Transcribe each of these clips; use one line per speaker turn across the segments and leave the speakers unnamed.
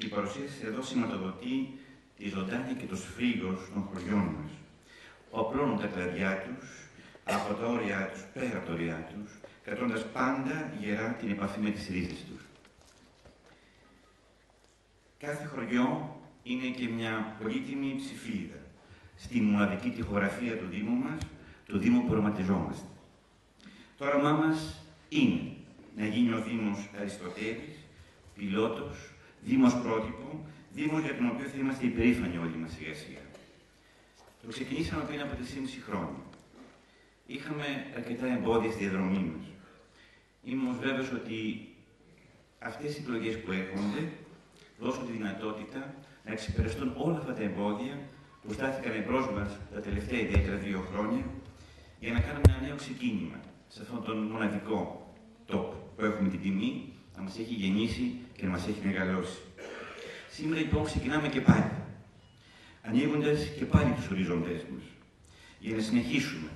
η παρουσία σας εδώ σηματοδοτεί τη ζωντάνια και το σφρίγος των χωριών μας. Οπλώνουν τα κλαδιά τους, από τα όρια τους, πέρα από τα όρια τους, κρατώντας πάντα γερά την επαφή με τις ρίζες τους. Κάθε χωριό είναι και μια πολύτιμη ψηφίδα στη μοναδική τοιχογραφία του Δήμου μας, του Δήμου που οραματιζόμαστε. Το όραμά μας είναι να γίνει ο Δήμος Αριστοτέλης, πιλότος, Δήμος πρότυπο, Δήμος για τον οποίο θα είμαστε υπερήφανοι όλοι μας σιγά σιγά. Το ξεκινήσαμε πριν από 3,5 χρόνια. Είχαμε αρκετά εμπόδια στη διαδρομή μας. Είμαι όμως βέβαιος ότι αυτές οι εκλογές που έρχονται δώσουν τη δυνατότητα να ξεπεραστούν όλα αυτά τα εμπόδια που στάθηκαν εμπρός μας τα τελευταία ιδιαίτερα 2 χρόνια για να κάνουμε ένα νέο ξεκίνημα σε αυτόν τον μοναδικό τόπο που έχουμε την τιμή να μας έχει γεννήσει και να μας έχει μεγαλώσει. Σήμερα λοιπόν ξεκινάμε και πάλι, ανοίγοντας και πάλι τους οριζόντες μας, για να συνεχίσουμε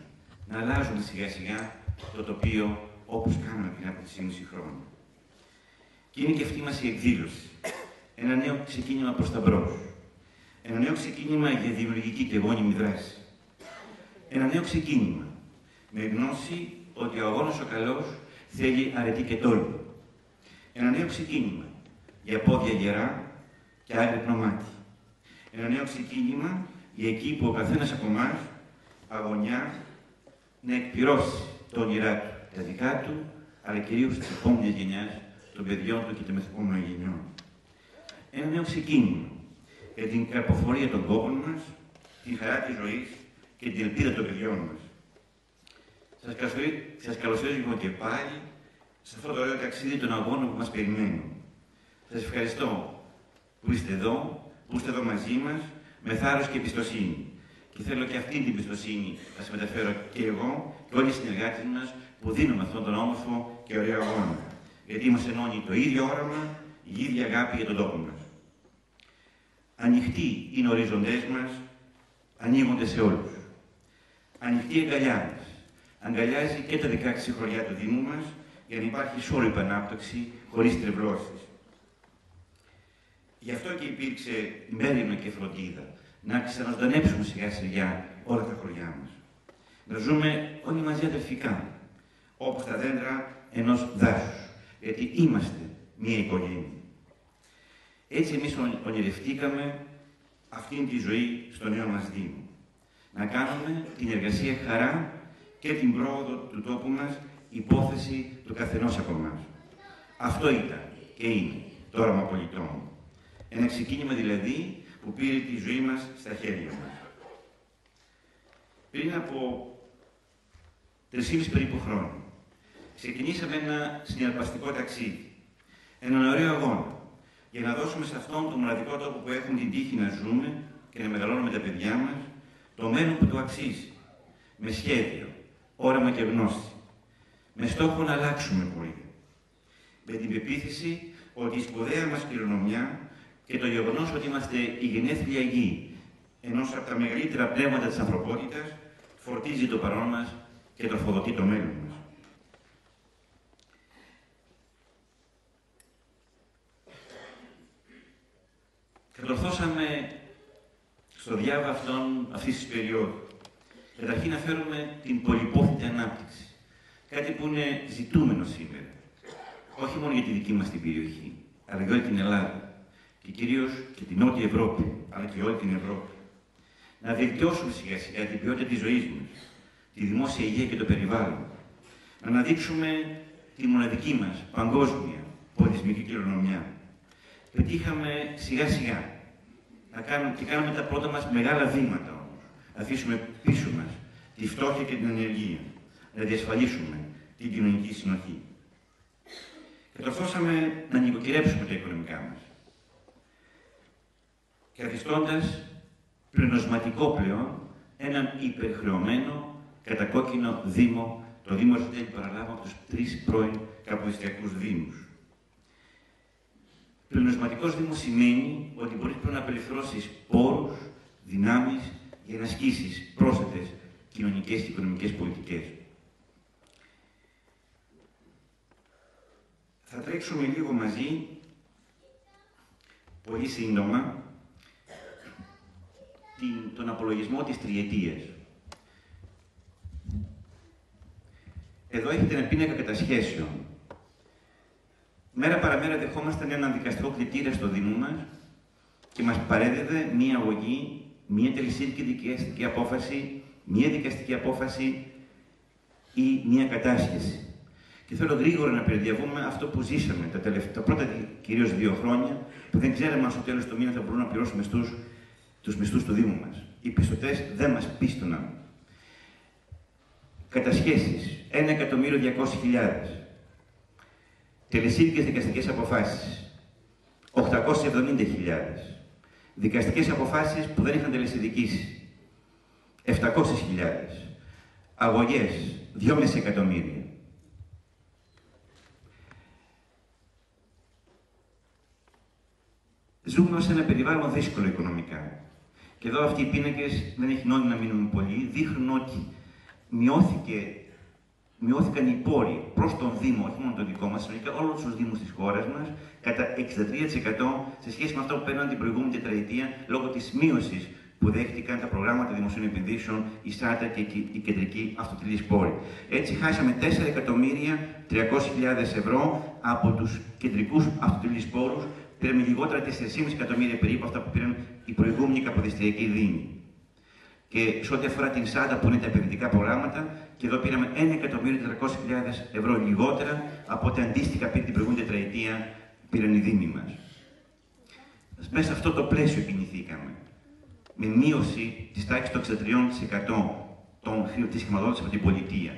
να αλλάζουμε σιγά σιγά το τοπίο όπως κάναμε πριν από 3,5 χρόνια. Και είναι και αυτή μας η εκδήλωση. Ένα νέο ξεκίνημα προς τα μπρος. Ένα νέο ξεκίνημα για δημιουργική και γόνιμη δράση. Ένα νέο ξεκίνημα με γνώση ότι ο αγώνας ο καλός θέλει αρετή και τόλμη. Ένα νέο ξεκίνημα για πόδια γερά και άγρυπνο μάτι. Ένα νέο ξεκίνημα για εκεί που ο καθένας από εμάς αγωνιά να εκπληρώσει τα όνειρά του, τα δικά του, αλλά κυρίως της επόμενης γενιάς, των παιδιών του και των μεθεπόμενων γενιών. Ένα νέο ξεκίνημα για την καρποφορία των κόπων μας, την χαρά της ζωής και την ελπίδα των παιδιών μας. Σας καλωσορίζω λοιπόν και πάλι σε αυτό το ωραίο ταξίδι των αγώνων που μας περιμένουν. Σας ευχαριστώ που είστε εδώ μαζί μας, με θάρρος και εμπιστοσύνη. Και θέλω και αυτή την εμπιστοσύνη να σας μεταφέρω και εγώ και όλοι οι συνεργάτες μας που δίνουμε αυτόν τον όμορφο και ωραίο αγώνα. Γιατί μας ενώνει το ίδιο όραμα, η ίδια αγάπη για τον τόπο μας. Ανοιχτοί είναι οι οριζοντές μας, ανοίγονται σε όλους. Ανοιχτή η αγκαλιά μας. Αγκαλιάζει και τα 16 χωριά του Δήμου μας για να υπάρχει ισόρροπη ανάπτυξη χωρίς τρευλώσεις. Γι' αυτό και υπήρξε μέριμνα και φροντίδα να ξαναζωντανέψουμε σιγά σιγά όλα τα χωριά μας. Να ζούμε όλοι μαζί αδελφικά, όπως τα δέντρα ενός δάσους, γιατί είμαστε μία οικογένεια. Έτσι εμείς ονειρευτήκαμε αυτήν τη ζωή στο νέο μας Δήμο. Να κάνουμε την εργασία χαρά και την πρόοδο του τόπου μας υπόθεση του καθενός από εμάς. Αυτό ήταν και είναι το όραμα πολιτών. Ένα ξεκίνημα δηλαδή που πήρε τη ζωή μας στα χέρια μας. Πριν από 3,5 περίπου χρόνια ξεκινήσαμε ένα συναρπαστικό ταξίδι, έναν ωραίο αγώνα, για να δώσουμε σε αυτόν τον μοναδικό τόπο που έχουμε την τύχη να ζούμε και να μεγαλώνουμε τα παιδιά μας, το μέλλον που του αξίζει, με σχέδιο, όραμα και γνώση, με στόχο να αλλάξουμε πολύ. Με την πεποίθηση ότι η σπουδαία μας κληρονομιά και το γεγονός ότι είμαστε η γενέθλια γη ενός από τα μεγαλύτερα πνεύματα της ανθρωπότητας φορτίζει το παρόν μας και τροφοδοτεί το μέλλον μας. Κατορθώσαμε στο διάβα αυτής της περίοδου καταρχήν να φέρουμε την πολυπόθητη ανάπτυξη. Κάτι που είναι ζητούμενο σήμερα. Όχι μόνο για τη δική μας την περιοχή, αλλά για όλη την Ελλάδα. Και κυρίως και την Νότια Ευρώπη, αλλά και όλη την Ευρώπη. Να βελτιώσουμε σιγά σιγά την ποιότητα της ζωής μας, τη δημόσια υγεία και το περιβάλλον. Να αναδείξουμε τη μοναδική μας παγκόσμια πολιτισμική κληρονομιά. Πετύχαμε σιγά σιγά και κάνουμε τα πρώτα μας μεγάλα βήματα όμως. Να αφήσουμε πίσω μας τη φτώχεια και την ανεργία. Να διασφαλίσουμε την κοινωνική συνοχή. Κατορθώσαμε να νοικοκυρέψουμε τα οικονομικά μας. Καθιστώντας πλεονασματικό πλέον έναν υπερχρεωμένο κατακόκκινο Δήμο, το Δήμο Αριστοτέλη που παραλάβω από τους 3 πρώην καποδιστριακούς Δήμους. Πλεονασματικός Δήμος σημαίνει ότι μπορείς πλέον να απελευθερώσεις πόρους, δυνάμεις για να ασκήσεις πρόσθετες κοινωνικές και οικονομικές πολιτικές. Θα τρέξουμε λίγο μαζί πολύ σύντομα τον απολογισμό της τριετίας. Εδώ έχετε ένα πίνακα κατασχέσεων. Μέρα παραμέρα δεχόμασταν έναν δικαστικό κλητήρα στο Δήμο μας και μας παρέδιδε μία αγωγή, μία τελεσίδικη δικαστική απόφαση, μία δικαστική απόφαση ή μία κατάσχεση. Και θέλω γρήγορα να περιδιαβούμε αυτό που ζήσαμε τα πρώτα κυρίως 2 χρόνια, που δεν ξέραμε αν στο τέλος του μήνα θα μπορούμε να πληρώσουμε τους μισθούς του Δήμου μας. Οι πιστωτές δεν μας πίστοναν. Κατασχέσεις, 1.200.000. Τελεσίδικες δικαστικές αποφάσεις, 870.000. Δικαστικές αποφάσεις που δεν είχαν τελεσιδικήσει, 700.000. Αγωγές, 2,5 εκατομμύρια. Ζούμε σε ένα περιβάλλον δύσκολο οικονομικά. Και εδώ αυτοί οι πίνακες δεν έχει νόημα να μείνουμε πολύ, δείχνουν ότι μειώθηκαν οι πόροι προς τον Δήμο, όχι μόνο τον δικό μας, συνολικά όλους τους Δήμους της χώρας μας, κατά 63% σε σχέση με αυτό που παίρναν την προηγούμενη τετραετία, λόγω της μείωσης που δέχτηκαν τα προγράμματα δημοσίων επενδύσεων, η ΣΤΑΤΑ και η κεντρική αυτοτελής πόρη. Έτσι, χάσαμε 4.300.000 ευρώ από τους κεντρικούς αυτοτελείς πόρους, πήραμε λιγότερα 4,5 εκατομμύρια περίπου αυτά που πήραν οι προηγούμενοι καποδιστριακοί δήμοι. Και σε ό,τι αφορά την ΣΑΤΑ, που είναι τα επενδυτικά προγράμματα, και εδώ πήραμε 1.400.000 ευρώ λιγότερα από ό,τι αντίστοιχα πήρε την προηγούμενη τετραετία πήραν οι δήμοι μας. Μέσα σε αυτό το πλαίσιο κινηθήκαμε. Με μείωση της τάξης των 63% της χρηματοδότησης από την πολιτεία.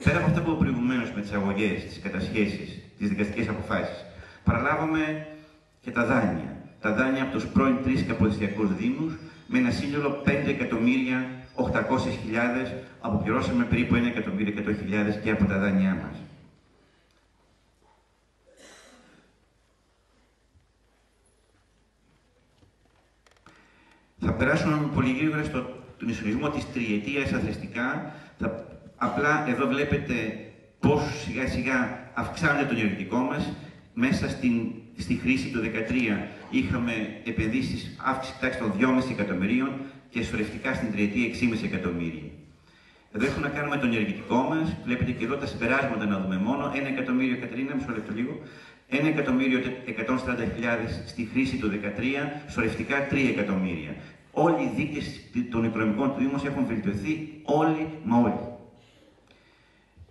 Πέρα από αυτά που είπα προηγουμένως με τις αγωγές, τις κατασχέσεις, τις δικαστικές αποφάσεις, παραλάβαμε και τα δάνεια. Τα δάνεια από τους πρώην 3 καποδιστριακούς δήμους, με ένα σύνολο 5.800.000, αποπληρώσαμε περίπου 1.100.000 και από τα δάνειά μας. Θα περάσουμε πολύ γρήγορα στον ισολογισμό της τριετίας αθρηστικά. Απλά εδώ βλέπετε πώς σιγά σιγά αυξάνεται το ενεργητικό μας. Μέσα στη χρήση του 2013 είχαμε επενδύσεις αύξηση τάξη των 2,5 εκατομμυρίων και σωρευτικά στην τριετία 6,5 εκατομμύρια. Εδώ έχουμε να κάνουμε το ενεργητικό μας. Βλέπετε και εδώ τα συμπεράσματα να δούμε μόνο. 1 εκατομμύριο, Κατερίνα, μισό λεπτό λίγο. 1.140.000 στη χρήση του 2013, σωρευτικά 3 εκατομμύρια. Όλοι οι δείκτες των οικονομικών του Δήμου έχουν βελτιωθεί, όλοι μα όλοι.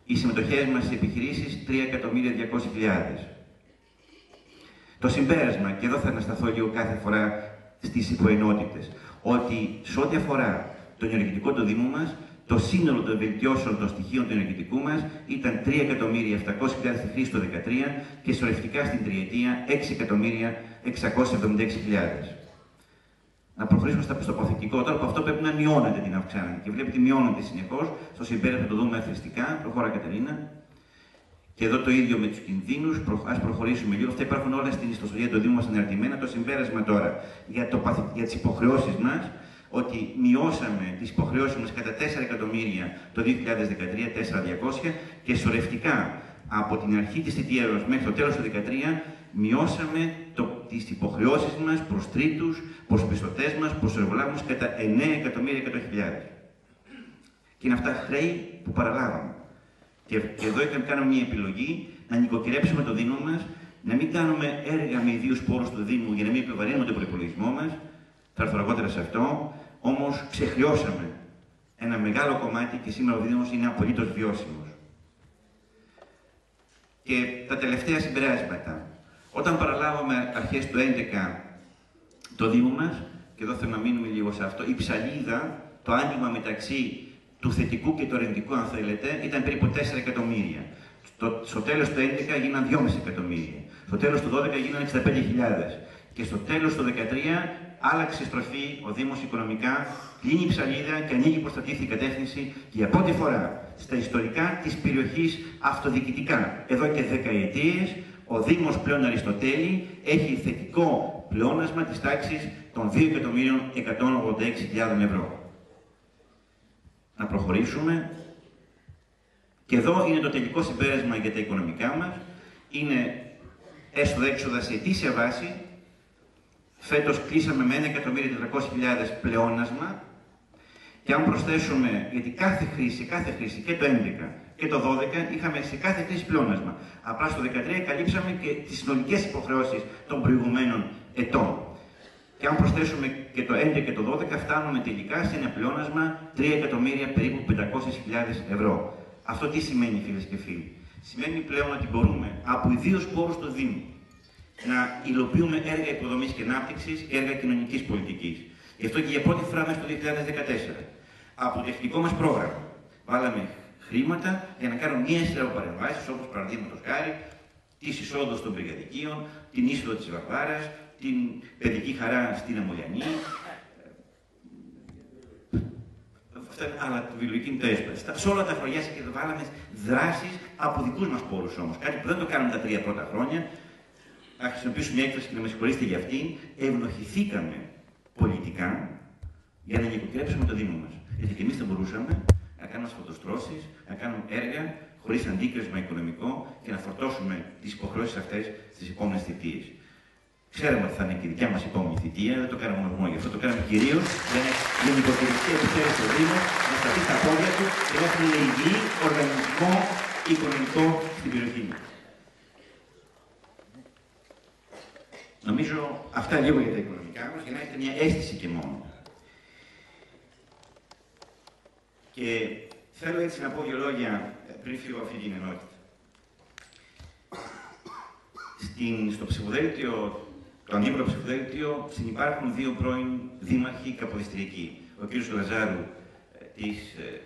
Οι συμμετοχές μας στις επιχειρήσεις 3.200.000. Το συμπέρασμα, και εδώ θα ανασταθώ λίγο κάθε φορά στις υποενότητες, ότι σε ό,τι αφορά το ενεργητικό του Δήμου μας, το σύνολο των βελτιώσεων των στοιχείων του ενεργητικού μας ήταν 3.700.000 στη χρήση το 2013 και σωρευτικά στην τριετία 6.676.000. Να προχωρήσουμε στο αποθηκικό τώρα, που αυτό πρέπει να μειώνεται την αυξάνεται. Και βλέπετε μειώνεται συνεχώς. Στο συμπέρασμα το δούμε αθρηστικά. Προχώρα, Κατερίνα. Και εδώ το ίδιο με τους κινδύνους. Ας προχωρήσουμε λίγο. Αυτά υπάρχουν όλα στην ιστοσελίδα του Δήμου μας αναρτημένα. Το συμπέρασμα τώρα για τις υποχρεώσεις μας, ότι μειώσαμε τις υποχρεώσεις μας κατά 4 εκατομμύρια το 2013, 4.200, και σωρευτικά από την αρχή της θητείας μέχρι το τέλος του 2013 μειώσαμε τις υποχρεώσεις μας προς τρίτους, προς πιστωτές μας, προς εργολάβους κατά 9.100.000. Και είναι αυτά χρέη που παραλάβαμε. Και εδώ κάνουμε μια επιλογή να νοικοκυρέψουμε το Δήμο μας, να μην κάνουμε έργα με ιδίους πόρους του Δήμου για να μην επιβαρύνουμε τον προϋπολογισμό μας. Θα έρθω αργότερα σε αυτό. Όμως ξεχρεώσαμε ένα μεγάλο κομμάτι και σήμερα ο Δήμος είναι απολύτως βιώσιμος. Και τα τελευταία συμπεράσματα. Όταν παραλάβαμε αρχές του 2011 το Δήμο μας, και εδώ θέλω να μείνουμε λίγο σε αυτό, η ψαλίδα, το άνοιγμα μεταξύ του θετικού και του αρνητικού, αν θέλετε, ήταν περίπου 4 εκατομμύρια. Στο τέλος του 2011 έγιναν 2,5 εκατομμύρια. Στο τέλος του 2012 έγιναν 65.000. Και στο τέλος του 2013 άλλαξε στροφή ο Δήμος οικονομικά, κλείνει η ψαλίδα και ανοίγει προς τα τύχη κατεύθυνση και για πρώτη φορά στα ιστορικά της περιοχής αυτοδιοικητικά, εδώ και δεκαετίες, ο Δήμος πλέον Αριστοτέλη έχει θετικό πλεόνασμα της τάξης των 2.186.000 ευρώ. Να προχωρήσουμε. Και εδώ είναι το τελικό συμπέρασμα για τα οικονομικά μας. Είναι έσοδα-έξοδα σε ετήσια βάση. Φέτος κλείσαμε με 1.400.000 πλεόνασμα και αν προσθέσουμε, γιατί κάθε χρήση και το 2011 και το 2012 είχαμε σε κάθε χρήση πλεόνασμα. Απλά στο 2013 καλύψαμε και τις συνολικές υποχρεώσεις των προηγουμένων ετών. Και αν προσθέσουμε και το 2011 και το 2012 φτάνουμε τελικά σε ένα πλεόνασμα 3 εκατομμύρια περίπου 500.000 ευρώ. Αυτό τι σημαίνει, φίλες και φίλοι? Σημαίνει πλέον ότι μπορούμε από ιδίους πόρους του Δήμου να υλοποιούμε έργα υποδομής και ανάπτυξης και έργα κοινωνικής πολιτικής. Γι' αυτό και για πρώτη φορά μέσα στο 2014, από το τεχνικό μας πρόγραμμα, βάλαμε χρήματα για να κάνουμε μία σειρά παρεμβάσεις, όπως παραδείγματος χάρη της εισόδου των Πυργαδικίων, την είσοδο της Βαρβάρας, την παιδική χαρά στην Αμολιανή. Αλλά το βιολογική είναι το έσπασε. Σε όλα τα χωριά βάλαμε δράσεις από δικούς μας πόρους όμως. Κάτι που δεν το κάναμε τα 3 πρώτα χρόνια. Θα χρησιμοποιήσουμε μια έκφραση και να με συγχωρήσετε για αυτήν. Ευνοχηθήκαμε πολιτικά για να νοικοκυρέψουμε το Δήμο μας. Γιατί και εμείς δεν μπορούσαμε να κάνουμε σφωτοστρώσεις, να κάνουμε έργα χωρίς αντίκρισμα οικονομικό και να φορτώσουμε τις υποχρεώσεις αυτές στις επόμενες θητείες. Ξέραμε ότι θα είναι και η δικιά μας επόμενη θητεία, δεν το κάναμε μόνο γι' αυτό, το κάναμε κυρίως για να νοικοκυριστεί επιτέλους το Δήμο, να σταθεί στα πόδια του και να έχουμε υγιή οργανισμό οικονομικό στην περιοχή μας. Νομίζω αυτά λίγο για τα οικονομικά μας, για να έχετε μια αίσθηση και μόνο. Και θέλω έτσι να πω 2 λόγια πριν φύγω αυτή την ενότητα. Στο ψηφοδέλτιο, το αντίπολο ψηφοδέλτιο, συνυπάρχουν 2 πρώην δήμαρχοι καποδιστριακοί. Ο κύριος Λαζάρου της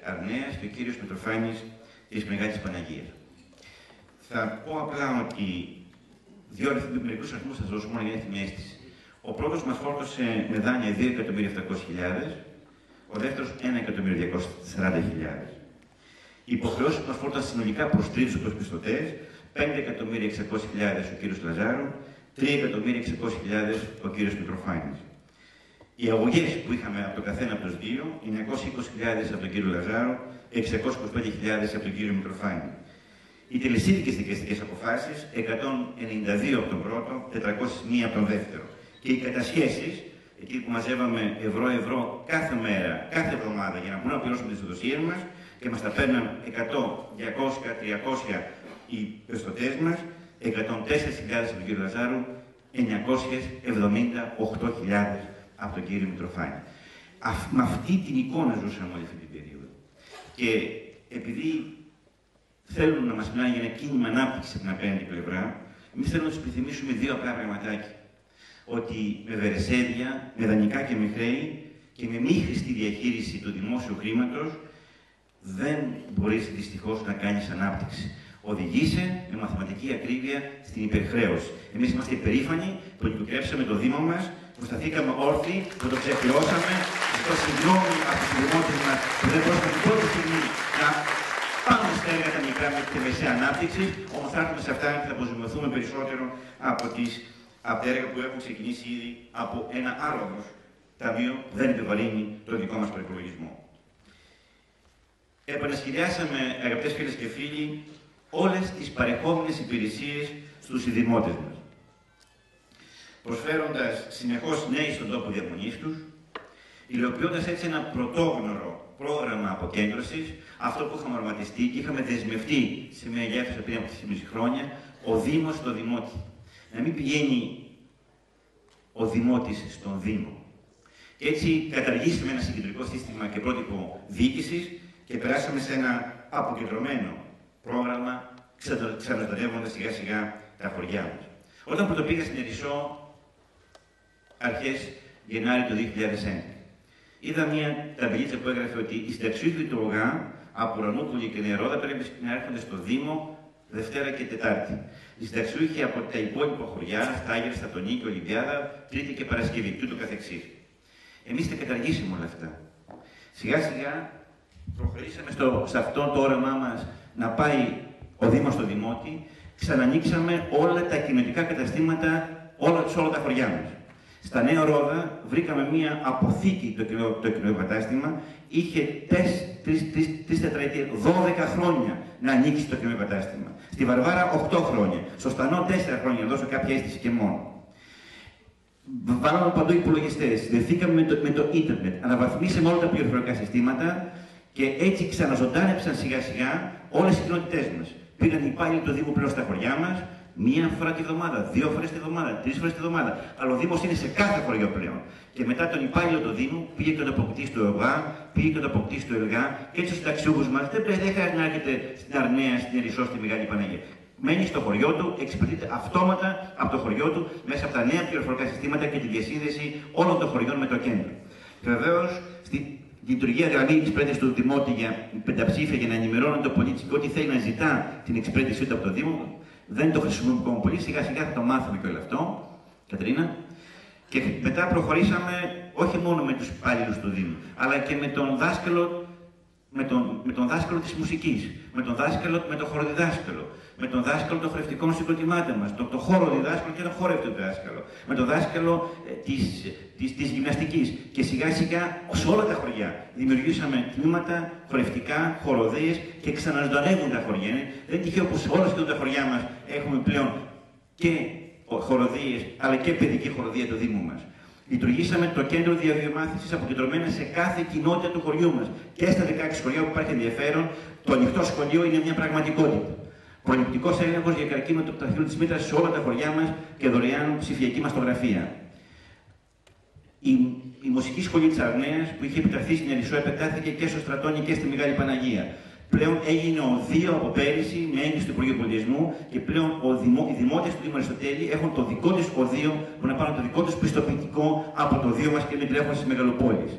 Αρνέας και ο κύριος Μητροφάνης της Μεγάλης Παναγίας. Θα πω απλά ότι 2 μερικούς αριθμούς θα σας δώσω μόνο για να έχετε μια αίσθηση. Ο πρώτος μας φόρτωσε με δάνεια 2.700.000, ο δεύτερος 1.240.000. Οι υποχρεώσεις μας φόρτωσαν συνολικά προς τρίτους πιστωτές, 5.600.000 ο κύριος Λαζάρου, 3.600.000 ο κύριος Μητροφάνης. Οι αγωγές που είχαμε από το καθένα από τους 2, 920.000 από τον κύριο Λαζάρου, 625.000 από τον κύριο Μητροφάνη. Οι τελεσίδικες δικαστικές αποφάσεις, 192 από τον πρώτο, 401 από τον δεύτερο. Και οι κατασχέσεις, εκεί που μαζεύαμε ευρώ κάθε μέρα, κάθε εβδομάδα για να μπορούμε να πληρώσουμε τις δοσίες μας και μας τα παίρναν 100, 200, 300 οι πιστωτές μας, 104.000 από τον κύριο Λαζάρου, 978.000 από τον κύριο Μητροφάνη. Με αυτή την εικόνα ζούσαμε όλη αυτή την περίοδο. Και επειδή θέλουν να μας μιλάνε για ένα κίνημα ανάπτυξη από την απέναντι πλευρά, εμείς θέλουμε να τους επιθυμίσουμε 2 απλά πραγματάκια. Ότι με βερεσέδια, με δανεικά και με χρέη και με μη χρηστή διαχείριση του δημόσιου χρήματος δεν μπορείς δυστυχώς να κάνεις ανάπτυξη. Οδηγείσαι με μαθηματική ακρίβεια στην υπερχρέωση. Εμείς είμαστε υπερήφανοι που νοικοκυρέψαμε το Δήμο μας, που σταθήκαμε όρθιοι, που το ξεπληρώσαμε, ζητώ συγγνώμη από τους συντηρημότες μας που δεν μπορούσαμε την πρώτη στιγμή να πάμε στα έργα τα μικρά με τη μεσαία ανάπτυξη, όμως θα έρθουμε σε αυτά και θα αποζημιωθούμε περισσότερο από τα έργα που έχουν ξεκινήσει ήδη από ένα άλλο ταμείο που δεν επιβαρύνει τον δικό μας προϋπολογισμό. Επανασχεδιάσαμε, αγαπητές φίλες και φίλοι, όλες τις παρεχόμενες υπηρεσίες στους συνδημότες μας, προσφέροντας συνεχώς νέοι στον τόπο διαμονής τους, υλοποιώντας έτσι ένα πρωτόγνωρο πρόγραμμα αποκέντρωσης, αυτό που είχαμε οραματιστεί και είχαμε δεσμευτεί σε μια γέφυρα πριν από 2,5 χρόνια, ο Δήμος στο Δημότη. Να μην πηγαίνει ο Δημότης στον Δήμο. Και έτσι καταργήσαμε ένα συγκεντρικό σύστημα και πρότυπο διοίκησης και περάσαμε σε ένα αποκεντρωμένο πρόγραμμα, ξαναζωντανεύοντας σιγά σιγά τα χωριά μας. Όταν πρωτοπήγα στην Ερισσό, αρχές Γενάρη του 2011, είδα μια ταμπελίτσα που έγραφε ότι οι συνταξιούχοι του ΟΓΑ από Ουρανούπολη και Νερόδα πρέπει να έρχονται στο Δήμο Δευτέρα και Τετάρτη. Οι συνταξιούχοι από τα υπόλοιπα χωριά, Στάγερ, Στατονή και Ολυμπιάδα, Τρίτη και Παρασκευή, τούτο καθεξής. Εμείς τα καταργήσαμε όλα αυτά. Σιγά σιγά προχωρήσαμε σε αυτό το όραμά μας να πάει ο Δήμος στο Δημότη, ξανανοίξαμε όλα τα κοινοτικά καταστήματα σε όλα τα χωριά μας. Στα Νέα Ρόδα βρήκαμε μία αποθήκη το κοινό κατάστημα, είχε 3 τετραετίες, 12 χρόνια να ανοίξει το κοινό κατάστημα. Στη Βαρβάρα 8 χρόνια, στο Στανό 4 χρόνια, να δώσω κάποια αίσθηση και μόνο. Βάλαμε παντού υπολογιστές, συνδεθήκαμε με το ίντερνετ, αναβαθμίσαμε όλα τα πληροφορικά συστήματα και έτσι ξαναζωντάνεψαν σιγά σιγά όλες οι κοινότητές μας. Πήγαν οι υπάλληλοι του Δήμου πλέον στα χωριά μας, μία φορά τη βδομάδα, 2 φορές τη βδομάδα, 3 φορές τη βδομάδα. Αλλά ο Δήμος είναι σε κάθε χωριό πλέον. Και μετά τον υπάλληλο του Δήμου πήγε και το αποκτήσει στο ΕΟΓΑ, πήγε και το αποκτήσει στο ΕΛΓΑ και έτσι ο συνταξιούχος μας δεν χρειάζεται να έρχεται στην Αρνέα, στην Ερισσό, στη Μεγάλη Παναγία. Μένει στο χωριό του, εξυπηρετείται αυτόματα από το χωριό του μέσα από τα νέα πληροφορικά συστήματα και τη διασύνδεση όλων των χωριών με το κέντρο. Και βεβαίως, στη λειτουργία γραμμή εξυπηρέτηση του Δημότη για πενταψήφια για να ενημερώνει το πολίτη και ό,τι θέλει να ζητά την εξυπηρέτησή του από το Δήμο, δεν το χρησιμοποιούμε ακόμα πολύ. Σιγά σιγά θα το μάθουμε και όλο αυτό, Κατρίνα. Και μετά προχωρήσαμε όχι μόνο με τους υπάλληλους του Δήμου, αλλά και με τον δάσκαλο της μουσικής, με τον χοροδιδάσκαλο, με τον δάσκαλο των χορευτικών συγκροτημάτων μας, τον χώρο διδάσκαλο και τον χορευτικό δάσκαλο, με τον δάσκαλο της γυμναστικής. Και σιγά σιγά σε όλα τα χωριά δημιουργήσαμε τμήματα χορευτικά, χοροδίες και ξαναζωντανεύουν τα χωριά. Δεν είναι τυχαίο που σε όλα τα χωριά μας έχουμε πλέον και χοροδίες, αλλά και παιδική χοροδία του Δήμου μας. Λειτουργήσαμε το κέντρο διαβιομάθησης αποκεντρωμένα σε κάθε κοινότητα του χωριού μας. Και στα 16 χωριά που υπάρχει ενδιαφέρον, το ανοιχτό σχολείο είναι μια πραγματικότητα. Προληπτικός έλεγχος για καρκίνο του πτωχείου της μήτρας σε όλα τα χωριά μας και δωρεάν ψηφιακή μαστογραφία. Η μουσική σχολή της Αρνέας που είχε επιταθεί στην Ερισσό επεκτάθηκε και στο Στρατόνι και στη Μεγάλη Παναγία. Πλέον έγινε οδείο από πέρυσι με έγκριση του Υπουργείου Πολιτισμού και πλέον οι δημότες του Δήμου Αριστοτέλη έχουν το δικό τους οδείο που να πάρουν το δικό τους πιστοποιητικό από το οδείο μας και μην τρέχουν στις μεγαλοπόλεις.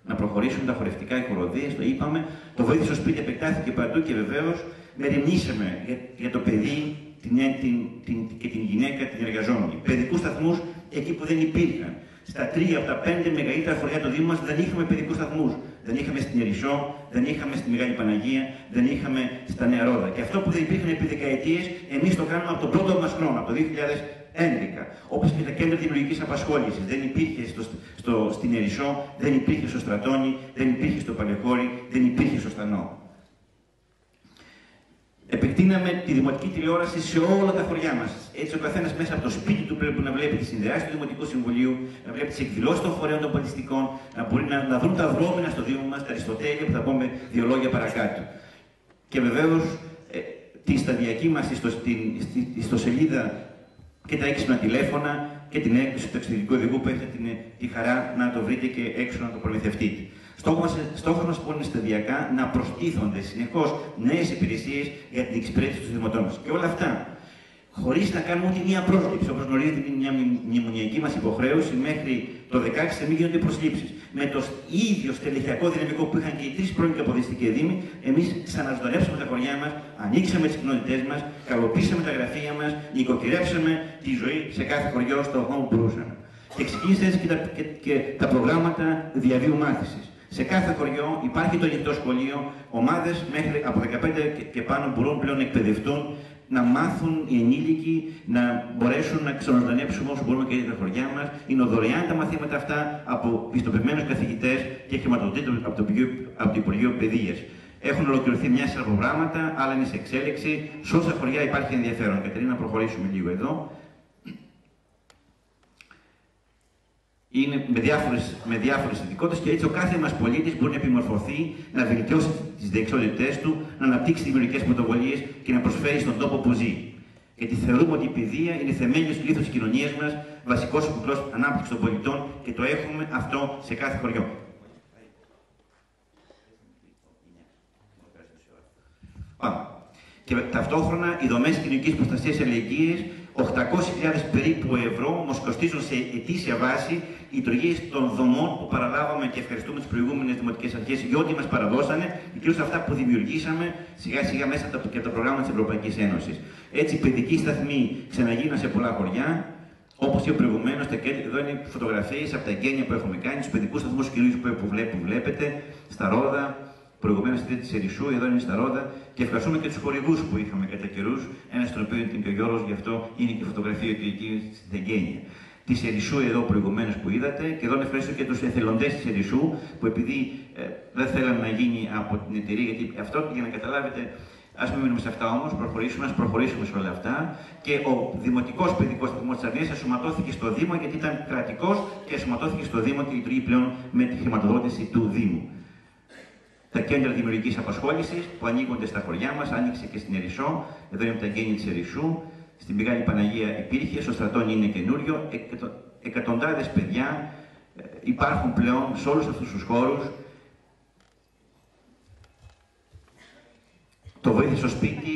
Να προχωρήσουν τα χορευτικά, οι χοροδίες, το είπαμε. Το βοήθησε στο σπίτι, επεκτάθηκε παντού και βεβαίως μεριμνήσαμε για το παιδί και την γυναίκα, την εργαζόμενη. Παιδικούς σταθμούς εκεί που δεν υπήρχαν. Στα 3 από τα 5 μεγαλύτερα χωριά του Δήμου μας δεν είχαμε παιδικούς σταθμούς. Δεν είχαμε στην Ερισσό, δεν είχαμε στη Μεγάλη Παναγία, δεν είχαμε στα Νέα Ρόδα. Και αυτό που δεν υπήρχαν επί δεκαετίες, εμείς το κάνουμε από τον πρώτο μας χρόνο, από το 2011. Όπως και τα κέντρα δημιουργικής απασχόλησης. Δεν υπήρχε στην Ερισσό, δεν υπήρχε στο Στρατόνι, δεν υπήρχε στο Παλαιχώρι, δεν υπήρχε στο Στανό. Επεκτείναμε τη δημοτική τηλεόραση σε όλα τα χωριά μας. Έτσι, ο καθένας μέσα από το σπίτι του πρέπει να βλέπει τις συνδυάσεις του Δημοτικού Συμβουλίου, να βλέπει τις εκδηλώσεις των φορέων των πολιτιστικών, να μπορεί να δουν τα δρόμενα στο Δήμο μας, τα Αριστοτέλεια που θα πούμε 2 λόγια παρακάτω. Και βεβαίως τη σταδιακή μας ιστοσελίδα και τα έξυπνα τηλέφωνα και την έκδοση του εξωτερικού οδηγού που έχετε τη χαρά να το βρείτε και έξω να το προμηθευτείτε. Στόχος μας λοιπόν είναι σταδιακά να προστίθονται συνεχώς νέες υπηρεσίες για την εξυπηρέτηση των δημοτών μας. Και όλα αυτά χωρίς να κάνουμε ούτε μία πρόσληψη. Όπως γνωρίζετε, είναι μια μνημονιακή μας υποχρέωση μέχρι το 2016 να μην γίνονται προσλήψεις. Με το ίδιο στελεχειακό δυναμικό που είχαν και οι 3 πρώην Καποδιστικοί Δήμοι, εμείς ξαναζωντανεύσαμε τα χωριά μας, ανοίξαμε τις κοινότητές μας, καλοποίησαμε τα γραφεία μας, νοικοκυρέψαμε τη ζωή σε κάθε χωριό στο βαθμό που μπορούσαμε. Και ξεκίνησαν έτσι και τα προγράμματα διαβίου μάθησης. Σε κάθε χωριό υπάρχει το ανοιχτό σχολείο, ομάδες μέχρι από 15 και πάνω μπορούν πλέον να εκπαιδευτούν, να μάθουν οι ενήλικοι, να μπορέσουν να ξαναζωντανέψουμε όσο μπορούμε και για τα χωριά μας. Είναι δωρεάν τα μαθήματα αυτά από πιστοποιημένους καθηγητές και χρηματοδοτείται από το Υπουργείο Παιδείας. Έχουν ολοκληρωθεί μια σειρά προγράμματα, άλλα είναι σε εξέλιξη. Σε όσα χωριά υπάρχει ενδιαφέρον. Κατερίνα, να προχωρήσουμε λίγο εδώ. Είναι με διάφορες ειδικότητες και έτσι ο κάθε μας πολίτης μπορεί να επιμορφωθεί, να βελτιώσει τις δεξιότητές του, να αναπτύξει δημιουργικές πρωτοβουλίες και να προσφέρει στον τόπο που ζει. Γιατί θεωρούμε ότι η παιδεία είναι θεμέλιος λίθος της κοινωνίας μας, βασικός κουκλός ανάπτυξης των πολιτών και το έχουμε αυτό σε κάθε χωριό. Πάμε. Και ταυτόχρονα οι δομές κοινωνικής προστασίας αλληλεγγύης, 800.000 περίπου ευρώ μας κοστίζουν σε ετήσια βάση οι λειτουργίες των δομών που παραλάβαμε και ευχαριστούμε τις προηγούμενες δημοτικές αρχές για ό,τι μας παραδώσανε και κυρίως αυτά που δημιουργήσαμε σιγά σιγά μέσα από τα προγράμματα της Ευρωπαϊκής Ένωσης. Έτσι, οι παιδικοί σταθμοί ξαναγίναν σε πολλά χωριά. Όπως είπα προηγουμένως, εδώ είναι φωτογραφίες από τα εγγένεια που έχουμε κάνει, τους παιδικούς σταθμούς κυρίως που βλέπετε, στα Ρόδα. Προηγουμένως στη της Ερισσού, εδώ είναι στα Ρόδα, και ευχαριστούμε και τους χορηγούς που είχαμε κατά καιρούς. Ένας τον οποίο ήταν και ο Γιώργος, γι' αυτό είναι και η φωτογραφία του εκεί στην Τεγγένεια. Της Ερισσού εδώ προηγουμένως που είδατε, και εδώ ευχαριστώ και τους εθελοντές της Ερισσού, που επειδή δεν θέλαμε να γίνει από την εταιρεία, γιατί αυτό για να καταλάβετε, Ας μην μείνουμε σε αυτά όμως, ας προχωρήσουμε σε όλα αυτά. Και ο Δημοτικός Παιδικός Σταθμός της Αρνίας ενσωματώθηκε στο Δήμο, γιατί ήταν κρατικός και ενσωματώθηκε στο Δήμο και λειτουργεί πλέον με τη χρηματοδότηση του Δήμου. Τα κέντρα δημιουργικής απασχόλησης που ανοίγονται στα χωριά μας, άνοιξε και στην Ερισσό, εδώ είναι τα γέννη της Ερισσού, στην Πηγάλη Παναγία υπήρχε, στο Στρατόν είναι καινούριο, εκατοντάδες παιδιά υπάρχουν πλέον σε όλους αυτούς τους χώρους. Το Βοήθεια στο Σπίτι,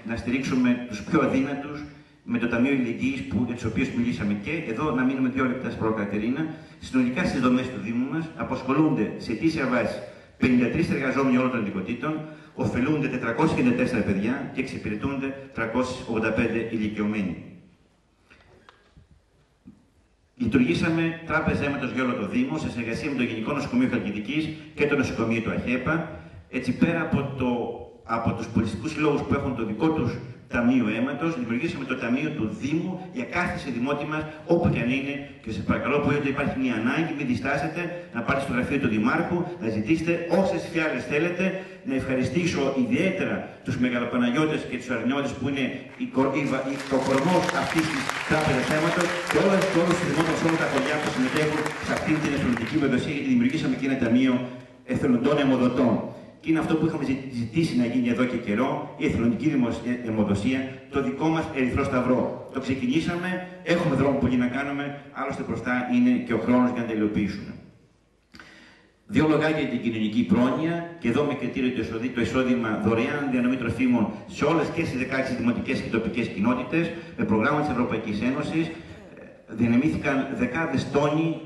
να στηρίξουμε τους πιο αδύνατους, με το Ταμείο Αλληλεγγύης για τις οποίες μιλήσαμε και εδώ, να μείνουμε 2 λεπτά στην Κατερίνα. Συνολικά στις δομές του Δήμου μας απασχολούνται σε αιτήσια βάση 53 εργαζόμενοι όλων των ειδικοτήτων, ωφελούνται 494 παιδιά και εξυπηρετούνται 385 ηλικιωμένοι. Λειτουργήσαμε τράπεζα αίματος για όλο το Δήμο σε συνεργασία με το Γενικό Νοσοκομείο Χαλκιδικής και το Νοσοκομείο του ΑΧΕΠΑ. Έτσι, πέρα από τους πολιτιστικούς συλλόγους που έχουν το δικό τους Ταμείο Αίματος, δημιουργήσαμε το Ταμείο του Δήμου για κάθε συνδημότη μας, όπου και αν είναι. Και σας παρακαλώ, που όταν υπάρχει μια ανάγκη, μην διστάσετε να πάτε στο γραφείο του Δημάρχου, να ζητήσετε όσες φιάλες θέλετε. Να ευχαριστήσω ιδιαίτερα τους Μεγαλοπαναγιώτες και τους Αρνιώτες που είναι ο κορμός αυτής της τράπεζας αίματος και όλους τους δημότες, όλα τα χωριά που συμμετέχουν σε αυτή την εθελοντική ευελιξία, γιατί δημιουργήσαμε και ένα Ταμείο Εθελοντών Αιμοδοτών. Και είναι αυτό που είχαμε ζητήσει να γίνει εδώ και καιρό, η εθελοντική αιμοδοσία, το δικό μας Ερυθρό Σταυρό. Το ξεκινήσαμε, έχουμε δρόμο πολύ να κάνουμε, άλλωστε μπροστά είναι και ο χρόνος για να τα υλοποιήσουμε. 2 λογάκια για την κοινωνική πρόνοια, και εδώ με κριτήριο το εισόδημα δωρεάν διανομή τροφίμων σε όλες και στις 16 δημοτικές και τοπικές κοινότητες, με προγράμμα της Ευρωπαϊκής Ένωσης, διανεμήθηκαν δεκάδες τόνοι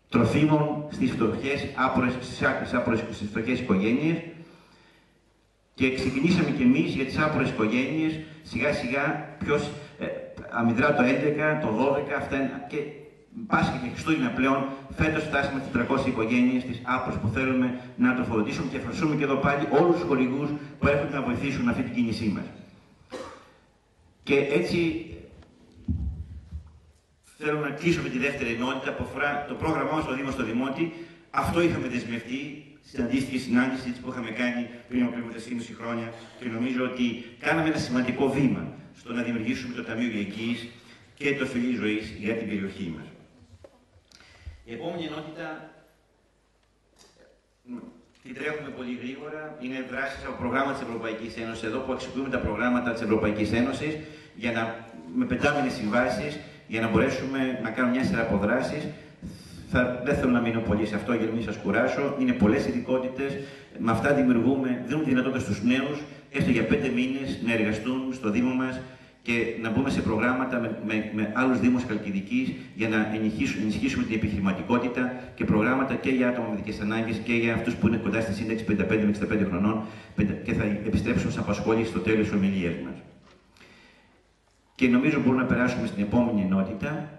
τροφίμων στις φτωχές οικογένειες και ξεκινήσαμε κι εμείς για τις άπορες οικογένειες, σιγά σιγά, αμυδρά το 11, το 12, αυτά και Πάσχα και Χριστούγεννα πλέον, φέτος φτάσαμε στις 300 οικογένειες τις άπορες που θέλουμε να τροφοδοτήσουμε και ευχαριστούμε και εδώ πάλι όλους τους χορηγούς που έρχονται να βοηθήσουν αυτή την κίνησή μας. Και έτσι θέλω να κλείσω με τη δεύτερη ενότητα που αφορά το πρόγραμμά μας στο Δήμο στο Δημότη. Αυτό είχαμε δεσμευτεί στην αντίστοιχη συνάντηση που είχαμε κάνει πριν από 4,5 χρόνια και νομίζω ότι κάναμε ένα σημαντικό βήμα στο να δημιουργήσουμε το Ταμείο Αλληλεγγύης και το Φιλί Ζωής για την περιοχή μας. Η επόμενη ενότητα, τη τρέχουμε πολύ γρήγορα, είναι δράσεις από προγράμματα της Ευρωπαϊκής Ένωσης, εδώ που αξιοποιούμε τα προγράμματα της Ευρωπαϊκής Ένωσης με πεντάμινες συμβάσεις, για να μπορέσουμε να κάνουμε μια σειρά από δράσεις. Δεν θέλω να μείνω πολύ σε αυτό για να μην σας κουράσω. Είναι πολλές ειδικότητες. Με αυτά δίνουμε δυνατότητα στους νέους, έστω για 5 μήνες, να εργαστούν στο Δήμο μας και να μπούμε σε προγράμματα με άλλους Δήμους Χαλκιδικής για να ενισχύσουμε την επιχειρηματικότητα και προγράμματα και για άτομα με ειδικές ανάγκες και για αυτούς που είναι κοντά στη σύνταξη 55 με 65 χρονών και θα επιστρέψουν σε απασχόληση στο τέλος της ομιλίας μας. Και νομίζω μπορούμε να περάσουμε στην επόμενη ενότητα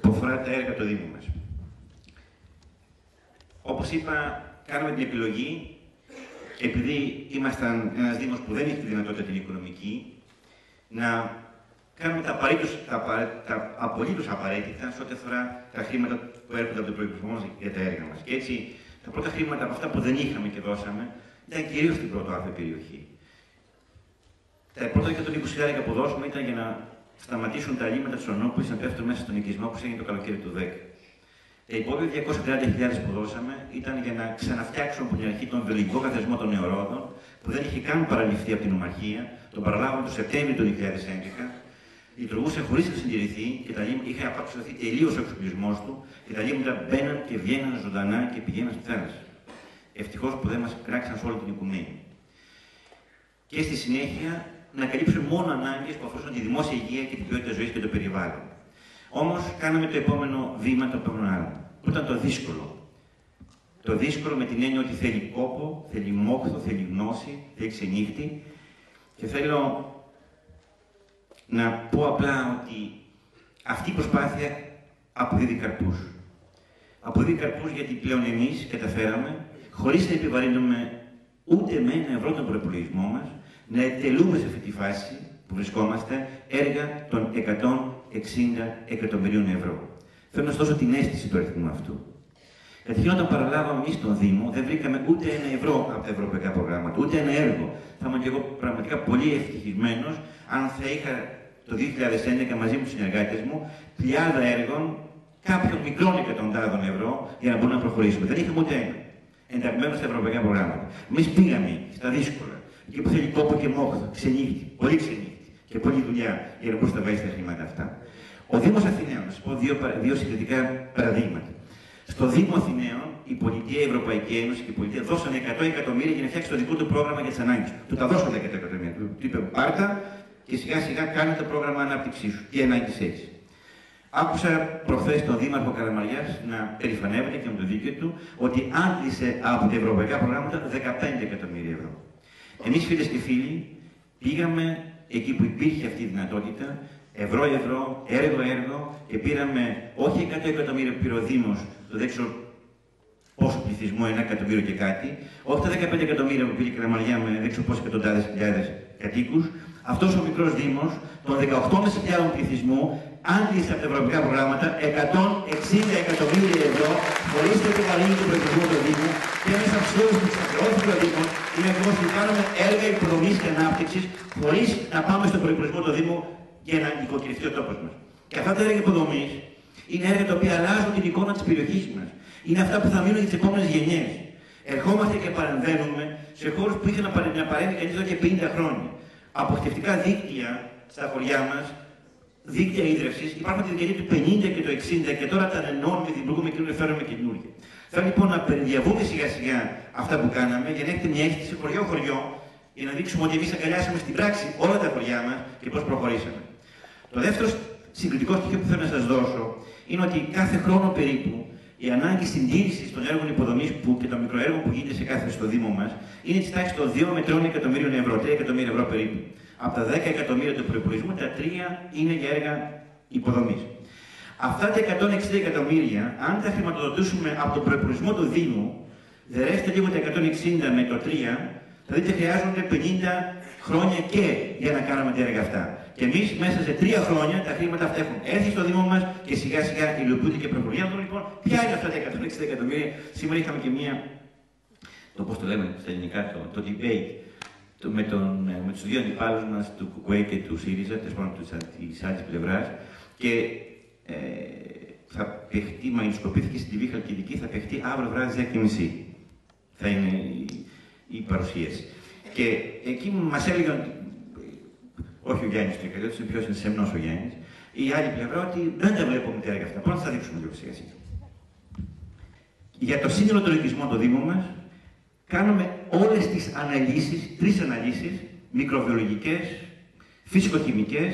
που αφορά τα έργα του Δήμου μας. Όπως είπα, κάναμε την επιλογή, επειδή ήμασταν ένας Δήμος που δεν έχει τη δυνατότητα την οικονομική, να κάνουμε τα απολύτως απαραίτητα σε ό,τι αφορά τα χρήματα που έρχονται από τον προϋπολογισμό για τα έργα μας. Και έτσι, τα πρώτα χρήματα από αυτά που δεν είχαμε και δώσαμε ήταν κυρίως στην πρωτοάθλια περιοχή. Τα πρώτα 120.000 που δώσαμε ήταν για να σταματήσουν τα αλλείμματα του Ονόπουλου να πέφτουν μέσα στον οικισμό που έγινε το καλοκαίρι του 10. Τα υπόλοιπα 230.000 που δώσαμε ήταν για να ξαναφτιάξουμε από την αρχή τον βελγικό καθεσμό των νεορόδων, που δεν είχε καν παραλυφθεί από την Νομαρχία, τον παραλάβαμε το Σεπτέμβριο του 2011, λειτουργούσε χωρίς να συντηρηθεί και είχε απαξιωθεί τελείως ο εξοπλισμός του και τα αλλείμματα μπαίναν και βγαίναν ζωντανά και πηγαίναν στη θάλασσα. Ευτυχώς που δεν μας κράξαν σε όλη την οικουμένη. Και στη συνέχεια να καλύψουμε μόνο ανάγκες που αφορούσαν τη δημόσια υγεία και την ποιότητα ζωής και το περιβάλλον. Όμως, κάναμε το επόμενο βήμα, το επόμενο άλμα, που ήταν το δύσκολο. Το δύσκολο με την έννοια ότι θέλει κόπο, θέλει μόχθο, θέλει γνώση, θέλει ξενύχτη. Και θέλω να πω απλά ότι αυτή η προσπάθεια αποδίδει καρπούς. Αποδίδει καρπούς γιατί πλέον εμείς καταφέραμε, χωρίς να επιβαρύνουμε ούτε με €1 τον προϋπολογισμό μας, να εκτελούμε σε αυτή τη φάση που βρισκόμαστε έργα των 160 εκατομμυρίων ευρώ. Θέλω να σας δώσω την αίσθηση του αριθμού αυτού. Γιατί όταν παραλάβαμε εμείς στον Δήμο, δεν βρήκαμε ούτε €1 από τα ευρωπαϊκά προγράμματα, ούτε ένα έργο. Θα ήμουν και εγώ πραγματικά πολύ ευτυχισμένος αν θα είχα το 2011 μαζί με τους συνεργάτες μου πλειάδα έργων κάποιων μικρών εκατοντάδων ευρώ για να μπορούμε να προχωρήσουμε. Δεν είχαμε ούτε ένα ενταγμένο στα ευρωπαϊκά προγράμματα. Εμείς πήγαμε στα δύσκολα, εκεί που θέλει κόπο και μόχθο, ξενύχτη, πολύ ξενύχτη και πολλή δουλειά για να μπορούσε να βάλει τα χρήματα αυτά. Ο Δήμος Αθηναίων, να σας πω δύο συγκριτικά παραδείγματα. Στο Δήμο Αθηναίων, η Πολιτεία, η Ευρωπαϊκή Ένωση και η Πολιτεία δώσανε 100 εκατομμύρια για να φτιάξει το δικό του πρόγραμμα για τις ανάγκες του. Του τα δώσανε 100 εκατομμύρια. Του είπε πάρτα και σιγά σιγά κάνε το πρόγραμμα ανάπτυξή σου. Τι ανάγκες έχεις. Άκουσα προχθές τον Δήμαρχο Καραμαλιάς να περηφανεύεται και με το δίκαιο του ότι άντλησε από τα ευρωπαϊκά προγράμματα 15 εκατομμύρια ευρώ. Εμείς, φίλες και φίλοι, πήγαμε εκεί που υπήρχε αυτή η δυνατότητα, ευρώ-ευρώ, έργο-έργο και πήραμε όχι 100 εκατομμύρια που πήρε ο Δήμος, το δεν ξέρω πόσο πληθυσμό, 1 εκατομμύριο και κάτι, όχι τα 15 εκατομμύρια που πήρε η Καραμαλιά με δεν ξέρω πόσες εκατοντάδες χιλιάδες κατοίκους. Αυτός ο μικρός Δήμος, των 18.500 πληθυσμού, άντλησε από τα ευρωπαϊκά προγράμματα 160 εκατομμύρια ευρώ, χωρίς να επιβαρύνει τον προϋπολογισμό του Δήμου, και ένας από τους λόγους που εξακριώθηκε ο Δήμος είναι ακριβώς ότι κάνουμε έργα υποδομής και ανάπτυξης, χωρίς να πάμε στον προϋπολογισμό του Δήμου για να νοικοκυριευτεί ο τόπος μας. Και αυτά τα έργα υποδομής είναι έργα τα οποία αλλάζουν την εικόνα της περιοχής μας. Είναι αυτά που θα μείνουν για τις επόμενες γενιές. Ερχόμαστε και παρεμβαίνουμε σε χώρους που είχε να παρέμβει κανείς εδώ και 50 χρόνια. Αποκτευτικά δίκτυα στα χωριά μας, δίκτυα ίδρυυσης, υπάρχουν τη δεκαετία του 50 και του 60 και τώρα τα ανενώνουμε, δημιουργούμε καινούργια, φέρουμε καινούργια. Θέλω λοιπόν να περιδιαβούμε σιγά σιγά αυτά που κάναμε για να έχετε μια αίσθηση χωριό-χωριό, για να δείξουμε ότι εμείς αγκαλιάσαμε στην πράξη όλα τα χωριά μας και πώς προχωρήσαμε. Το δεύτερο συγκριτικό στοιχείο που θέλω να σας δώσω είναι ότι κάθε χρόνο περίπου η ανάγκη συντήρησης των έργων υποδομής και των μικροέργων που γίνεται σε κάθε στο Δήμο μας είναι της τάξης των 2 με 3 εκατομμύριων ευρώ, 3 εκατομμύρια ευρώ περίπου. Από τα 10 εκατομμύρια του προϋπολογισμού, τα 3 είναι για έργα υποδομής. Αυτά τα 160 εκατομμύρια, αν τα χρηματοδοτήσουμε από τον προϋπολογισμό του Δήμου, δερέστε λίγο τα 160 με το 3, θα δείτε χρειάζονται 50 χρόνια και για να κάνουμε τα έργα αυτά. Και εμείς μέσα σε 3 χρόνια τα χρήματα αυτά έχουν έρθει στο Δήμο μας και σιγά σιγά υλοποιούνται και προχωρούν. Λοιπόν, ποια είναι αυτά τα 160 εκατομμύρια? Σήμερα είχαμε και μία, πώς το λέμε στα ελληνικά, το debate με τους δύο αντιπάλους μας, του ΚΚΕ και του ΣΥΡΙΖΑ, της άλλης πλευράς, και θα παιχτεί, μαγνητοσκοπήθηκε στην TV Χαλκιδική, θα παιχτεί αύριο βράδυ 10:30. Θα είναι η παρουσίαση. Και εκεί μας έλεγαν, όχι ο Γιάννης το έκανε, είναι πιο σεμνός ο Γιάννης, η άλλη πλευρά ότι δεν τα βλέπουμε τα έργα αυτά. Πρώτα θα δείξουμε λίγο σιγά σιγά. Για το σύνολο των οικισμών του Δήμου μας, κάνουμε όλες τις αναλύσεις, 3 αναλύσεις, μικροβιολογικές, φυσικοχημικές,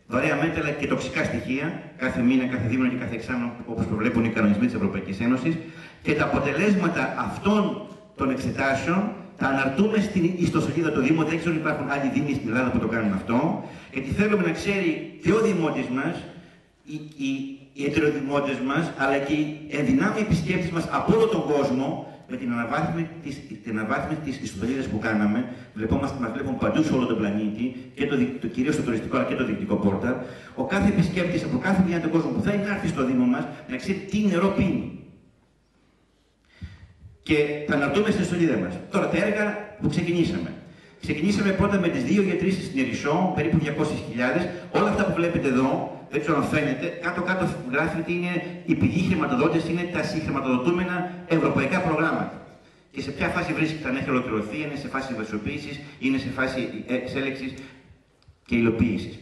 βαρέα μέταλλα και τοξικά στοιχεία, κάθε μήνα, κάθε δίμηνο και κάθε εξάμηνο, όπως προβλέπουν οι κανονισμοί της Ευρωπαϊκής Ένωσης, και τα αποτελέσματα αυτών των εξετάσεων τα αναρτούμε στην ιστοσελίδα του Δήμου. Δεν ξέρω αν υπάρχουν άλλοι δήμοι στην Ελλάδα που το κάνουν αυτό, γιατί θέλουμε να ξέρει και ο Δημότης μας, οι ετεροδημότες μας, αλλά και οι ενδυνάμοι επισκέπτες μας από όλο τον κόσμο, με την αναβάθμιση της ιστοσελίδας που κάναμε. Μας βλέπουν παντού σε όλο τον πλανήτη, και κυρίως το τουριστικό αλλά και το διοικητικό πόρταλ. Ο κάθε επισκέπτης από κάθε πλευρά του κόσμου που θα έρθει στο Δήμο μας να ξέρει τι νερό πίνει. Και τα αναρτούμε στην ιστοσελίδα μας. Τώρα τα έργα που ξεκινήσαμε. Ξεκινήσαμε πρώτα με τις 2 γετρήσεις στην Ερισσό, περίπου 200.000. Όλα αυτά που βλέπετε εδώ, δεν ξέρω αν φαίνεται, κάτω-κάτω γράφει ότι είναι η πηγή χρηματοδότηση, είναι τα συγχρηματοδοτούμενα ευρωπαϊκά προγράμματα. Και σε ποια φάση βρίσκεται, αν έχει ολοκληρωθεί, είναι σε φάση βασιοποίησης, είναι σε φάση εξέλιξης και υλοποίησης.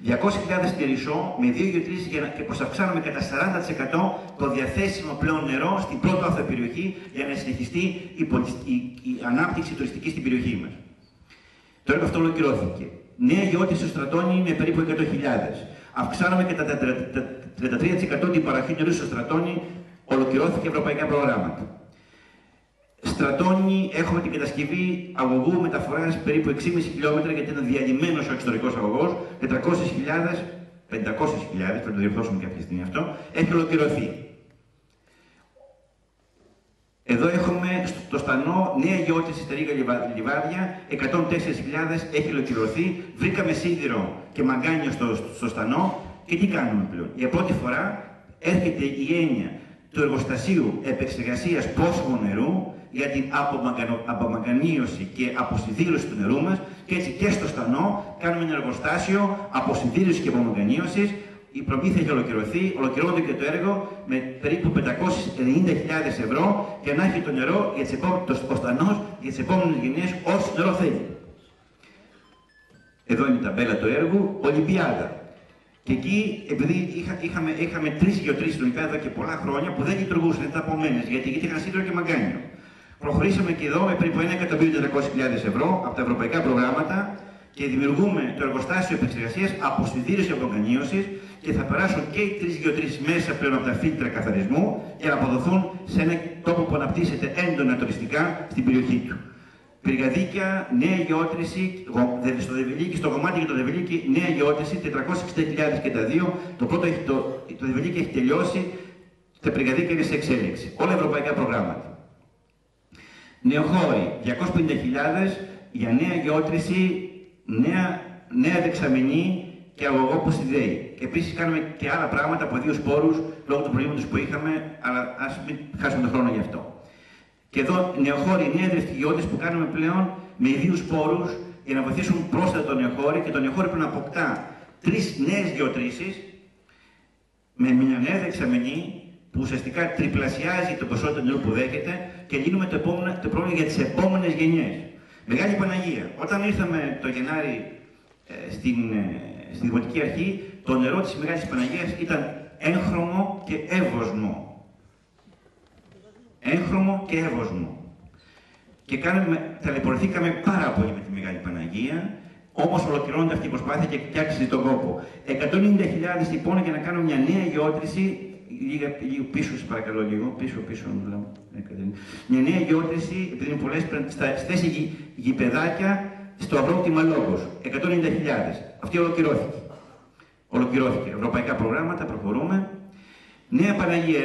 200.000 στην Ερισσό με 2 γετρήσεις και προσαυξάνουμε κατά 40% το διαθέσιμο πλέον νερό στην πρώτη περιοχή για να συνεχιστεί η ανάπτυξη τουριστική στην περιοχή μας. Το έργο αυτό ολοκληρώθηκε. Νέα γεώτηση στο Στρατόνι με περίπου 100.000. Αυξάνουμε κατά 33% την παραχή νερού στο Στρατόνι, ολοκληρώθηκε ευρωπαϊκά προγράμματα. Στρατόνι, έχουμε την κατασκευή αγωγού μεταφοράς περίπου 6,5 χιλιόμετρα, γιατί είναι διαλυμένος ο εξωτερικός αγωγός, 400.000, 500.000, θα το διορθώσουμε κάποια στιγμή αυτό, έχει ολοκληρωθεί. Εδώ έχουμε στο Στανό νέα γεώτηση στα Ρήγα Λιβάδια, 104.000, έχει ολοκληρωθεί. Βρήκαμε σίδηρο και μαγκάνιο στο Στανό και τι κάνουμε πλέον? Για πρώτη φορά έρχεται η έννοια του εργοστασίου επεξεργασίας πόσιμου νερού για την απομαγκανίωση και αποσυδήρωση του νερού μας, και έτσι και στο Στανό κάνουμε ένα εργοστάσιο αποσυδήρωσης και απομαγκανίωσης. Η προμήθεια έχει ολοκληρωθεί, ολοκληρώνεται και το έργο με περίπου 590.000 ευρώ για να έχει το νερό για ο Στανός για τις επόμενες γενιές όσο νερό θέλει. Εδώ είναι η ταμπέλα του έργου, Ολυμπιάδα. Και εκεί, επειδή είχαμε 3 γεωτρήσεις στην Ολυμπιάδα εδώ και πολλά χρόνια που δεν λειτουργούσαν, ήταν ταπομένες, γιατί είχαν σίδερο και μαγκάνιο. Προχωρήσαμε και εδώ με περίπου 1.400.000 ευρώ από τα ευρωπαϊκά προγράμματα και δημιουργούμε το εργοστάσιο επεξεργασίας αποσυντήρησης και απομαγκανίωσης και θα περάσουν και οι 3 γεωτρήσεις μέσα πλέον από τα φίλτρα καθαρισμού για να αποδοθούν σε ένα τόπο που αναπτύσσεται έντονα τουριστικά στην περιοχή του. Πυργαδίκια, νέα γεώτρηση, στο Δεβιλίκι, στο κομμάτι για το Δεβιλίκι, νέα γεώτρηση, 460.000 και τα δύο. Το Δεβιλίκι έχει τελειώσει, τα πυργαδίκια είναι σε εξέλιξη. Όλα ευρωπαϊκά προγράμματα. Νεοχώροι, 250.000 για νέα γεώτρηση, νέα δεξαμενή και αγωγό που συνδέει. Επίσης κάνουμε και άλλα πράγματα από ιδίους πόρους λόγω του προβλήματος που είχαμε, αλλά ας μην χάσουμε τον χρόνο γι' αυτό. Και εδώ νεοχώροι, νέα δραστηριότητες που κάνουμε πλέον με ιδίους πόρους για να βοηθήσουν πρόσθετα τον νεοχώρη, και τον νεοχώρη πρέπει να αποκτά 3 νέες γεωτρήσεις με μια νέα δεξαμενή που ουσιαστικά τριπλασιάζει το ποσότητα νερού που δέχεται και λύνουμε το πρόβλημα για τις επόμενες γενιές. Μεγάλη Παναγία. Όταν ήρθαμε το Γενάρη στη Δημοτική Αρχή, το νερό της Μεγάλης Παναγίας ήταν έγχρωμο και εύωσμο. Έγχρωμο και εύωσμο. Και ταλαιπωρηθήκαμε πάρα πολύ με τη Μεγάλη Παναγία, όμως ολοκληρώνεται αυτή η προσπάθεια και άξιζε τον κόπο. 190.000 λοιπόν για να κάνουμε μια νέα γεώτρηση, λίγο πίσω, σας παρακαλώ λίγο, πίσω, μια νέα γεώτρηση, επειδή είναι πολλές, στη θέση γηπεδάκια στο αγρόκτημα Λόγος, 190.000. Αυτή ολοκληρώθηκε. Ολοκληρώθηκε. Ευρωπαϊκά προγράμματα, προχωρούμε. Νέα Παναγία,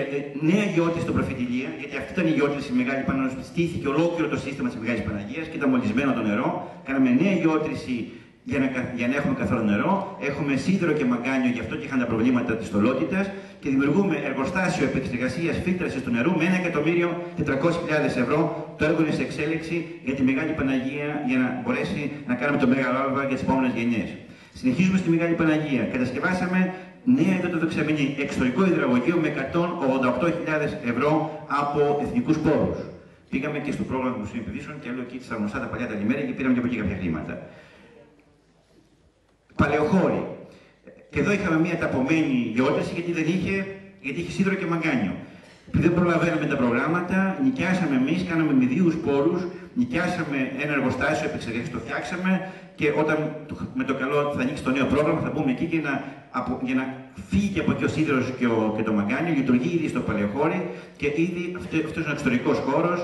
νέα γεώτρηση στο Προφητηλία, γιατί αυτή ήταν η γεώτρηση μεγάλη πάνω, στήθηκε ολόκληρο το σύστημα της Μεγάλης Παναγίας και ήταν μολυσμένο το νερό. Κάναμε νέα γεώτρηση για να έχουμε καθόλου νερό. Έχουμε σίδερο και μαγκάνιο, γι' αυτό και είχαν τα προβλήματα της στολότητας. Και δημιουργούμε εργοστάσιο επεξεργασίας φίλτρασης του νερού με 1.400.000 ευρώ. Το έργο είναι σε εξέλιξη για τη Μεγάλη Παναγία για να μπορέσει να κάνουμε το Μέγα Άλβα για τις επόμενες γενιές. Συνεχίζουμε στη Μεγάλη Παναγία. Κατασκευάσαμε νέα υδατοδεξαμενή, εξωτερικό υδραγωγείο με 188.000 ευρώ από εθνικούς πόρους. Πήγαμε και στο πρόγραμμα του Μουσείου Επιδίσεων και άλλο εκεί στα γνωστά τα παλιά τα λιμέρια και πήραμε και από εκεί κάποια χρήματα. Παλαιοχώρη. Και εδώ είχαμε μια ταπομένη γεώτρηση γιατί είχε σίδερο και μαγκάνιο. Επειδή δεν προλαβαίναμε τα προγράμματα, νοικιάσαμε εμείς, κάναμε με ιδίους πόρους, νοικιάσαμε ένα εργοστάσιο επεξεργασίας, το φτιάξαμε και όταν με το καλό θα ανοίξει το νέο πρόγραμμα θα μπούμε εκεί για να φύγει και από εκεί ο σίδερος και το μαγκάνιο. Λειτουργεί ήδη στο Παλαιοχώρη και ήδη αυτός είναι ο εξωτερικός χώρος.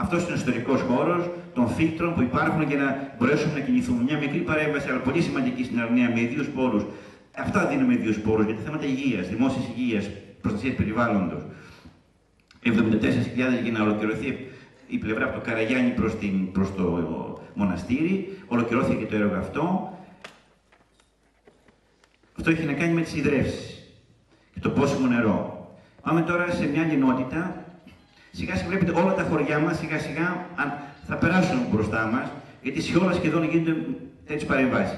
Αυτός είναι ο ιστορικός χώρος των φίλτρων που υπάρχουν για να μπορέσουμε να κινηθούμε. Μια μικρή παρέμβαση, αλλά πολύ σημαντική στην Αρναία με ιδίους πόρους. Αυτά δίνουμε ιδίους πόρους για τα θέματα υγείας, δημόσιας υγείας, προστασίας περιβάλλοντος. 74.000 για να ολοκληρωθεί η πλευρά από το Καραγιάννη προς το μοναστήρι. Ολοκληρώθηκε το έργο αυτό. Αυτό έχει να κάνει με τις υδρεύσεις και το πόσιμο νερό. Πάμε τώρα σε μια άλλη ενότητα. Σιγά σιγά βλέπετε όλα τα χωριά μας σιγά σιγά θα περάσουν μπροστά μας, γιατί σε όλα σχεδόν γίνονται τέτοιες παρεμβάσεις.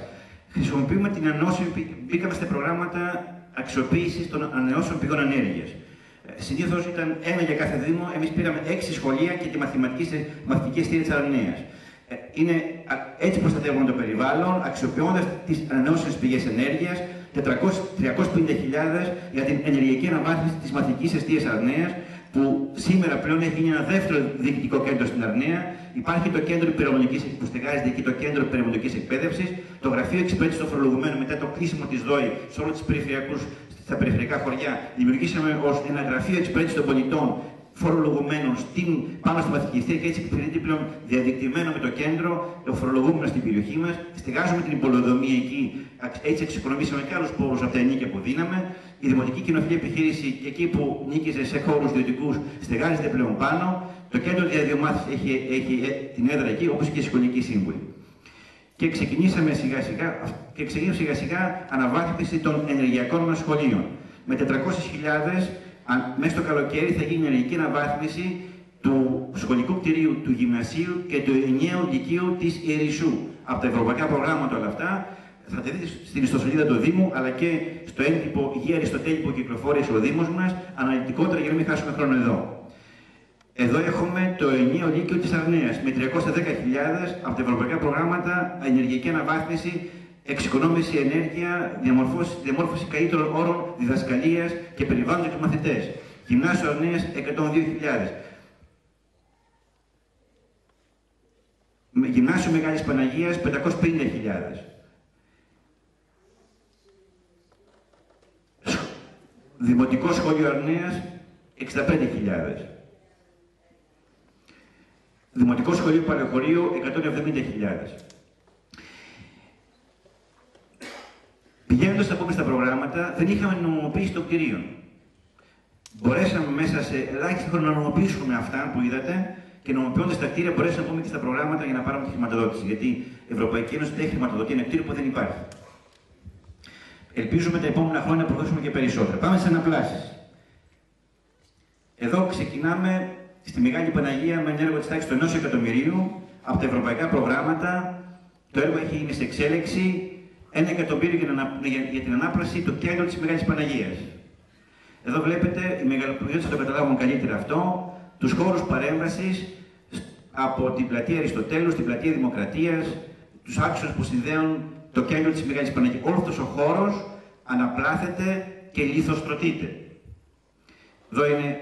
Χρησιμοποιούμε την ανανεώσιμη, μπήκαμε στα προγράμματα αξιοποίησης των ανανεώσιμων πηγών ενέργειας. Συνήθως ήταν ένα για κάθε δήμο, εμείς πήραμε 6 σχολεία και τη μαθητική αιστεία της Αρναίας. Έτσι προστατεύουμε το περιβάλλον, αξιοποιώντας τις ανανεώσιμες πηγές ενέργειας, 350.000 για την ενεργειακή αναβάθμιση της μαθητικής αιστείας Αρναίας, που σήμερα πλέον έχει γίνει ένα δεύτερο διοικητικό κέντρο στην Αρναία. Υπάρχει το κέντρο που στεγάζεται εκεί, το κέντρο περιβαλλοντικής εκπαίδευσης, το γραφείο εξυπηρέτησης των φορολογουμένων μετά το κλείσιμο της ΔΟΗ σε όλα στα περιφερειακά χωριά. Δημιουργήσαμε ως ένα γραφείο εξυπηρέτησης των πολιτών φορολογουμένων πάνω στη μαθητική αιστεία και έτσι επιφυλείται πλέον διαδικτυωμένο με το κέντρο, ο φορολογούμενος στην περιοχή μας. Στεγάζουμε την υπολοδομία εκεί, έτσι εξοικονομήσαμε και άλλους πόρους από τα ενίκια που δίναμε. Η Δημοτική Κοινοφιλή Επιχείρηση και εκεί που νίκησε σε χώρους ιδιωτικούς στεγάζεται πλέον πάνω. Το κέντρο διαδιομάθησης έχει την έδρα εκεί, όπως και οι σχολικοί σύμβουλοι. Και ξεκινήσαμε σιγά σιγά αναβάθμιση των ενεργειακών μας σχολείων. Με 400.000 Μέσα στο καλοκαίρι θα γίνει ενεργειακή αναβάθμιση του σχολικού κτηρίου του γυμνασίου και του ενιαίου λυκείου της Ιερισσού. Από τα ευρωπαϊκά προγράμματα όλα αυτά θα τα δείτε στην ιστοσελίδα του Δήμου, αλλά και στο έντυπο Γη Αριστοτέλη που κυκλοφόρησε ο Δήμος μας, αναλυτικότερα για να μην χάσουμε χρόνο εδώ. Εδώ έχουμε το ενιαίο λύκειο της Αρνέας με 310.000 από τα ευρωπαϊκά προγράμματα, ενεργειακή αναβάθμιση, εξοικονόμηση ενέργεια, διαμόρφωση καλύτερων όρων διδασκαλίας και περιβάλλοντος για τους μαθητές. Γυμνάσιο Αρνέας 102.000. Γυμνάσιο Μεγάλης Παναγίας 550.000. Δημοτικό Σχολείο Αρνέας 65.000. Δημοτικό Σχολείο Παλαιοχωρίου 170.000. Πηγαίνοντας στα επόμενα προγράμματα, δεν είχαμε νομιμοποίηση των κτηρίων. Μπορέσαμε μέσα σε ελάχιστο χρόνο να νομιμοποιήσουμε αυτά που είδατε και νομιμοποιώντας τα κτίρια, μπορέσαμε να πούμε και στα προγράμματα για να πάρουμε τη χρηματοδότηση. Γιατί η Ευρωπαϊκή Ένωση δεν έχει χρηματοδοτεί ένα κτίριο που δεν υπάρχει. Ελπίζουμε τα επόμενα χρόνια να προχωρήσουμε και περισσότερα. Πάμε στις αναπλάσεις. Εδώ ξεκινάμε στη Μεγάλη Παναγία με ένα έργο της τάξης του 1 εκατομμυρίου από τα ευρωπαϊκά προγράμματα. Το έργο έχει γίνει σε εξέλιξη. 1 εκατομμύριο για την ανάπλαση του κέντρου της Μεγάλης Παναγίας. Εδώ βλέπετε, οι μεγαλοπροϊόντες θα το καταλάβουν καλύτερα αυτό, τους χώρους παρέμβασης από την πλατεία Αριστοτέλου στην πλατεία Δημοκρατίας, τους άξονες που συνδέουν το κέντρο της Μεγάλης Παναγίας. Όλος αυτός ο χώρος αναπλάθεται και λιθοστρωτείται. Εδώ είναι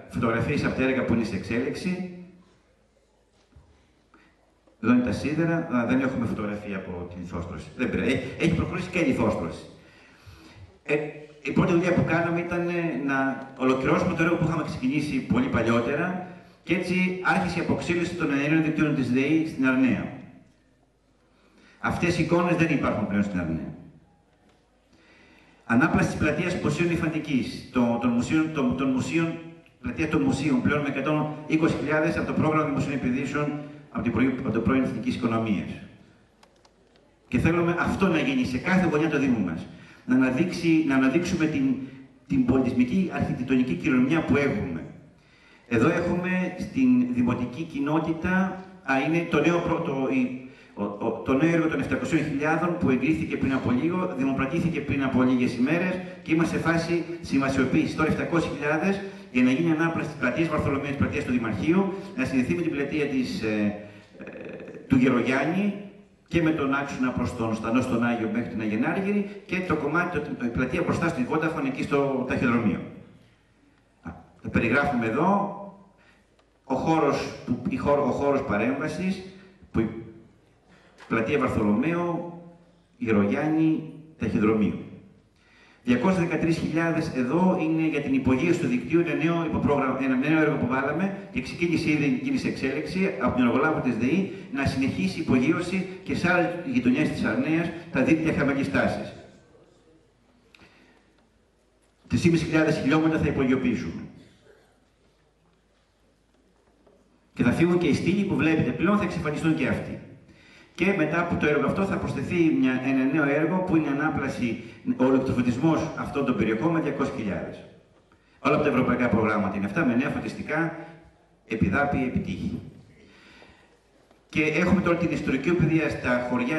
φωτογραφίες από τα έργα που είναι σε εξέλιξη. Εδώ είναι τα σίδερα, δεν έχουμε φωτογραφία από τη λιθόστρωση. Δεν πειράζει. Έχει προχωρήσει και η λιθόστρωση. Η πρώτη δουλειά που κάναμε ήταν να ολοκληρώσουμε το έργο που είχαμε ξεκινήσει πολύ παλιότερα και έτσι άρχισε η αποξήλωση των εναέριων δικτύων της ΔΕΗ στην Αρνέα. Αυτές οι εικόνες δεν υπάρχουν πλέον στην Αρνέα. Ανάπλαση της πλατείας Μουσείων Ιφαντικής, πλατεία των μουσείων πλέον με 120.000 από το πρόγραμμα δημοσίων επενδύσεων από το πρώην Εθνικής Οικονομίας. Και θέλουμε αυτό να γίνει σε κάθε γωνιά του Δήμου μας. Να αναδείξουμε την πολιτισμική αρχιτεκτονική κληρονομιά που έχουμε. Εδώ έχουμε στην δημοτική κοινότητα, είναι το νέο έργο των 700.000 που εγκρίθηκε πριν από λίγο, δημοπρατήθηκε πριν από λίγες ημέρες και είμαστε σε φάση σημασιοποίησης. Τώρα 700.000 για να γίνει ανάπλαση της πλατείας Βαρθολομαίου, της πλατείας του Δημαρχείου, να συνδεθεί με την πλατεία του Γερογιάννη και με τον άξονα προς τον Στανό στον Άγιο μέχρι την Αγενάργυρη και το κομμάτι, η πλατεία μπροστά στην Vodafone εκεί στο ταχυδρομείο. Το περιγράφουμε εδώ, ο χώρος παρέμβασης, που η πλατεία Βαρθολομαίου, Γερογιάννη, ταχυδρομείο. 213.000 εδώ είναι για την υπογείωση του δικτύου, ένα νέο έργο που βάλαμε και ξεκίνησε ήδη γίνει σε εξέλιξη από τον εργολάβο της ΔΕΗ να συνεχίσει η υπογείωση και σε άλλες γειτονιές της Αρνέας τα δίκτυα χαμηλής τάσης. 3.500 χιλιόμετρα θα υπογειοποιήσουμε. Και θα φύγουν και οι στήλοι που βλέπετε πλέον, θα εξαφανιστούν και αυτοί. Και μετά από το έργο αυτό θα προσθεθεί ένα νέο έργο που είναι ανάπλαση, ο ηλεκτροφωτισμός αυτών των περιοχών με 200.000. Όλα από τα ευρωπαϊκά προγράμματα είναι αυτά, με νέα φωτιστικά, επιδάπη, επιτύχη. Και έχουμε τώρα την ιστορική παιδεία στα χωριά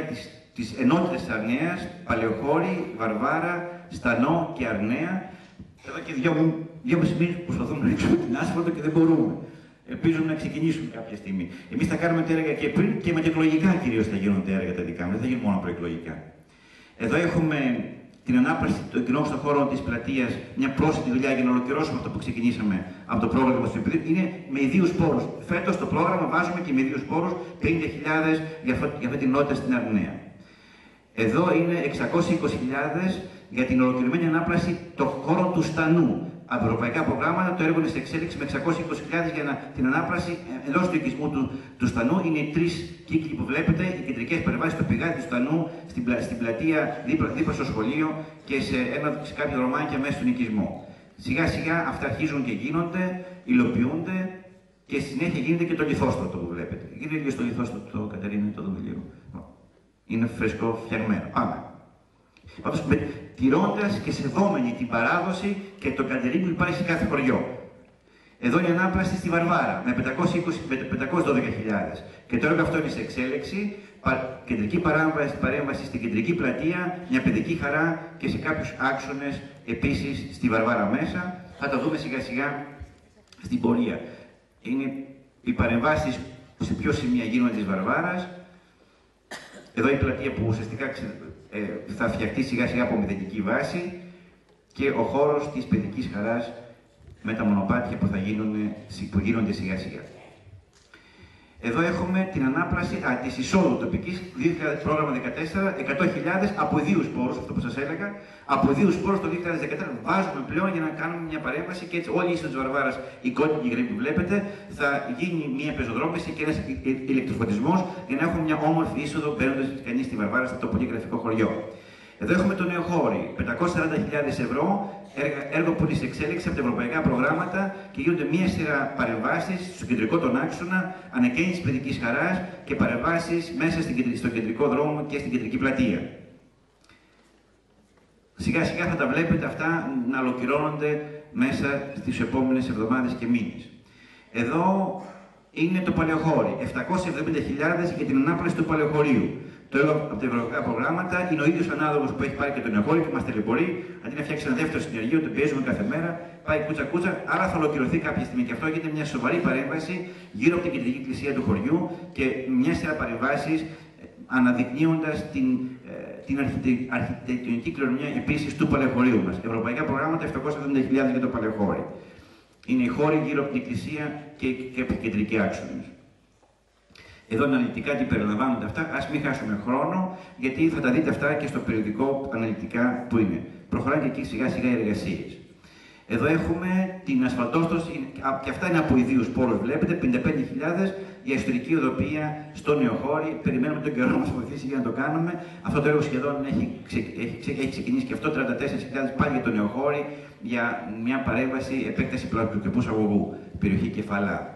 της ενότητας της Αρνέας, Παλαιοχώρη, Βαρβάρα, Στανό και Αρνέα. Εδώ και 2,5 μήνες προσπαθούμε να ρίξουμε την άσφαλτο και δεν μπορούμε. Ελπίζουμε να ξεκινήσουμε κάποια στιγμή. Εμείς θα κάνουμε τα έργα και πριν και μετεκλογικά κυρίως θα γίνουν τα έργα τα δικά μας, δεν θα γίνουν μόνο προεκλογικά. Εδώ έχουμε την ανάπλαση των κοινών στον χώρο της πλατείας, μια πρόσθετη δουλειά για να ολοκληρώσουμε αυτό που ξεκινήσαμε από το πρόγραμμα του Επιδίου. Είναι με ιδίους πόρους. Φέτος στο πρόγραμμα βάζουμε και με ιδίους πόρους 50.000 για αυτή την ενότητα στην Αρνέα. Εδώ είναι 620.000 για την ολοκληρωμένη ανάπλαση των χώρων του Στανού. Από ευρωπαϊκά προγράμματα, το έργο είναι σε εξέλιξη με 620.000 για την ανάπλαση εντός του οικισμού του Στανού. Είναι οι 3 κύκλοι που βλέπετε, οι κεντρικές περιβάσεις, το πηγάδι του Στανού, στην πλατεία δίπλα στο σχολείο και σε κάποια δρομάκια μέσα στον οικισμό. Σιγά σιγά αυτά αρχίζουν και γίνονται, υλοποιούνται και συνέχεια γίνεται και το λιθόστρωτο που βλέπετε. Γίνεται και στο λιθόστρωτο, Κατερίνα, το δούμε λίγο. Είναι φρεσκό φτιαγμένο. Πάμε. Πάντως, τηρώντας και σεβόμενοι την παράδοση και το κατερί που υπάρχει σε κάθε χωριό. Εδώ η ανάπλαστη στη Βαρβάρα με 512.000. Και το έργο αυτό είναι σε εξέλιξη. Κεντρική παρέμβαση στην κεντρική πλατεία, μια παιδική χαρά και σε κάποιους άξονες επίσης στη Βαρβάρα μέσα. Θα τα δούμε σιγά σιγά στην πορεία. Είναι οι παρεμβάσεις που σε ποιο σημεία γίνονται της Βαρβάρας. Εδώ η πλατεία που ουσιαστικά θα φτιαχτεί σιγά σιγά από μηδενική βάση και ο χώρος της παιδικής χαράς με τα μονοπάτια που γίνονται σιγά σιγά. Εδώ έχουμε την ανάπλαση της εισόδου τοπικής, πρόγραμμα 14, 100.000 από ιδίους πόρους, αυτό που σας έλεγα. Από ιδίους πόρους το 2014 βάζουμε πλέον για να κάνουμε μια παρέμβαση και έτσι όλη η είσοδο της Βαρβάρας, η κόκκινη γραμμή που βλέπετε, θα γίνει μια πεζοδρόμηση και ένας ηλεκτροφωτισμός για να έχουμε μια όμορφη είσοδο μπαίνοντας κανείς στη Βαρβάρα, σε αυτό το πολύ γραφικό χωριό. Εδώ έχουμε το Νεοχώρι, 540.000 ευρώ, έργο που είναι σε εξέλιξη από τα ευρωπαϊκά προγράμματα και γίνονται μία σειρά παρεμβάσεις στο κεντρικό τον άξονα, ανακαίνιση παιδικής χαράς και παρεμβάσεις μέσα στον κεντρικό δρόμο και στην κεντρική πλατεία. Σιγά σιγά θα τα βλέπετε αυτά να ολοκληρώνονται μέσα στις επόμενες εβδομάδες και μήνες. Εδώ είναι το Παλαιοχώρι, 770.000 για την ανάπλαση του Παλαιοχωρίου. Το έργο από τα ευρωπαϊκά προγράμματα είναι ο ίδιος ανάλογος που έχει πάρει και το Νεοχώρι και μας ταλαιπωρεί. Αντί να φτιάξει ένα δεύτερο συνεργείο, το πιέζουμε κάθε μέρα, πάει κούτσα-κούτσα. Άρα θα ολοκληρωθεί κάποια στιγμή και αυτό γίνεται μια σοβαρή παρέμβαση γύρω από την κεντρική εκκλησία του χωριού και μια σειρά παρεμβάσεις αναδεικνύοντας την αρχιτεκτονική κληρονομιά επίσης του Παλαιοχωρίου μας. Ευρωπαϊκά προγράμματα 770.000 για το Παλαιοχώρι. Είναι οι χώροι γύρω από την εκκλησία και από την κεντρική άξονες. Εδώ αναλυτικά τι περιλαμβάνονται αυτά, ας μην χάσουμε χρόνο, γιατί θα τα δείτε αυτά και στο περιοδικό αναλυτικά που είναι. Προχωράνε και εκεί σιγά σιγά οι εργασίες. Εδώ έχουμε την ασφαλτόστοση, και αυτά είναι από ιδίους πόρους, βλέπετε, 55.000 για ιστορική οδοποιία στο Νεοχώρι. Περιμένουμε τον καιρό να μας βοηθήσει για να το κάνουμε. Αυτό το έργο σχεδόν έχει ξεκινήσει και αυτό, 34.000 πάλι για το Νεοχώρι, για μια παρέμβαση επέκταση πλατοκρηπούς αγωγού, περιοχή Κεφαλά.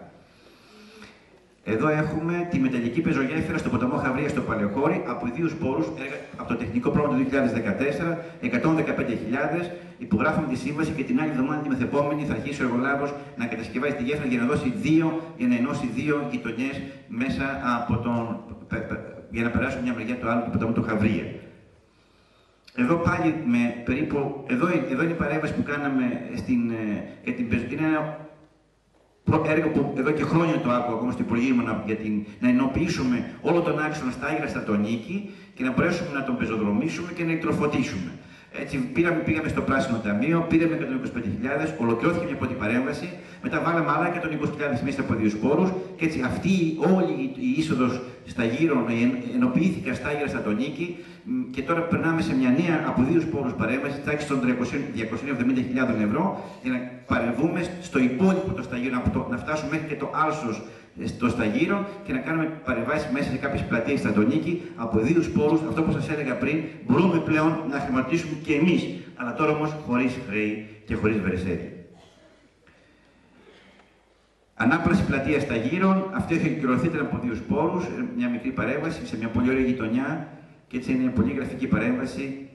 Εδώ έχουμε τη μεταλλική πεζογέφυρα στο ποταμό Χαβρία στο Παλαιοχώρι από ιδίους πόρους, από το τεχνικό πρόγραμμα του 2014, 115.000. Υπογράφουμε τη σύμβαση και την άλλη εβδομάδα, τη μεθεπόμενη, θα αρχίσει ο εργολάβος να κατασκευάζει τη γέφυρα για να ενώσει δύο γειτονιές μέσα από για να περάσουν μια μεριά του άλλου του ποταμού του Χαβρία. Εδώ πάλι εδώ είναι η παρέμβαση που κάναμε για την πεζογέφυρα. Είναι ένα έργο που εδώ και χρόνια το άκουγα ακόμα στο Υπουργείο μου να ενοποιήσουμε όλο τον άξονα στα Άγρα Στρατονίκη και να μπορέσουμε να τον πεζοδρομήσουμε και να ηλεκτροφωτίσουμε. Έτσι πήγαμε στο Πράσινο Ταμείο, πήραμε 125.000, ολοκληρώθηκε μια πρώτη παρέμβαση, μετά βάλαμε άλλα 120.000 μέσα από δύο πόρους και έτσι αυτή όλη η είσοδος στα γύρω ενοποιήθηκε στα Άγρα Στρατονίκη και τώρα περνάμε σε μια νέα από δύο πόρους παρέμβαση, τάξη των 270.000 ευρώ, για να παρεμβούμε στο υπόλοιπο το σταγύρο, να φτάσουμε μέχρι και το άλσος στο σταγύρο και να κάνουμε παρεμβάσεις μέσα σε κάποιες πλατείες στα Αντωνίκη από δύο πόρους. Αυτό που σας έλεγα πριν, μπορούμε πλέον να χρηματίσουμε και εμείς, αλλά τώρα όμως χωρίς χρέη και χωρίς βερεσέδια. Ανάπλαση πλατεία Σταγύρων, αυτή έχει εκκυρωθεί από δύο πόρους, μια μικρή παρέμβαση σε μια πολύ ωραία γειτονιά και έτσι είναι μια πολύ γραφική παρέμβαση.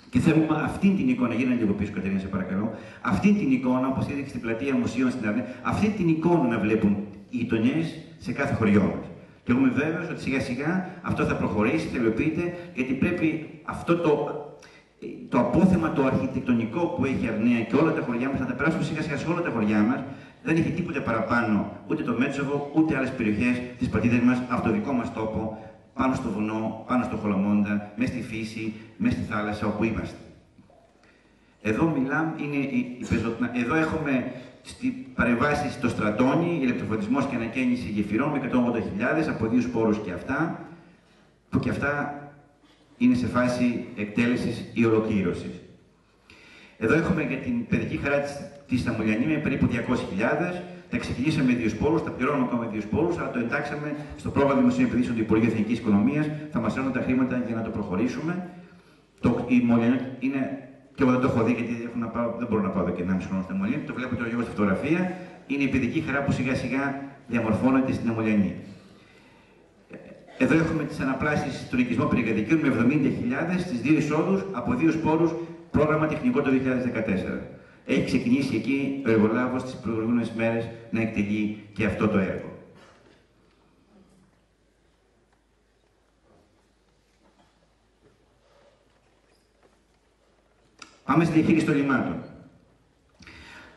Και θέλουμε αυτήν την εικόνα, γίνανε λίγο πίσω, Κατερίνα, σε παρακαλώ. Αυτήν την εικόνα, όπως έδειξε στην πλατεία Μουσείων στην Αρνέ, αυτή την εικόνα να βλέπουν οι γειτονιές σε κάθε χωριό μας. Και εγώ είμαι βέβαιος ότι σιγά σιγά αυτό θα προχωρήσει, θα υλοποιείται, γιατί πρέπει αυτό το απόθεμα, το αρχιτεκτονικό που έχει η Αρνέα και όλα τα χωριά μας, να τα περάσουμε σιγά σιγά σε όλα τα χωριά μας. Δεν έχει τίποτε παραπάνω ούτε το Μέτσοβο, ούτε άλλες περιοχές της πατρίδας μας από το δικό μας τόπο, πάνω στο βουνό, πάνω στο Χολομόντα, μέσα στη φύση, μέσα στη θάλασσα όπου είμαστε. Εδώ εδώ έχουμε παρεμβάσεις στο Στρατόνι, ηλεκτροφωτισμός και ανακαίνιση γεφυρών με 180.000 από δύο πόρους και αυτά, που και αυτά είναι σε φάση εκτέλεσης ή ολοκλήρωσης. Εδώ έχουμε για την παιδική χαρά τη Σταμουλιανή με περίπου 200.000. Τα ξεκινήσαμε με δύο πόρους, τα πληρώνουμε ακόμα με δύο πόρους, αλλά το εντάξαμε στο πρόγραμμα Δημοσίων Επενδύσεων του Υπουργείου Εθνικής Οικονομίας. Θα μας έρθουν τα χρήματα για να το προχωρήσουμε. Η Μολιανή είναι, και εγώ δεν το έχω δει γιατί δεν μπορώ να πάω εδώ και 1,5 χρόνο στην Μολιανή. Το βλέπετε εγώ στη φωτογραφία. Είναι η παιδική χαρά που σιγά σιγά διαμορφώνεται στην Μολιανή. Εδώ έχουμε τις αναπλάσεις των οικισμών περικατοικίων με 70.000 στις 2 εισόδους από 2 σπόρους, πρόγραμμα τεχνικό το 2014. Έχει ξεκινήσει εκεί ο εργολάβος τις προηγούμενες μέρες να εκτελεί και αυτό το έργο. Πάμε στη διαχείριση των λιμάτων.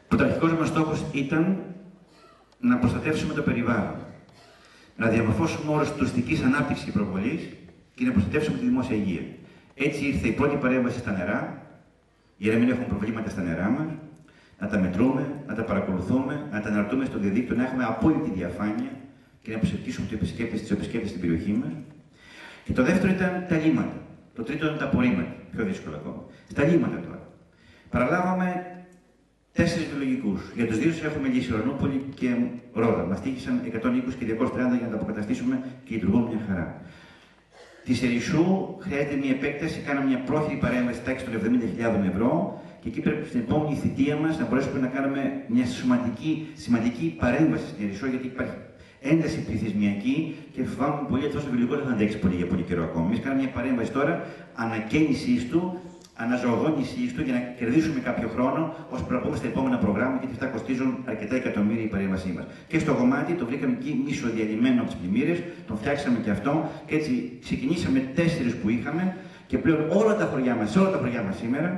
Πρωταρχικός μας στόχος ήταν να προστατεύσουμε το περιβάλλον, να διαμορφώσουμε όρους τουριστικής ανάπτυξης και προβολής και να προστατεύσουμε τη δημόσια υγεία. Έτσι ήρθε η πρώτη παρέμβαση στα νερά, για να μην έχουμε προβλήματα στα νερά μας, να τα μετρούμε, να τα παρακολουθούμε, να τα αναρτούμε στο διαδίκτυο, να έχουμε απόλυτη διαφάνεια και να προσελκύσουμε τους επισκέπτες στην περιοχή μας. Και το δεύτερο ήταν τα λίμματα. Το τρίτο ήταν τα απορρίμματα, πιο δύσκολο ακόμα. Στα λίμματα τώρα. Παραλάβαμε 4 βιολογικούς. Για τους δύο τους έχουμε λύσει Ορνούπολη και Ρόδα. Μας τύχησαν 120 και 230 για να τα αποκαταστήσουμε και λειτουργούν μια χαρά. Τη Ερισσού χρειάζεται μια επέκταση, κάναμε μια πρόχειρη παρέμβαση τάξη των 70.000 ευρώ και εκεί πρέπει στην επόμενη θητεία μας να μπορέσουμε να κάνουμε μια σημαντική παρέμβαση στην Ερισσό, γιατί υπάρχει ένταση πληθυσμιακή και φοβάμαι πολύ ότι αυτό ο βιολογικός δεν θα αντέξει για πολύ καιρό ακόμη. Εμείς κάνουμε μια παρέμβαση τώρα ανακαίνησής του, αναζωογόνησής του για να κερδίσουμε κάποιο χρόνο, ώστε να πούμε στα επόμενα προγράμματα, γιατί αυτά κοστίζουν αρκετά εκατομμύρια η παρέμβασή μας. Και στο κομμάτι το βρήκαμε εκεί μισοδιαλυμένο από τις πλημμύρες, τον φτιάξαμε και αυτό, και έτσι ξεκινήσαμε 4 που είχαμε και πλέον όλα τα χωριά μας, σε όλα τα χωριά μας σήμερα,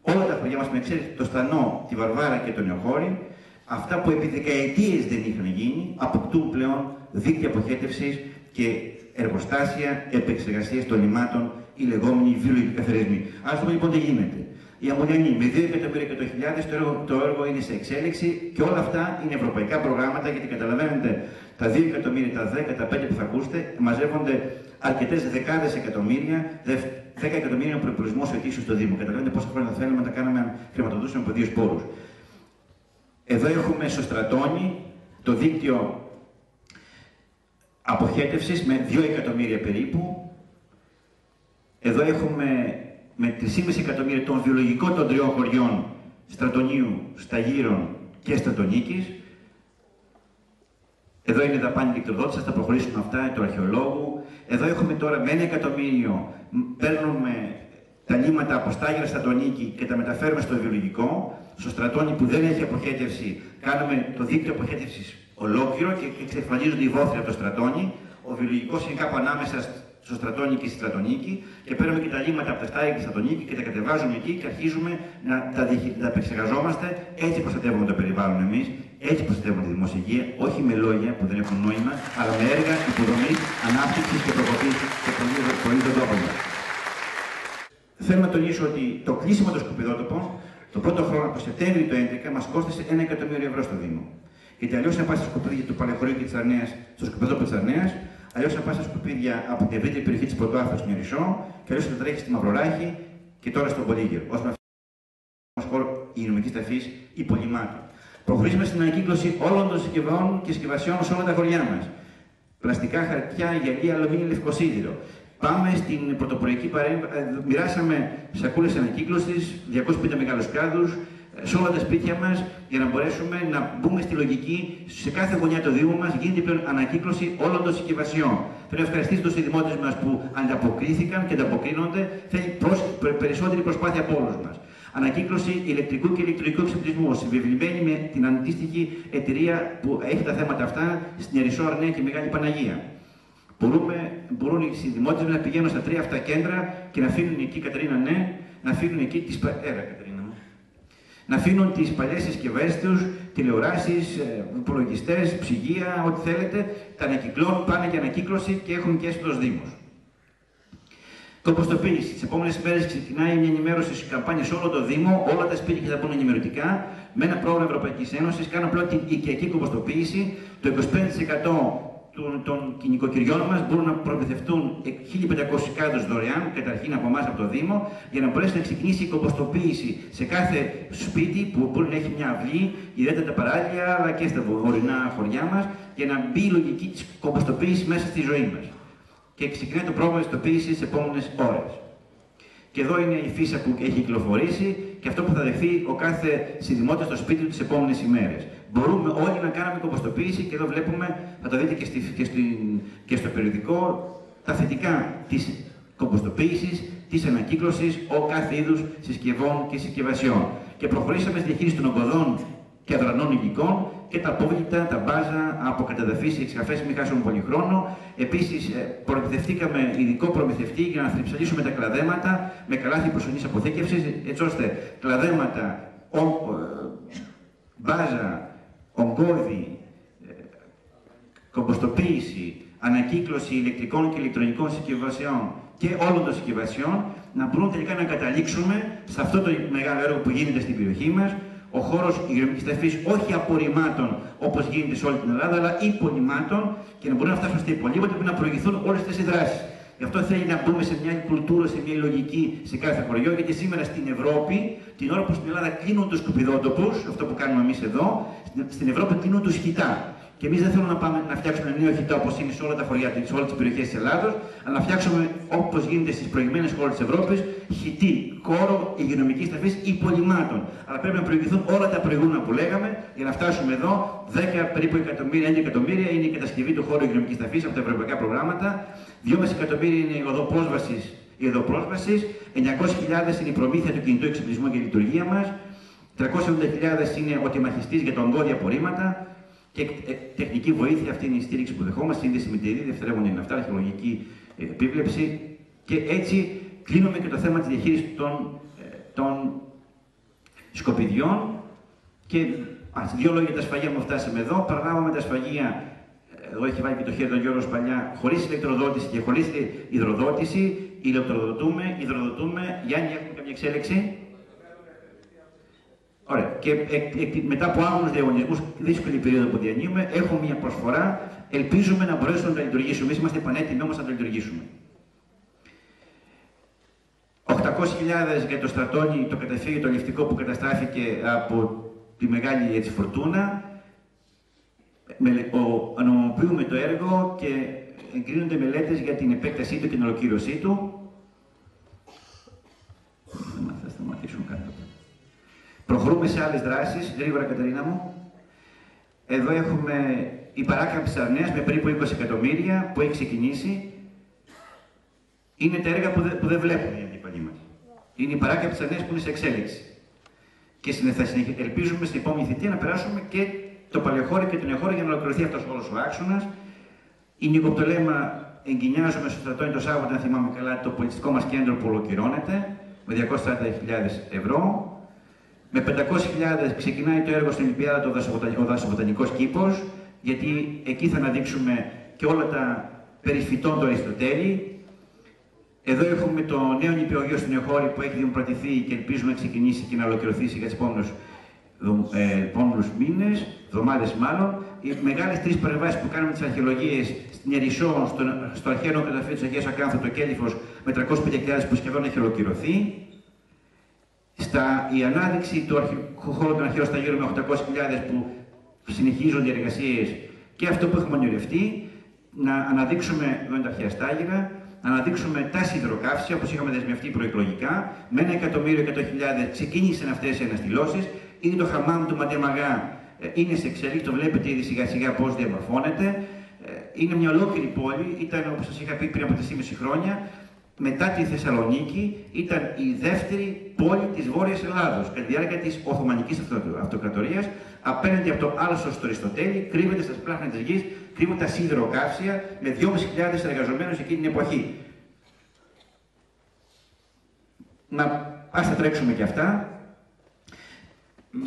όλα τα χωριά μας με εξαίρεση το Στανό, τη Βαρβάρα και τον Νεοχώρη, αυτά που επί δεκαετίες δεν είχαν γίνει, αποκτούν πλέον δίκτυα αποχέτευσης και εργοστάσια επεξεργασίας των λιμάτων, οι λεγόμενοι βιολογικοί καθαρισμοί. Ας πούμε λοιπόν τι γίνεται. Η Αμμονιανή με 2.100.000 το έργο είναι σε εξέλιξη και όλα αυτά είναι ευρωπαϊκά προγράμματα, γιατί καταλαβαίνετε τα 2 εκατομμύρια, τα 10, τα 5 που θα ακούσετε μαζεύονται αρκετές δεκάδες εκατομμύρια, 10 εκατομμύρια είναι ο προϋπολογισμός ετήσιος στο Δήμο. Καταλαβαίνετε πόσα χρόνια θα θέλαμε να τα κάναμε, χρηματοδοτούσαμε από 2 σπόρους. Εδώ έχουμε στο Στρατόνι το δίκτυο αποχέτευσης με 2 εκατομμύρια περίπου. Εδώ έχουμε με 3,5 εκατομμύρια τον βιολογικό των 3 χωριών Στρατονίου, Σταγύρων και Στρατονίκης. Εδώ είναι δαπάνη ηλεκτροδότησης, θα προχωρήσουμε αυτά, του αρχαιολόγου. Εδώ έχουμε τώρα με 1 εκατομμύριο, παίρνουμε τα λίμματα από Στάγυρα Στρατονίκη και τα μεταφέρουμε στο βιολογικό. Στο Στρατόνι που δεν έχει αποχέτευση, κάνουμε το δίκτυο αποχέτευσης ολόκληρο και εξαφανίζονται οι βόθροι από το Στρατόνι. Ο βιολογικός είναι κάπου ανάμεσα στο Στρατόνι και στη Στρατονίκη και παίρνουμε και τα λίμματα από τα Στάγυρα και Στρατονίκη και τα κατεβάζουμε εκεί και αρχίζουμε να τα επεξεργαζόμαστε. Έτσι προστατεύουμε το περιβάλλον εμείς, έτσι προστατεύουμε τη δημόσια υγεία, όχι με λόγια που δεν έχουν νόημα, αλλά με έργα υποδομής, ανάπτυξης και προκοπής και πολύ των τόπων μας. Θέλω να τονίσω ότι το κλείσιμο των σκουπιδότοπων το πρώτο χρόνο, από Σεπτέμβριο του 2011, μας κόστησε 1 εκατομμύριο ευρώ στο Δήμο. Γιατί αλλιώς να πάει στα σκουπίδια του Παλαιοχωρίου και της Αρνέας, στο σκουπιδότοπο της Αρνέας, αλλιώς να πάει στα σκουπίδια από την ευρύτερη περιοχή της Πρωτοάθλου στην Ερισσό, και αλλιώς να τρέχει στη Μαυροράχη και τώρα στον Πολύγερο. Ώστε να φτιάξει χώρο υγειονομικής ταφής υπολειμμάτων. Προχωρήσουμε στην ανακύκλωση όλων των συσκευών και συσκευασιών σε όλα τα χωριά μας. Πλαστικά, χαρτιά, γυαλί, αλουμίνιο, λευκοσίδηρο. Πάμε στην πρωτοποριακή παρέμβαση. Μοιράσαμε σακούλες ανακύκλωσης, 250 μεγάλους κάδους, σε όλα τα σπίτια μας, για να μπορέσουμε να μπούμε στη λογική. Σε κάθε γωνιά του Δήμου μας γίνεται πλέον ανακύκλωση όλων των συσκευασιών. Θέλω να ευχαριστήσω τους δημότες μας που ανταποκρίθηκαν και ανταποκρίνονται. Θέλει περισσότερη προσπάθεια από όλους μας. Ανακύκλωση ηλεκτρικού και ηλεκτρονικού εξοπλισμού, συμβεβλημένη με την αντίστοιχη εταιρεία που έχει τα θέματα αυτά στην Ερισσό, Αρνέα και Μεγάλη Παναγία. Μπορούν οι δημότες να πηγαίνουν στα 3 αυτά κέντρα και να αφήνουν εκεί, Κατερίνα, ναι, να αφήνουν εκεί τις, να αφήνουν τις παλιές συσκευές τους, τηλεοράσεις, υπολογιστές, ψυγεία, ό,τι θέλετε, τα ανακυκλώνουν, πάνε για ανακύκλωση και έχουν και έσοδος Δήμος. Κομποστοποίηση. Τις επόμενες μέρες ξεκινάει μια ενημέρωση σε καμπάνια σε όλο το Δήμο, όλα τα σπίτια θα μπουν ενημερωτικά, με ένα πρόγραμμα Ευρωπαϊκής Ένωσης. Κάνουμε απλά την οικιακή κομποστοποίηση. Το 25% των νοικοκυριών μας μπορούν να προμηθευτούν 1.500 κάδους δωρεάν, καταρχήν από εμάς από το Δήμο, για να μπορέσει να ξεκινήσει η κομποστοποίηση σε κάθε σπίτι που μπορεί να έχει μια αυλή, ιδιαίτερα τα παράλια, αλλά και στα ορεινά χωριά μας, για να μπει η λογική της κομποστοποίησης μέσα στη ζωή μας. Και ξεκινάει το πρόγραμμα κομποστοποίησης στις επόμενες ώρες. Και εδώ είναι η φύσα που έχει κυκλοφορήσει και αυτό που θα δεχθεί ο κάθε συνδημότης στο σπίτι του τις επόμενες ημέρες. Μπορούμε όλοι να κάνουμε κομποστοποίηση και εδώ βλέπουμε, θα το δείτε και στο περιοδικό, τα θετικά της κομποστοποίησης, της ανακύκλωσης, κάθε είδους συσκευών και συσκευασιών. Και προχωρήσαμε στη διαχείριση των ογκωδών και αδρανών υλικών και τα απόβλητα, τα μπάζα, από καταδαφίσεις, εξκαφές, μην χάσουμε πολύ χρόνο. Επίσης, προμηθευτήκαμε ειδικό προμηθευτή για να θρυψαλίσουμε τα κλαδέματα με καλάθι προσωρινής αποθήκευσης, έτσι ώστε κλαδέματα, μπάζα, ογκώδη, κομποστοποίηση, ανακύκλωση ηλεκτρικών και ηλεκτρονικών συσκευασιών και όλων των συσκευασιών να μπορούν τελικά να καταλήξουμε σε αυτό το μεγάλο έργο που γίνεται στην περιοχή μας. Ο χώρος υγειονομικής ταφής όχι απορριμμάτων όπως γίνεται σε όλη την Ελλάδα, αλλά υπολειμμάτων και να μπορούν να φτάσουν στα υπολείμματα που να προηγηθούν όλες αυτές οι δράσεις. Γι' αυτό θέλει να μπούμε σε μια κουλτούρα, σε μια λογική σε κάθε χωριό, γιατί σήμερα στην Ευρώπη, την ώρα που στην Ελλάδα κλείνουν τους σκουπιδότοπους, αυτό που κάνουμε εμείς εδώ, στην Ευρώπη κλείνουν τους χιτά. Και εμείς δεν θέλουμε να πάμε να φτιάξουμε ένα νέο χιτά όπως είναι σε όλα τα χωριά, σε όλες τις περιοχές της Ελλάδος, αλλά να φτιάξουμε όπως γίνεται στις προηγμένες χώρες της Ευρώπης, χιτή, χώρο υγειονομικής ταφής υπολειμμάτων. Αλλά πρέπει να προηγηθούν όλα τα προηγούμενα που λέγαμε για να φτάσουμε εδώ. 10 περίπου εκατομμύρια, 11 εκατομμύρια είναι η κατασκευή του χώρου υγειονομικής ταφής από τα ευρωπαϊκά προγράμματα. 2,5 εκατομμύρια είναι η οδό πρόσβασης, 900.000 είναι η προμήθεια του κινητού εξοπλισμού και η λειτουργία μας, 380.000 είναι ο τιμαχιστής για τα ογκώδη απορρίμματα. Και τεχνική βοήθεια, αυτή είναι η στήριξη που δεχόμαστε, σύνδεση με τη δευτερεύοντα είναι αυτά, αρχαιολογική επίβλεψη. Και έτσι κλείνουμε και το θέμα της διαχείρισης των σκουπιδιών. Και δύο λόγια για τα σφαγεία μου φτάσαμε εδώ. Παραλάβαμε τα σφαγεία, εδώ έχει βάλει και το χέρι τον Γιώργο Σπαλιά, χωρίς ηλεκτροδότηση και χωρίς υδροδότηση. Ηλεκτροδοτούμε, υδροδοτούμε. Γιάννη, έχουμε καμία εξέλιξη? Ωραία. Και μετά από άγνωστους διαγωνισμούς, δύσκολη περίοδο που διανύουμε, έχουμε μια προσφορά. Ελπίζουμε να μπορέσουμε να τα λειτουργήσουμε. Εμείς είμαστε πανέτοιμοι όμως να τα λειτουργήσουμε. 800.000 για το στρατόνι, το καταφύγιο, το ληφτικό που καταστράφηκε από τη μεγάλη φορτούνα. Νομιμοποιούμε το έργο και εγκρίνονται μελέτες για την επέκτασή του και την ολοκλήρωσή του. Θα σταματήσουμε κάτω. Προχωρούμε σε άλλες δράσεις. Γρήγορα, Κατερίνα μου. Εδώ έχουμε η παράκαμψη της Αρνέας με περίπου 20 εκατομμύρια που έχει ξεκινήσει. Είναι τα έργα που δεν βλέπουν οι αντίπαλοι μας. Είναι η παράκαμψη της Αρνέας που είναι σε εξέλιξη. Και ελπίζουμε στην επόμενη θητεία να περάσουμε και το παλαιοχώρι και το νεοχώρι για να ολοκληρωθεί αυτός όλος ο άξονας. Η Νικοπτολέμα εγκοινιάζουμε στο στρατόνι το Σάββατο, αν θυμάμαι καλά, το πολιτιστικό μας κέντρο που ολοκληρώνεται με 240.000 ευρώ. Με 500.000 ξεκινάει το έργο στην Ολυμπιάδα ο δασοβοτανικός κήπος, γιατί εκεί θα αναδείξουμε και όλα τα περισφυτών του Αριστοτέλη. Εδώ έχουμε το νέο νηπιαγωγείο στην Νεοχώρη που έχει δημοπρατηθεί και ελπίζουμε να ξεκινήσει και να ολοκληρωθεί για τις επόμενους μήνες, εβδομάδες μάλλον. Οι μεγάλες 3 παρεμβάσεις που κάνουμε τις αρχαιολογίες στην Ερισσό, στο αρχαίο νεκροταφείο της Αγίας Ακάνθου, το Κέλυφος, με 305.000 που σχεδόν έχει ολοκληρωθεί. Η ανάδειξη του χώρου των αρχαίων σταγύρων με 800.000 που συνεχίζονται οι εργασίες και αυτό που έχουμε ονειρευτεί, να αναδείξουμε, εδώ είναι τα αρχαία στάγυρα, να αναδείξουμε τα σιδηροκαύσια όπως είχαμε δεσμευτεί προεκλογικά. Με 1.100.000 ξεκίνησαν αυτές οι αναστηλώσεις. Είναι το χαμάμ του Μαντεμαγά, είναι σε εξέλιξη, το βλέπετε ήδη σιγά σιγά πώς διαμορφώνεται. Είναι μια ολόκληρη πόλη, ήταν όπως σας είχα πει πριν από 3,5 χρόνια. Μετά τη Θεσσαλονίκη ήταν η δεύτερη πόλη της Βόρειας Ελλάδος κατά τη διάρκεια της Οθωμανικής Αυτοκρατορίας. Απέναντι από το άλσος στο Αριστοτέλη, κρύβεται στα σπλάχνα της γης, κρύβονται τα σιδηροκαύσια με 2.500 εργαζομένους εκείνη την εποχή. Ας τα τρέξουμε και αυτά.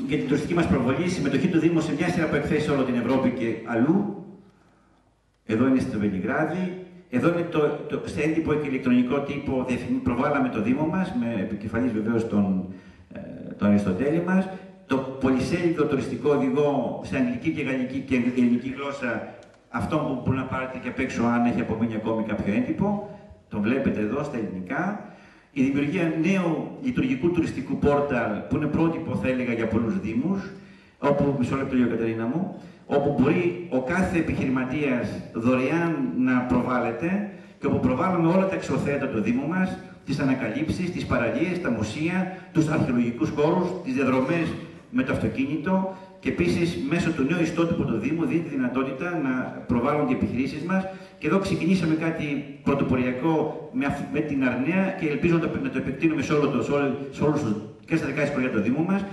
Για την τουριστική μας προβολή, συμμετοχή του Δήμου σε μια σειρά από εκθέσεις σε όλη την Ευρώπη και αλλού. Εδώ είναι στο Βελιγράδι. Εδώ είναι σε έντυπο και ηλεκτρονικό τύπο προβάλαμε το Δήμο μας, με επικεφαλής βεβαίως τον Αριστοτέλη μας. Το πολυσέλιδο τουριστικό οδηγό σε αγγλική και γαλλική και ελληνική γλώσσα, αυτό που μπορεί να πάρετε και απ' έξω αν έχει απομείνει ακόμη κάποιο έντυπο. Το βλέπετε εδώ στα ελληνικά. Η δημιουργία νέου λειτουργικού τουριστικού πόρταλ, που είναι πρότυπο θα έλεγα για πολλούς Δήμους, όπου, μισό λεπτό λίγο Κατερίνα μου, όπου μπορεί ο κάθε επιχειρηματίας δωρεάν να προβάλλεται και όπου προβάλλουμε όλα τα εξωθέατα του Δήμου μας, τις ανακαλύψεις, τις παραλίες, τα μουσεία, τους αρχαιολογικούς χώρους, τις διαδρομές με το αυτοκίνητο Και επίσης, μέσω του νέου ιστότυπου του Δήμου, δίνει τη δυνατότητα να προβάλλουν οι επιχειρήσεις μας. Και εδώ ξεκινήσαμε κάτι πρωτοποριακό με την Αρναία και ελπίζω να το επεκτείνουμε σε όλους και στα 16 χωριά του Δήμου μας.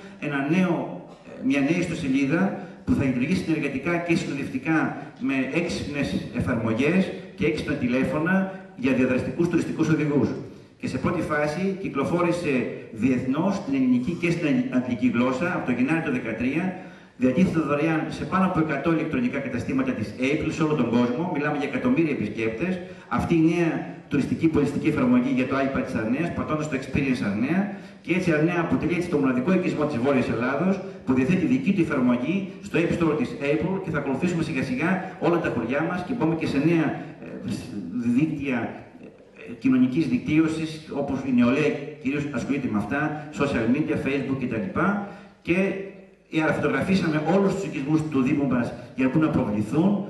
Μια νέα ιστοσελίδα που θα λειτουργήσει συνεργατικά και συνοδευτικά με έξυπνες εφαρμογές και έξυπνα τηλέφωνα για διαδραστικούς τουριστικούς οδηγούς. Και σε πρώτη φάση κυκλοφόρησε διεθνώς στην ελληνική και στην αγγλική γλώσσα από το Γενάρη του 2013. Διατίθεται δωρεάν σε πάνω από 100 ηλεκτρονικά καταστήματα της Apple σε όλο τον κόσμο. Μιλάμε για εκατομμύρια επισκέπτες. Αυτή η νέα τουριστική πολιτιστική εφαρμογή για το iPad της Αρναίας, πατώντας το Experience Αρναία. Και έτσι η Αρναία αποτελεί το μοναδικό οικισμό της Βόρειας Ελλάδος που διαθέτει δική του εφαρμογή στο App Store της Apple και θα ακολουθήσουμε σιγά σιγά όλα τα χωριά μας και πάμε και σε νέα δίκτυα κοινωνικής δικτύωσης, όπως η νεολαία κυρίως ασχολείται με αυτά, social media, Facebook κτλ. Και αεροφωτογραφίσαμε όλους τους οικισμούς του Δήμου μας για να μπορούν να προβληθούν.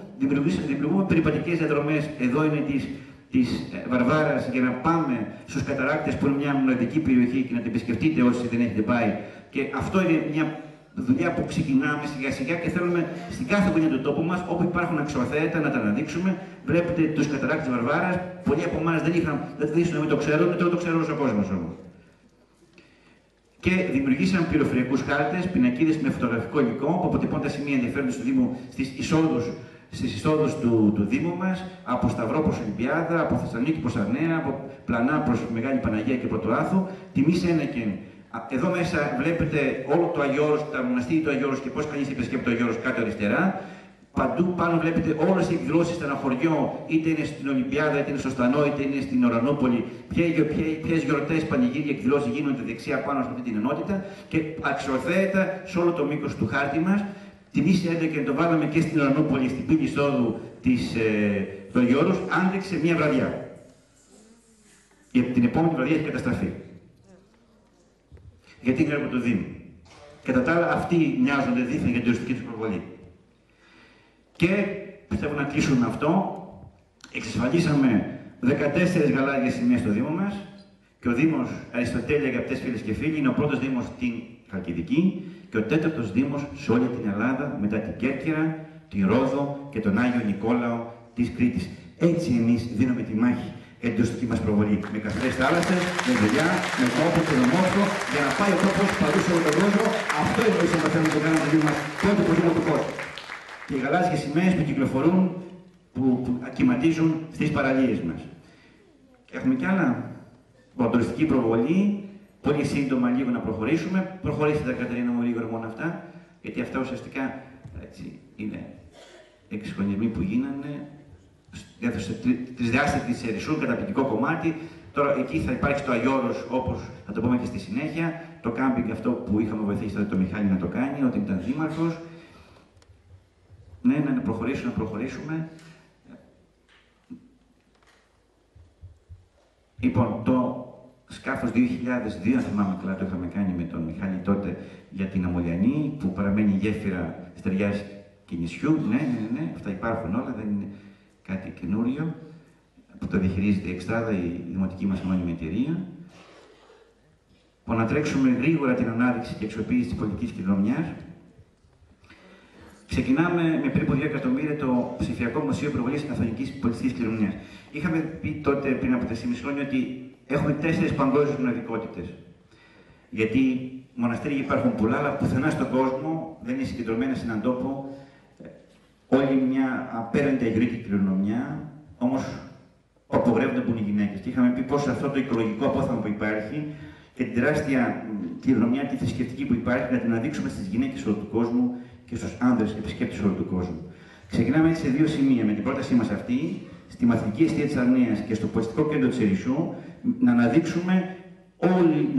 Δημιουργούμε περιπατικές διαδρομές. Εδώ είναι της Βαρβάρας για να πάμε στους Καταράκτες που είναι μια μοναδική περιοχή και να την επισκεφτείτε όσοι δεν έχετε πάει. Και αυτό είναι μια δουλειά που ξεκινάμε σιγά σιγά και θέλουμε στην κάθε γωνιά του τόπου μας, όπου υπάρχουν αξιοθέατα, να τα αναδείξουμε. Βλέπετε τους Καταράκτες της Βαρβάρας. Πολλοί από εμάς δεν ήσουν να μην το ξέρουν, τώρα το ξέρουν ο κόσμος όμως. Και δημιουργήσαμε πληροφοριακούς χάρτες, πινακίδες με φωτογραφικό υλικό που αποτυπώνουν τα σημεία ενδιαφέροντος του Δήμου στις εισόδους του Δήμου μας, από Σταυρό προς Ολυμπιάδα, από Θεσσαλονίκη προς Αρναία, από Πλανά προς Μεγάλη Παναγία και Πρωτοάθου, τιμή Σένεκεν. Εδώ μέσα βλέπετε όλο το Αγιώρος, τα μοναστήρια του Αγιώρος και πώς κανείς επισκέπτεται το Αγιώρος κάτω αριστερά. Παντού πάνω βλέπετε όλες οι εκδηλώσεις στο αναχωριό, είτε είναι στην Ολυμπιάδα, είτε είναι στο Στανό, είτε είναι στην Ουρανούπολη. Ποιες γιορτές, πανηγύρια, εκδηλώσεις γίνονται δεξιά πάνω σε αυτή την ενότητα και αξιοθέατα σε όλο το μήκος του χάρτη μας. Τιμή και το βάλαμε και στην Ουρανούπολη, στην πύλη εισόδου του Αγιώρους, άντεξε μια βραδιά. Και την επόμενη βραδιά έχει καταστραφεί. Γιατί είναι έργο του Δήμου. Κατά τα άλλα, αυτοί μοιάζονται δίθεν για την τουριστική του προβολή. Και πιστεύω να κλείσουμε με αυτό. Εξασφαλίσαμε 14 γαλάζιες σημαίες στο Δήμο μας και ο Δήμος Αριστοτέλη, αγαπητές φίλες και φίλοι, είναι ο πρώτος Δήμος στην Χαλκιδική και ο τέταρτος Δήμος σε όλη την Ελλάδα μετά την Κέρκυρα, την Ρόδο και τον Άγιο Νικόλαο της Κρήτης. Έτσι εμείς δίνουμε τη μάχη για την τουριστική μας προβολή. Με καθαρές θάλασσες, με δουλειά, με τόπο και με μόρφο για να πάει ο τόπος παντού σε όλο τον κόσμο. Αυτό είναι το ίσο να το κάνουμε το Δήμο μας πρώτο που Δήμο του κόσμου. Και οι γαλάζιες σημαίες που κυκλοφορούν, που ακυματίζουν στις παραλίες μας. Έχουμε κι άλλα. Τουριστική προβολή. Πολύ σύντομα λίγο να προχωρήσουμε. Προχωρήστε, Κατερίνα μου, λίγο μόνο αυτά. Γιατί αυτά ουσιαστικά έτσι, είναι εξυγχρονισμοί που γίνανε. Τρισδιάστατη της Ερυσσού, καταπληκτικό κομμάτι. Τώρα εκεί θα υπάρχει το Αγιώρος, όπως θα το πούμε και στη συνέχεια. Το κάμπινγκ αυτό που είχαμε βοηθήσει το Μιχάλη να το κάνει, όταν ήταν δήμαρχος. Ναι, να προχωρήσουμε. Λοιπόν, το σκάφος 2002, αν θυμάμαι καλά, το είχαμε κάνει με τον Μιχάλη τότε για την Αμολιανή, που παραμένει γέφυρα στεριάς και νησιού. Ναι, αυτά υπάρχουν όλα, δεν είναι κάτι καινούριο, που το διαχειρίζεται η Εξτράδα, η δημοτική μας μόνιμη εταιρεία. Που να τρέξουμε γρήγορα την ανάδειξη και αξιοποίηση της πολιτικής κληρονομιάς. Ξεκινάμε με περίπου 2 εκατομμύρια το ψηφιακό Μουσείο Προβολής Αθωνικής Πολιτιστικής Κληρονομιάς. Είχαμε πει τότε, πριν από 4,5 χρόνια, ότι έχουμε 4 παγκόσμιες μοναδικότητες. Γιατί μοναστήρια υπάρχουν πολλά, αλλά πουθενά στον κόσμο δεν είναι συγκεντρωμένα σε έναν τόπο όλη μια απέραντη αγρίκη κληρονομιά, όμως απογορεύονται που είναι οι γυναίκες. Και είχαμε πει πως αυτό το οικολογικό απόθεμα που υπάρχει και την τεράστια κληρονομιά τη θρησκευτική που υπάρχει, να την αναδείξουμε στις γυναίκες όλου του κόσμου και στους άνδρες επισκέπτες όλου του κόσμου. Ξεκινάμε έτσι σε 2 σημεία. Με την πρότασή μας αυτή, στη μαθητική εστία της Αρναίας και στο πολιτιστικό κέντρο της Ερυσσού, να αναδείξουμε όλοι,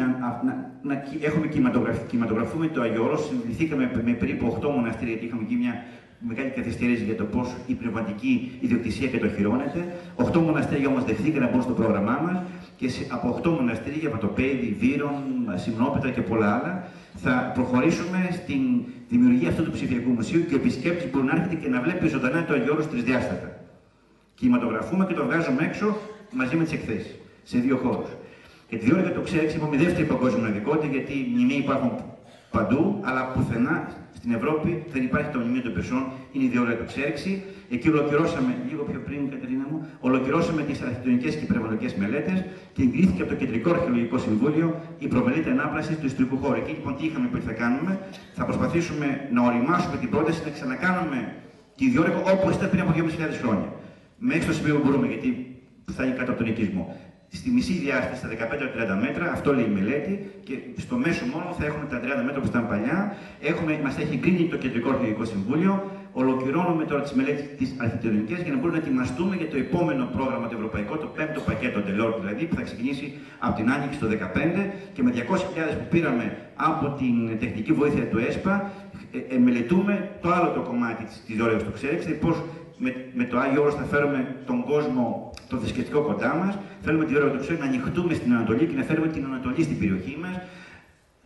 κινηματογραφούμε το Αγιώρος. Συνδεθήκαμε με περίπου 8 μοναστήρια, γιατί είχαμε εκεί μια μεγάλη καθυστέρηση για το πώς η πνευματική ιδιοκτησία κατοχυρώνεται. 8 μοναστήρια όμως δεχθήκαν να μπουν στο πρόγραμμά μας και από 8 μοναστήρια, Βατοπέδη, Βύρον, Συμνόπετρα και πολλά άλλα, θα προχωρήσουμε στην δημιουργία αυτού του ψηφιακού μουσείου και ο επισκέπτης μπορεί να έρχεται και να βλέπει ζωντανά το Αγιώρος τρισδιάστατα. Κινηματογραφούμε και το βγάζουμε έξω μαζί με τις εκθέσεις, σε 2 χώρους. Και τη διόρυγα το ξέρεις, είπαμε δεύτερη παγκόσμια μοναδικότητα, γιατί μνημεία υπάρχουν παντού, αλλά πουθενά στην Ευρώπη δεν υπάρχει το μνημείο των Περσών, είναι η διόρυγα του Ξέρξη. Εκεί ολοκληρώσαμε, λίγο πιο πριν, Κατερίνα μου, ολοκληρώσαμε τις αρχιτεκτονικές και περιβαλλοντικές μελέτες και εγκρίθηκε από το Κεντρικό Αρχαιολογικό Συμβούλιο η προμελέτη ανάπλαση του ιστορικού χώρου. Εκεί λοιπόν τι είχαμε πει ότι θα κάνουμε, θα προσπαθήσουμε να οριμάσουμε την πρόταση να ξανακάνουμε τη διόρυγα όπως ήταν πριν από 2.500 χρόνια. Μέχρι στο σημείο που μπορούμε, γιατί θα είναι κάτω από τον οικισμό. Στη μισή διάσταση, στα 15-30 μέτρα, αυτό λέει η μελέτη, και στο μέσο μόνο θα έχουμε τα 30 μέτρα που ήταν παλιά. Μας έχει εγκρίνει το Κεντρικό Αρχαιολογικό Συμβούλιο. Ολοκληρώνουμε τώρα τις μελέτες τις αρχιτεκτονικές για να μπορούμε να ετοιμαστούμε για το επόμενο πρόγραμμα το ευρωπαϊκό, το 5ο πακέτο Delors δηλαδή, που θα ξεκινήσει από την Άνοιξη το 2015 και με 200.000 που πήραμε από την τεχνική βοήθεια του ΕΣΠΑ, μελετούμε το άλλο το κομμάτι της διόρυγας του Ξέρξη, πώς με το Άγιο Όρος θα φέρουμε τον κόσμο, το θρησκευτικό κοντά μας. Θέλουμε τη διόρυγα του Ξέρξη να ανοιχτούμε στην Ανατολή και να φέρουμε την Ανατολή στην περιοχή μας.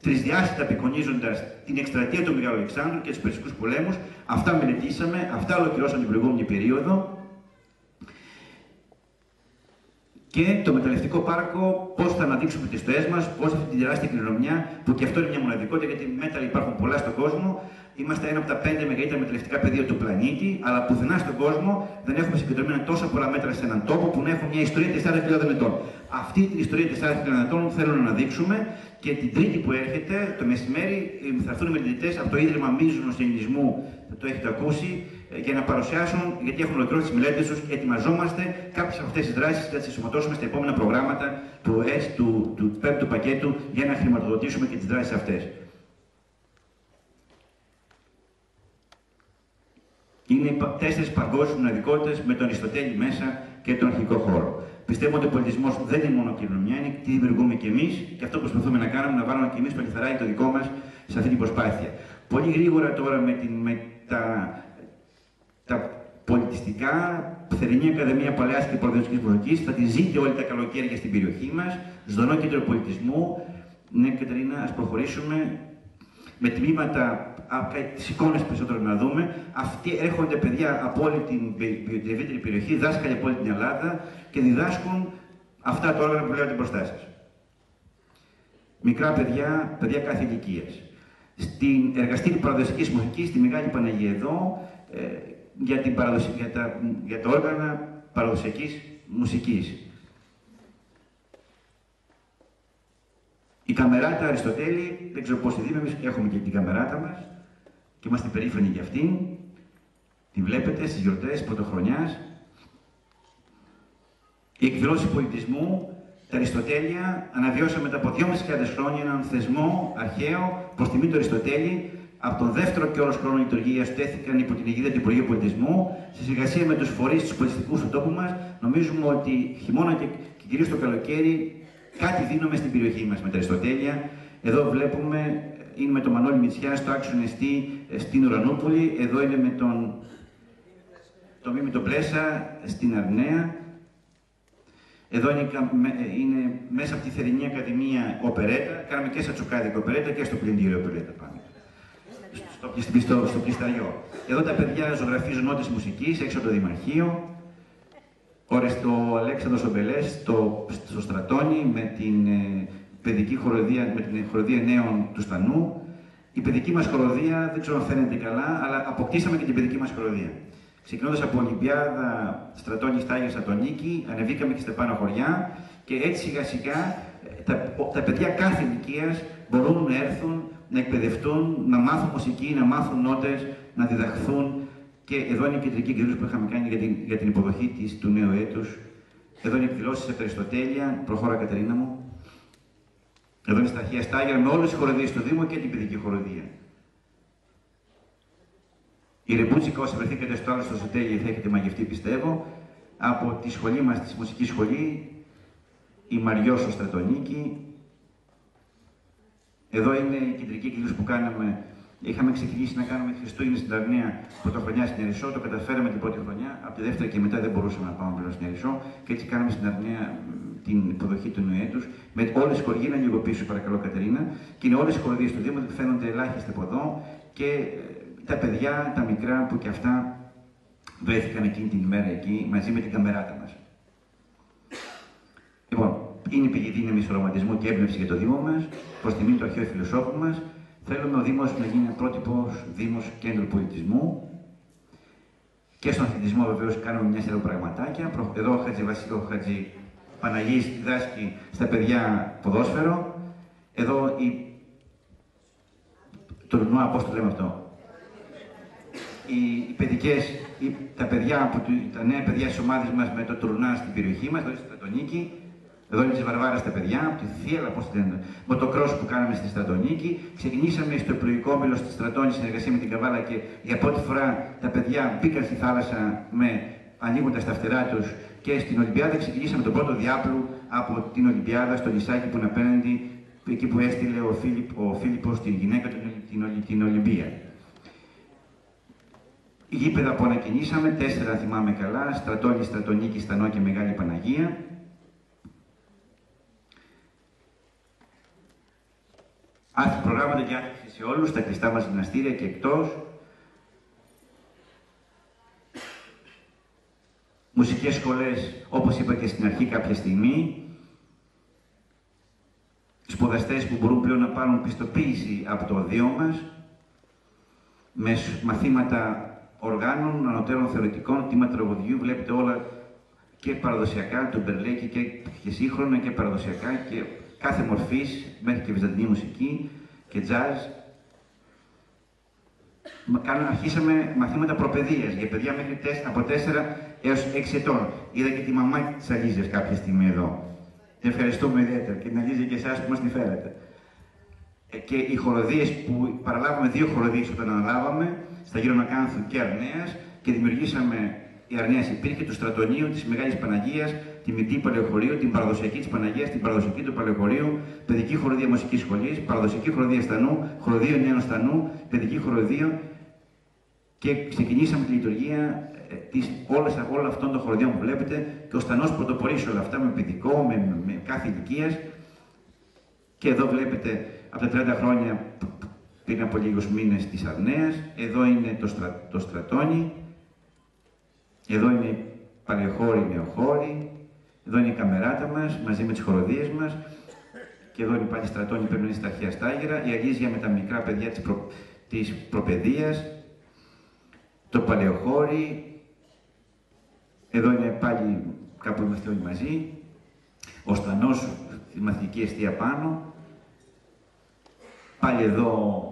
Τρισδιάστατα απεικονίζοντας την εκστρατεία του Μεγάλου Αλεξάνδρου και τους Περσικούς πολέμους. Αυτά μελετήσαμε, αυτά ολοκληρώσαμε την προηγούμενη περίοδο. Και το μεταλλευτικό πάρκο, πώς θα αναδείξουμε τις στοές μας, πώς αυτή την τεράστια κληρονομιά, που και αυτό είναι μια μοναδικότητα, γιατί μέταλλα υπάρχουν πολλά στον κόσμο. Είμαστε ένα από τα 5 μεγαλύτερα μεταλλευτικά πεδία του πλανήτη, αλλά πουθενά στον κόσμο δεν έχουμε συγκεντρωμένα τόσα πολλά μέτρα σε έναν τόπο που να έχουν μια ιστορία 4.000 ετών. Αυτή την ιστορία 4.000 ετών θέλω να αναδείξουμε και την Τρίτη που έρχεται, το μεσημέρι, θα έρθουν μελετητές από το Ίδρυμα Μίζωνος Ελληνισμού, το έχετε ακούσει, για να παρουσιάσουν, γιατί έχουν ολοκληρώσει τις μελέτες τους. Ετοιμαζόμαστε κάποιες από αυτές τις δράσεις να τις ενσωματώσουμε στα επόμενα προγράμματα του 5ου πακέτου για να χρηματοδοτήσουμε και τις δράσεις αυτές. Είναι 4 παγκόσμιες μοναδικότητες με τον Αριστοτέλη μέσα και τον αρχικό χώρο. Πιστεύω ότι ο πολιτισμός δεν είναι μόνο κληρονομιά, είναι τι δημιουργούμε κι εμείς και αυτό προσπαθούμε να κάνουμε, να βάλουμε κι εμείς το λιθαράκι το δικό μας σε αυτή την προσπάθεια. Πολύ γρήγορα τώρα με τα πολιτιστικά, Θερινή Ακαδημία Παλαιάς και Προοδευτικής Μουσικής, θα τη ζείτε όλοι τα καλοκαίρια στην περιοχή μας, ζωντανό κέντρο πολιτισμού. Ναι, Κατερίνα, ας προχωρήσουμε. Με τμήματα, τις εικόνες περισσότερο να δούμε. Αυτοί έρχονται παιδιά από όλη την ευρύτερη περιοχή, δάσκαλοι από όλη την Ελλάδα και διδάσκουν αυτά τα όργανα που βλέπετε μπροστά σας. Μικρά παιδιά, παιδιά κάθε ηλικίας. Στην εργαστήρι παραδοσιακής μουσικής, στη Μεγάλη Παναγία εδώ, για τα όργανα παραδοσιακής μουσικής. Η καμεράτα Αριστοτέλη, δεν ξέρω πώς τη δούμε, εμείς έχουμε και την καμεράτα μας και είμαστε περήφανοι για αυτήν. Τη βλέπετε στις γιορτές πρωτοχρονιάς. Η εκδηλώση πολιτισμού, τα Αριστοτέλεια, αναβιώσαμε μετά από 2.500 χρόνια έναν θεσμό αρχαίο προς τιμή του Αριστοτέλη. Από τον δεύτερο και όλος χρόνο λειτουργίας τέθηκαν υπό την αιγίδα του Υπουργείου Πολιτισμού, σε συνεργασία με τους φορείς τους πολιτιστικούς του τόπου μας. Νομίζουμε ότι χειμώνα και κυρίως το καλοκαίρι κάτι δίνουμε στην περιοχή μας με τα Αριστοτέλεια. Εδώ βλέπουμε, είναι με τον Μανώλη Μητσιά στο άξιο Νεστή στην Ουρανούπολη. Εδώ είναι με τον Μίμητο Πλέσα στην Αρναία. Εδώ είναι μέσα από τη Θερινή Ακαδημία Οπερέτα. Κάναμε και στα Τσουκάδικα Οπερέτα και στο πλυντήριο Οπερέτα πάνω. Στο Πλισταριό. Εδώ τα παιδιά ζωγραφίζουν νότες μουσικής έξω από το Δημαρχείο. Ο Αλέξανδρος Ομπελές στο Στρατώνι με την παιδική χοροδία, με την χοροδία νέων του Στανού. Η παιδική μας χοροδία, δεν ξέρω αν φαίνεται καλά, αλλά αποκτήσαμε και την παιδική μας χοροδία. Ξεκινώντας από Ολυμπιάδα, Στρατώνι, Στάγιο, Σατονίκη, ανεβήκαμε και στα πάνω χωριά και έτσι σιγά σιγά τα παιδιά κάθε ηλικίας μπορούν να έρθουν, να εκπαιδευτούν, να μάθουν μουσική, να μάθουν νότες, να διδαχθούν. Και εδώ είναι η κεντρική εκδήλωση που είχαμε κάνει για την υποδοχή του νέου έτους. Εδώ είναι εκδηλώσεις από τα Αριστοτέλεια. Προχώρα, Κατερίνα μου. Εδώ είναι στα αρχαία Στάγια με όλες τις χοροδίες του Δήμου και την παιδική χοροδία. Η Ρεμπούτσικα, όσοι βρεθήκατε στο άλλο στο Αριστοτέλεια, θα έχετε μαγευτεί, πιστεύω. Από τη σχολή μας, τη μουσική σχολή, η Μαριό στο Στρατονίκη. Εδώ είναι η κεντρική εκδήλωση που κάναμε. Είχαμε ξεκινήσει να κάνουμε Χριστούγεννα στην Αρναία πρωτοχρονιά στην Ερισσό, το καταφέραμε την πρώτη χρονιά. Από τη δεύτερη και μετά δεν μπορούσαμε να πάμε πλέον στην Ερισσό και έτσι κάναμε στην Αρναία την υποδοχή του νέου έτους. Με όλες τις χορηγίες, να λίγο πίσω, παρακαλώ, Κατερίνα, και είναι όλες οι χορηγίες του Δήμου που φαίνονται ελάχιστα από εδώ και τα παιδιά, τα μικρά που και αυτά βρέθηκαν εκείνη την ημέρα εκεί μαζί με την καμεράτα μας. Λοιπόν, είναι η πηγή δύναμη, ρομαντισμού και έμπνευση για το Δήμο μας, προς τιμή του αρχαίου φιλοσόφου μας.
Θέλουμε ο Δήμος να γίνει πρότυπος Δήμος κέντρο πολιτισμού. Και στον αθλητισμό βεβαίως κάνουμε μια σειρά πραγματάκια. Εδώ ο Χατζη Παναγής διδάσκει στα παιδιά ποδόσφαιρο. Εδώ το τουρνουά, πώς το λέμε αυτό. Οι παιδικές, τα νέα παιδιά της ομάδας μας με το τουρνουά στην περιοχή μας, εδώ στη Στρατονίκη. Εδώ είναι της Βαρβάρας τα παιδιά, από τη Θίελα, πώς το λένε, μοτοκρός που κάναμε στη Στρατονίκη. Ξεκινήσαμε στο επλοϊκό όμιλο στη Στρατόνη, συνεργασία με την Καβάλα και για πρώτη φορά τα παιδιά μπήκαν στη θάλασσα ανοίγοντας τα φτερά τους και στην Ολυμπιάδα ξεκινήσαμε τον πρώτο διάπλου από την Ολυμπιάδα στο νησάκι που είναι απέναντι, εκεί που έστειλε ο Φίλιππος τη γυναίκα του την Ολυμπία. Η γήπεδα που ανακοινήσαμε, 4 θυμάμαι καλά, Στρατόνη, Στρατονίκη, Στανό και Μεγάλη Παναγία. Προγράμματα για άθληση σε όλους, στα κλειστά μας γυμναστήρια και εκτός. Μουσικές σχολές, όπως είπα και στην αρχή κάποια στιγμή. Σπουδαστές που μπορούν πλέον να πάρουν πιστοποίηση από το οδείο μας, με μαθήματα οργάνων, ανωτέρων θεωρητικών, τμήματα τραγουδιού, βλέπετε όλα και παραδοσιακά, το μπερλέκι και σύγχρονα και παραδοσιακά και κάθε μορφής, μέχρι και βυζαντινή μουσική και τζάζ. Αρχίσαμε μαθήματα προπαιδείας για παιδιά μέχρι από 4 έως 6 ετών. Είδα και τη μαμά της Αλίζιας κάποια στιγμή εδώ. Ευχαριστούμε ιδιαίτερα και την Αλίζια και εσάς που μας τη φέρατε. Και οι χοροδίες που παραλάβαμε 2 χοροδίες όταν αναλάβαμε, στα γύρω Μακάνθου και Αρνέας, και δημιουργήσαμε, η Αρνέας υπήρχε, του Στρατονίου, της Μεγάλης Παναγίας, τη Μητή Παλαιοχωρίου, την παραδοσιακή της Παναγίας, την παραδοσιακή του Παλαιοχωρίου, παιδική χοροδία μουσικής σχολής, παραδοσιακή χοροδία Στανού, χοροδείο Νέων Στανού, παιδική χοροδία και ξεκινήσαμε τη λειτουργία όλων αυτών των χοροδιών που βλέπετε και ο Στανός πρωτοπορεί σε όλα αυτά με παιδικό, με κάθε ηλικίας. Και εδώ βλέπετε από τα 30 χρόνια πριν από λίγους μήνες της Αρνέας, εδώ είναι το Στρατόνι, εδώ είναι η Παλαιοχώρη, Νεοχώρη, εδώ είναι η καμεράτα μας μαζί με τις χοροδίες μας και εδώ είναι πάλι Στρατόνι, πρέπει να είναι στα αρχαία στάγερα, η Αλίζια με τα μικρά παιδιά της προπαιδείας, το Παλαιοχώρη, εδώ είναι πάλι κάπου είμαστε όλοι μαζί, ο Στανός, τη μαθητική εστία πάνω, πάλι εδώ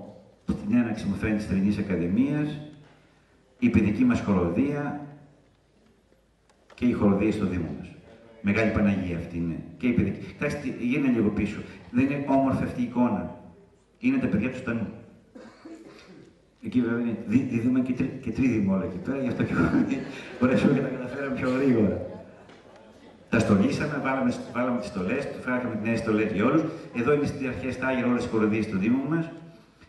στην έναρξη μου φαίνεται της Ελληνικής Ακαδημίας, η παιδική μας χοροδία και οι χοροδίες στο Δήμο μας. Μεγάλη Παναγία αυτή είναι. Και η παιδική. Κοιτάξτε, γίνεται λίγο πίσω. Δεν είναι όμορφη αυτή η εικόνα. Είναι τα παιδιά του Στανού. Εκεί βέβαια είναι δίδυμα και τρίδυμα όλα εκεί πέρα, γι' αυτό και μπορέσαμε και τα καταφέραμε πιο γρήγορα. Τα στολίσαμε, βάλαμε τις στολές, φέραμε τις νέες στολές για όλους. Εδώ είναι στις αρχές στάγια όλες τις χοροδίες του Δήμου μας,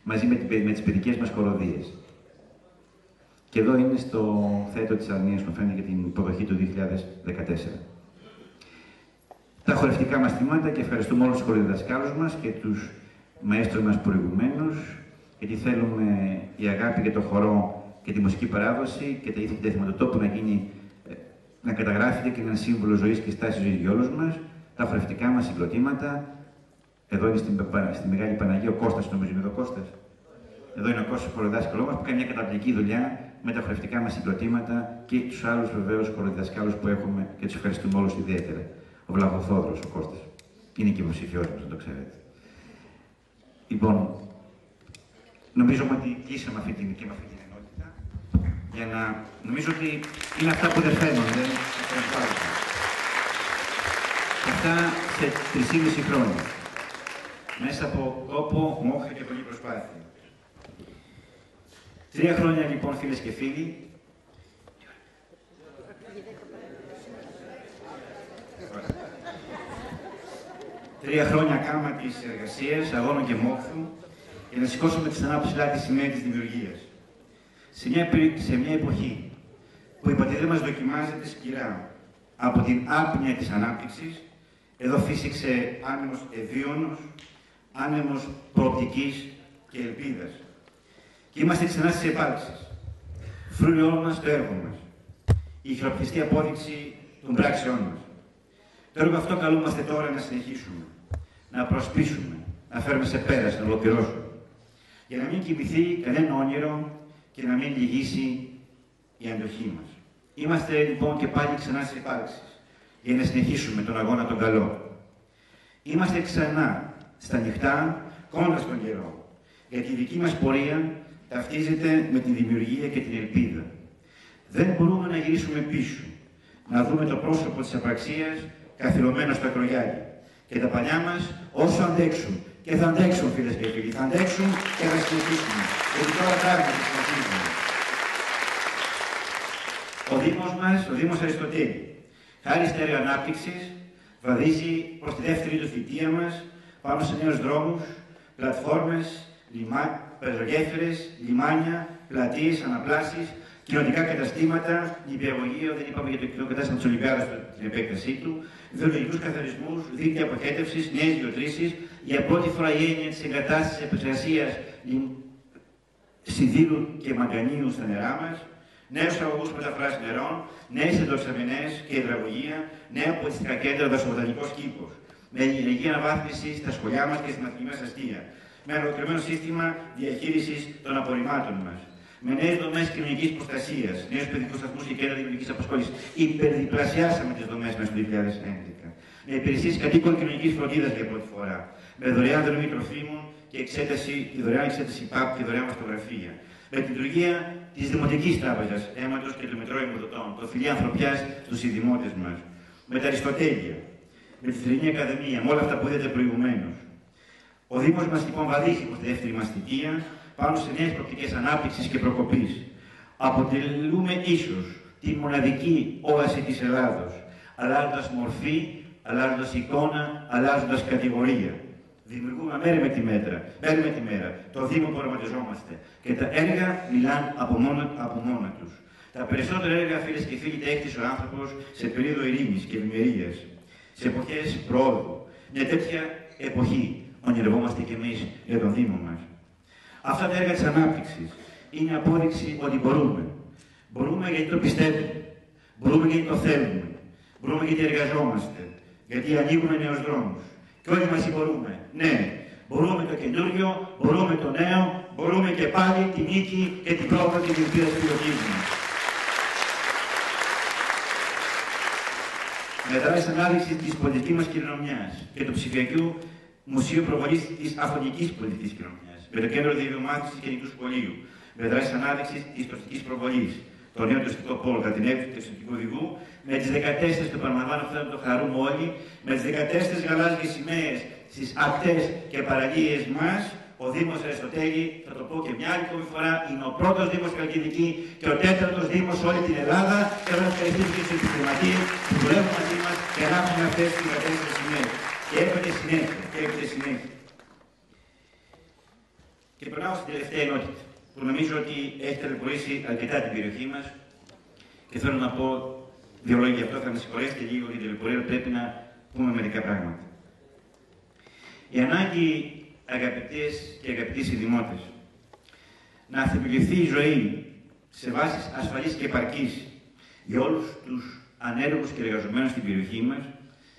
μαζί με τις παιδικές μας χοροδίες. Και εδώ είναι στο θέτο της Αρνίας που φαίνεται για την υποδοχή του 2014. Τα χορευτικά μας θύματα και ευχαριστούμε όλους τους χοροδιδασκάλους μας και τους μαέστρους μας προηγουμένως, γιατί θέλουμε η αγάπη για το χορό και τη μουσική παράδοση και τα ήθη και τα θυματοτόπου να καταγράφεται και να είναι σύμβολο ζωής και στάσης ζωής για όλους μας. Τα χορευτικά μας συγκροτήματα. Εδώ είναι στη Μεγάλη Παναγία ο Κώστας, νομίζω είναι εδώ ο Κώστας. Εδώ είναι ο Κώστας, ο χοροδιδάσκαλός μας, που κάνει μια καταπληκτική δουλειά με τα χορευτικά μας συγκροτήματα και τους άλλους βεβαίως χοροδιδασκάλους που έχουμε και τους ευχαριστούμε όλους ιδιαίτερα. Ο Βλαχοθόδωρος, ο Κώστας. Είναι και υποψηφιός μας, να το ξέρετε. Λοιπόν, νομίζω ότι κλείσαμε αυτή την ενότητα. Για να νομίζω ότι είναι αυτά που δεν φαίνονται. Αυτά σε 3,5 χρόνια. Μέσα από κόπο, μόχα και πολλή προσπάθεια. 3 χρόνια λοιπόν, φίλες και φίλοι. 3 χρόνια κάμα της εργασίας, αγώνων και μόχθου, για να σηκώσουμε ξανά ψηλά τη σημαία της δημιουργίας. Σε μια εποχή που η πατρίδα μας δοκιμάζεται σκληρά από την άπνοια της ανάπτυξης, εδώ φύσηξε άνεμος ευίωνος, άνεμος προοπτικής και ελπίδας. Και είμαστε ξανά στις επάρξεις. Φρούει όλο μας το έργο μας. Η χειροπιαστή απόδειξη των πράξεών μας. Το έργο αυτό καλούμαστε τώρα να συνεχίσουμε, να προσπίσουμε, να φέρουμε σε πέρας, να ολοκληρώσουμε. Για να μην κοιμηθεί κανένα όνειρο και να μην λυγίσει η αντοχή μας. Είμαστε λοιπόν και πάλι ξανά στις υπάρξεις, για να συνεχίσουμε τον αγώνα τον καλό. Είμαστε ξανά στα νυχτά, κόντρα στον καιρό, γιατί η δική μας πορεία ταυτίζεται με την δημιουργία και την ελπίδα. Δεν μπορούμε να γυρίσουμε πίσω, να δούμε το πρόσωπο της απραξίας καθυλωμένο στο ακρογιάλι. Και τα παλιά μας όσο αντέξουν, και θα αντέξουν φίλες και φίλοι, θα αντέξουν και θα συνεχίσουν. Γιατί τώρα πράγματι συνεχίζουμε. Ο Δήμος μας, ο Δήμος Αριστοτέλη, χάρη στα έργα ανάπτυξης, βαδίζει προς τη δεύτερη του θητεία μας πάνω σε νέους δρόμους, πλατφόρμες, πεζογέφυρες, λιμάνια, πλατείες, αναπλάσεις, κοινωνικά καταστήματα, νηπιαγωγείο, δεν είπαμε για το κοινό κατάστημα της Ολυμπιάδας στην επέκτασή του, βιολογικούς καθαρισμούς, δίκτυα αποχέτευσης, νέες γεωτρήσεις, για πρώτη φορά η έννοια της εγκατάστασης επεξεργασίας σιδήρου και μαγκανίου στα νερά μας, νέους αγωγούς μεταφράσεις νερών, νέες εντοξαμενές και υδραγωγεία, νέα πολιτιστικά κέντρα, δασοβοτανικός κήπος, με ενεργή αναβάθμιση στα σχολιά μας και στην εθνική μας αστεία, με ολοκληρωμένο σύστημα διαχείρισης των απορριμμάτων μας, με νέες δομές κοινωνικής προστασίας, νέους παιδικούς σταθμούς και κέντρα δημιουργικής απασχόλησης. Υπερδιπλασιάσαμε τις δομές μας το 2011. Με υπηρεσίες κατοίκων κοινωνικής φροντίδας για πρώτη φορά. Με δωρεάν δρομή τροφίμων και δωρεάν εξέταση ΠΑΠ και δωρεάν μαστογραφία. Με την λειτουργία της Δημοτικής Τράπεζας Αίματος και του Μητρώου Αιμοδοτών, το φιλί ανθρωπιάς στους ειδημότες μας. Με τα Αριστοτέλεια. Με τη Θρηνή Ακαδημία, με όλα αυτά που είδατε προηγουμένως. Ο Δήμος μας λοιπόν βαδίζει προς τη δεύτερη μας θητεία πάνω σε νέες προοπτικές ανάπτυξης και προκοπής. Αποτελούμε ίσως τη μοναδική όαση της Ελλάδος, αλλάζοντας μορφή, αλλάζοντας εικόνα, αλλάζοντας κατηγορία. Δημιουργούμε μέρα με τη μέρα. Το Δήμο που οραματιζόμαστε. Και τα έργα μιλάνε από μόνα τους. Τα περισσότερα έργα, φίλες και φίλοι, τα έκτισε ο άνθρωπος σε περίοδο ειρήνης και ευημερίας, σε εποχές προόδου. Μια τέτοια εποχή ονειρευόμαστε κι εμείς για τον Δήμο μας. Αυτά τα έργα της ανάπτυξης είναι απόδειξη ότι μπορούμε. Μπορούμε γιατί το πιστεύουμε. Μπορούμε γιατί το θέλουμε. Μπορούμε γιατί εργαζόμαστε. Γιατί ανοίγουμε νέους δρόμους. Και όλοι μαζί μπορούμε. Ναι, μπορούμε το καινούριο, μπορούμε το νέο, μπορούμε και πάλι τη νίκη και την πρόοδο και την ελπίδα της επιλογής μας. Με δράσεις ανάδειξης της πολιτικής μας κληρονομιάς και του ψηφιακού Μουσείου Προβολής της Αυθονικής Πολιτικής Κληρονομιάς, με το Κέντρο Διαβιομάθησης και Γενικού Σχολείου, με δράσεις ανάδειξης της τουριστικής προβολής, το νέο τουριστικό πόλο, κατά την έκδοση του τουριστικού οδηγού, με τις 14, το παραλαμβάνω αυτό να το χαρούμε όλοι, με τις 14 γαλάζιες σημαίες στις ακτές και παραλίες μας, ο Δήμος Αριστοτέλη, θα το πω και μια άλλη φορά, είναι ο πρώτος Δήμος στη Χαλκιδική και ο τέταρτος Δήμος σε όλη την Ελλάδα. Και θα ευχαριστήσω και τους επιχειρηματίες που δουλεύουν μαζί μας για να έχουμε αυτές τις 14 σημαίες. Και έρχεται συνέχεια. Και περνάω στην τελευταία ενότητα, που νομίζω ότι έχει ταλαιπωρήσει αρκετά την περιοχή μας και θέλω να πω δύο λόγια γι' αυτό, θα με συγχωρέσετε λίγο για την ταλαιπωρία, πρέπει να πούμε μερικά πράγματα. Η ανάγκη, αγαπητές και αγαπητοί συνδημότες, να θεμελιωθεί η ζωή σε βάσεις ασφαλής και επαρκής για όλους τους ανέργους και εργαζομένους στην περιοχή μας,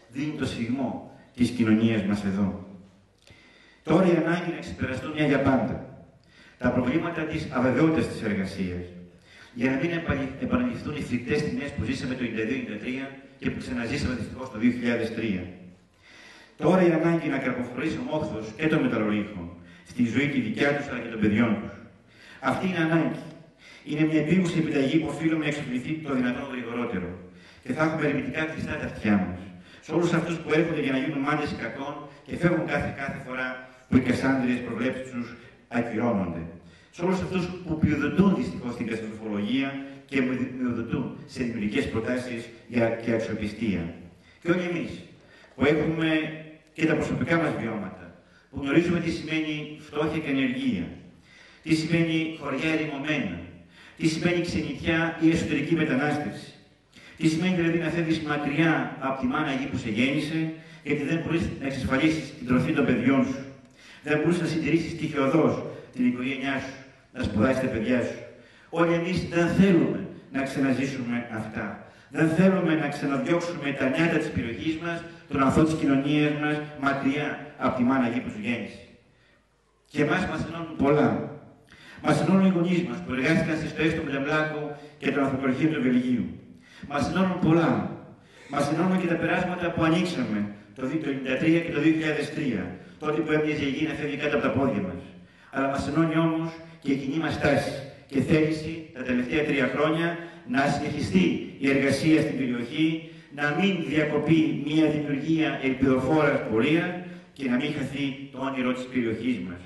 δίνει το σφιγμό της κοινωνίας μας εδώ. Τώρα η ανάγκη να ξεπεραστούν μια για πάντα τα προβλήματα της αβεβαιότητας της εργασίας, για να μην επαναληφθούν οι φρικτές τιμές που ζήσαμε το 1992-1993 και που ξαναζήσαμε δυστυχώς το 2003. Τώρα η ανάγκη να καρποφορήσει ο μόχθος και των μεταλλουργών στη ζωή τη δικιά τους αλλά και των παιδιών τους. Αυτή είναι ανάγκη. Είναι μια επίγουσα επιταγή που οφείλουμε να εξοπλιστεί το δυνατόν γρηγορότερο. Και θα έχουμε ερεμητικά κλειστά τα αυτιά μας. Σε όλους αυτούς που έρχονται για να γίνουν μάντες κακών και φεύγουν κάθε φορά που οι κασάνδριες προβλέψεις τους ακυρώνονται. Σε όλους αυτούς που πυροδοτούν δυστυχώς την καταστροφολογία και μειοδοτούν σε δημιουργικές προτάσεις και αξιοπιστία. Και όλοι εμείς που έχουμε και τα προσωπικά μας βιώματα, που γνωρίζουμε τι σημαίνει φτώχεια και ανεργία, τι σημαίνει χωριά ερημωμένα, τι σημαίνει ξενιτιά ή εσωτερική μετανάστευση, τι σημαίνει δηλαδή να φεύγεις μακριά από τη μάνα γη που σε γέννησε, γιατί δεν μπορείς να εξασφαλίσεις την τροφή των παιδιών σου, δεν μπορείς να συντηρήσεις τυχαιοδός την οικογένειά σου, να σπουδάσεις τα παιδιά σου. Όλοι εμείς δεν θέλουμε να ξαναζήσουμε αυτά. Δεν θέλουμε να ξαναδιώξουμε τα νιάτα της περιοχής μας, τον ανθό της κοινωνίας μας, μακριά από τη μάνα γη που σου γέννησε.
Και εμάς μας ενώνουν πολλά. Μας ενώνουν οι γονείς μας που εργάστηκαν στις στοές του Μπλεμπλάκου και των ανθρωπολογίων του Βελγίου. Μας ενώνουν πολλά. Μας ενώνουν και τα περάσματα που ανοίξαμε το 1993 και το 2003, τότε που έμοιαζε η γη να φεύγει κάτω από τα πόδια μας. Αλλά μας ενώνει όμως και η κοινή μας τάση και θέληση τα τελευταία 3 χρόνια να συνεχιστεί η εργασία στην περιοχή, να μην διακοπεί μια δημιουργία ελπιδοφόρας πορεία και να μην χαθεί το όνειρο της περιοχής μας.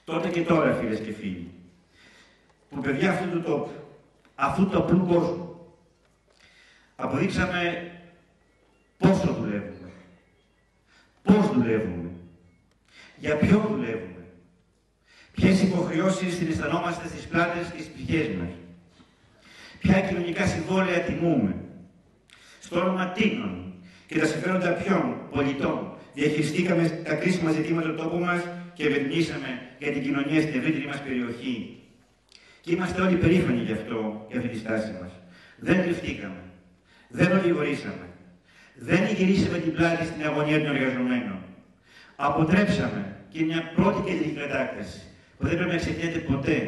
Τότε και τώρα, φίλες και φίλοι, που παιδιά αυτού του τόπου, αυτού του απλού κόσμου, αποδείξαμε πόσο δουλεύουμε, πώς δουλεύουμε, για ποιον δουλεύουμε, ποιες υποχρεώσεις συναισθανόμαστε στις πλάτες και στις ψυχές μας, ποια κοινωνικά συμβόλαια τιμούμε, στο όνομα τίνων και τα συμφέροντα ποιων πολιτών διαχειριστήκαμε τα κρίσιμα ζητήματα του τόπου μας και ευεργήσαμε για την κοινωνία στην ευρύτερη μας περιοχή. Και είμαστε όλοι περήφανοι γι' αυτό, για αυτή τη στάση μας. Δεν κρυφτήκαμε, δεν ολιγορήσαμε, δεν γυρίσαμε την πλάτη στην αγωνία των εργαζομένων. Αποτρέψαμε και μια πρώτη κεντρική κατάκταση που δεν πρέπει να ξεχνιέται ποτέ.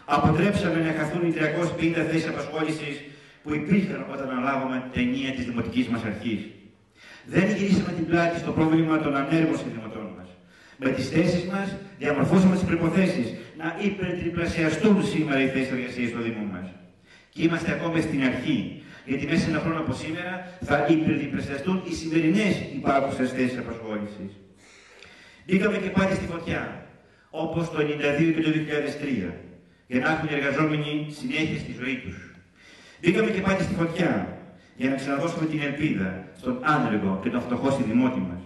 Αποτρέψαμε να χαθούν οι 350 θέσεις απασχόλησης που υπήρχαν όταν αναλάβαμε την ενία της δημοτικής μας αρχής. Δεν γυρίσαμε την πλάτη στο πρόβλημα των ανέργων συνδημοτών μας. Με τις θέσεις μας διαμορφώσαμε τις προϋποθέσεις να υπερτριπλασιαστούν σήμερα οι θέσεις εργασίας στο Δήμο μας. Και είμαστε ακόμα στην αρχή, γιατί μέσα σε ένα χρόνο από σήμερα θα υπερτριπλασιαστούν οι σημερινές υπάρχουσες θέσεις απασχόλησης. Μπήκαμε και πάλι στη φωτιά, όπως το 1992 και το 2003, για να έχουν οι εργαζόμενοι συνέχεια στη ζωή τους. Μπήκαμε και πάλι στη φωτιά, για να ξαναδώσουμε την ελπίδα στον άνεργο και τον φτωχό στη δημότη μας.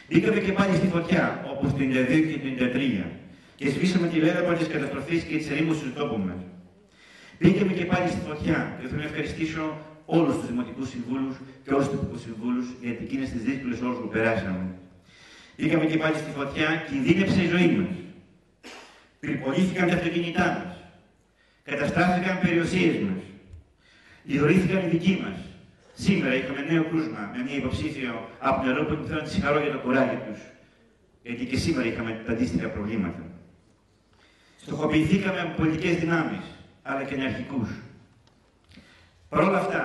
Μπήκαμε και πάλι στη φωτιά, όπως το 1992 και το 1993, και σβήσαμε τη λέραπα της καταστροφής και της ερήμωσης του τόπου μας. Μπήκαμε και πάλι στη φωτιά, και θέλω να ευχαριστήσω όλους τους δημοτικούς συμβούλους και όλους τους τοπικούς συμβούλους για εκείνες τις δύσκολες ώρες που περάσαμε. Μπήκαμε και πάλι στη φωτιά, κινδύνεψε η ζωή μας. Πυρπολήθηκαν τα αυτοκίνητά μας. Καταστράφηκαν περιουσίες μας. Λιδωρήθηκαν οι δικοί μας. Σήμερα είχαμε νέο κρούσμα με μια υποψήφιο από νερό που θέλω να τη συγχαρώ για το κουράγιο τους. Γιατί και σήμερα είχαμε τα αντίστοιχα προβλήματα. Στοχοποιηθήκαμε από πολιτικές δυνάμεις, αλλά και νεαρχικούς. Παρ' όλα αυτά,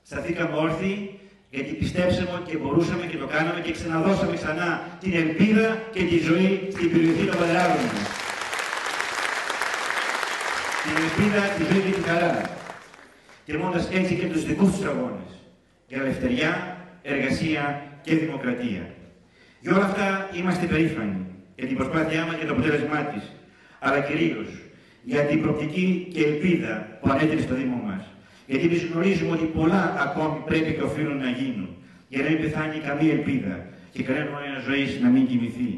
σταθήκαμε όρθιοι, γιατί πιστέψαμε ότι μπορούσαμε και το κάναμε και ξαναδώσαμε ξανά την ελπίδα και τη ζωή στην περιοχή των πατεράδων μας. Την ελπίδα, τη ζωή και τη χαρά. Τιμώντας έτσι και τους δικούς τους αγώνες για ελευθεριά, εργασία και δημοκρατία. Για όλα αυτά είμαστε περήφανοι για την προσπάθειά μας και το αποτέλεσμά της, αλλά κυρίως για την προοπτική και ελπίδα που ανέτερε στο Δήμο μας. Γιατί εμείς γνωρίζουμε ότι πολλά ακόμη πρέπει και οφείλουν να γίνουν, για να μην πεθάνει καμία ελπίδα και κανένα ένα ζωής να μην κοιμηθεί.